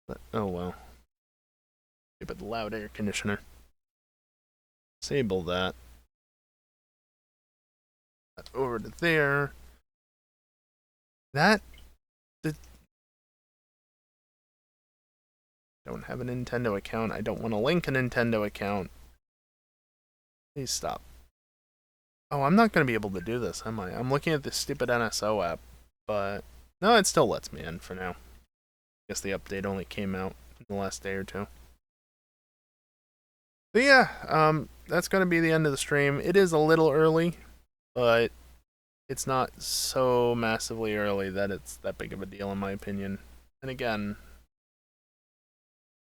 But oh well. Stupid loud air conditioner. Disable that. Over to there. That. Don't have a Nintendo account. I don't want to link a Nintendo account. Please stop. Oh, I'm not going to be able to do this, am I? I'm looking at this stupid NSO app, but no, it still lets me in for now. Guess the update only came out in the last day or two. But yeah, that's going to be the end of the stream. It is a little early, but it's not so massively early that it's that big of a deal in my opinion. And again,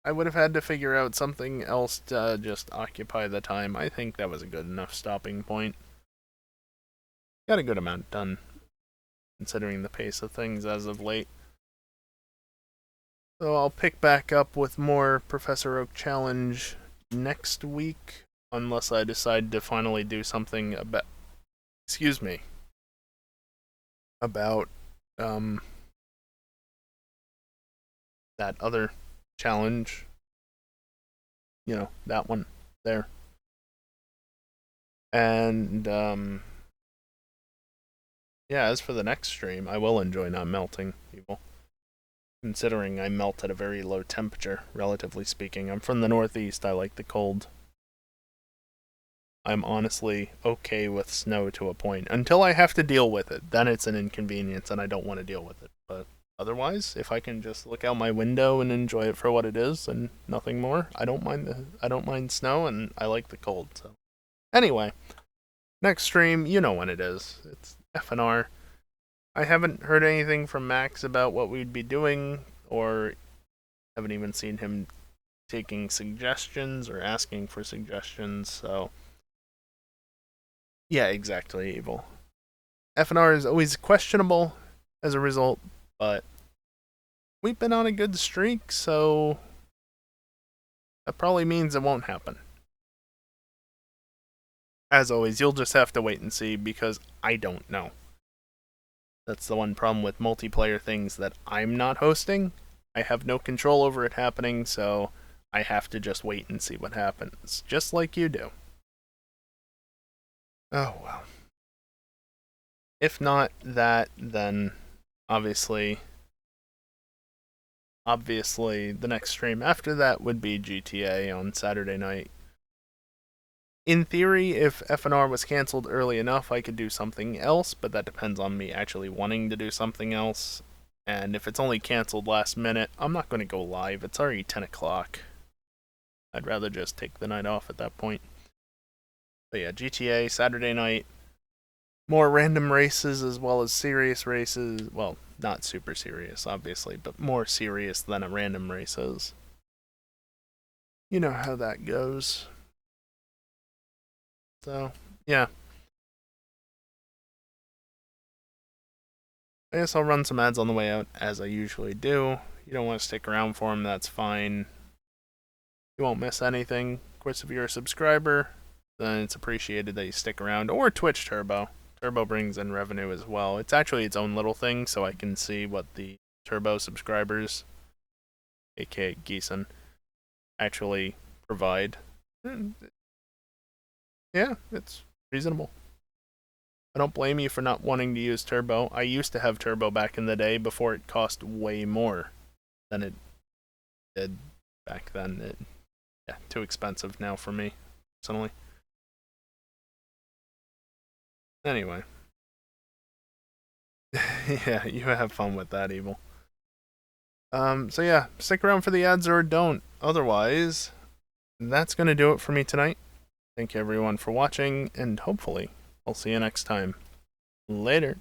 I would have had to figure out something else to just occupy the time. I think that was a good enough stopping point. Got a good amount done, considering the pace of things as of late. So I'll pick back up with more Professor Oak Challenge next week, unless I decide to finally do something about, about that other challenge. You know, that one there. And yeah, as for the next stream, I will enjoy not melting, people. Considering I melt at a very low temperature, relatively speaking. I'm from the Northeast, I like the cold. I'm honestly okay with snow to a point. Until I have to deal with it, then it's an inconvenience and I don't want to deal with it. But otherwise, if I can just look out my window and enjoy it for what it is and nothing more, I don't mind snow and I like the cold. So anyway, next stream, you know when it is. It's FNR. I haven't heard anything from Max about what we'd be doing, or haven't even seen him taking suggestions or asking for suggestions, so yeah, exactly, Evil. FNR is always questionable as a result, but we've been on a good streak, so that probably means it won't happen. As always, you'll just have to wait and see, because I don't know. That's the one problem with multiplayer things that I'm not hosting. I have no control over it happening, so I have to just wait and see what happens, just like you do. Oh well. If not that, then obviously the next stream after that would be GTA on Saturday night. In theory, if FNR was cancelled early enough, I could do something else, but that depends on me actually wanting to do something else. And if it's only cancelled last minute, I'm not going to go live. It's already 10 o'clock. I'd rather just take the night off at that point. But yeah, GTA, Saturday night. More random races as well as serious races. Well, not super serious, obviously, but more serious than a random race is. You know how that goes. So, yeah. I guess I'll run some ads on the way out, as I usually do. You don't want to stick around for them, that's fine. You won't miss anything. Of course, if you're a subscriber, then it's appreciated that you stick around. Or Twitch Turbo. Turbo brings in revenue as well. It's actually its own little thing, so I can see what the Turbo subscribers, aka Geeson, actually provide. Yeah, it's reasonable. I don't blame you for not wanting to use turbo. I used to have turbo back in the day before it cost way more than it did back then. Yeah, too expensive now for me, personally. Anyway. Yeah, you have fun with that, Evil. So yeah, stick around for the ads or don't. Otherwise, that's gonna do it for me tonight. Thank you everyone for watching, and hopefully, I'll see you next time. Later.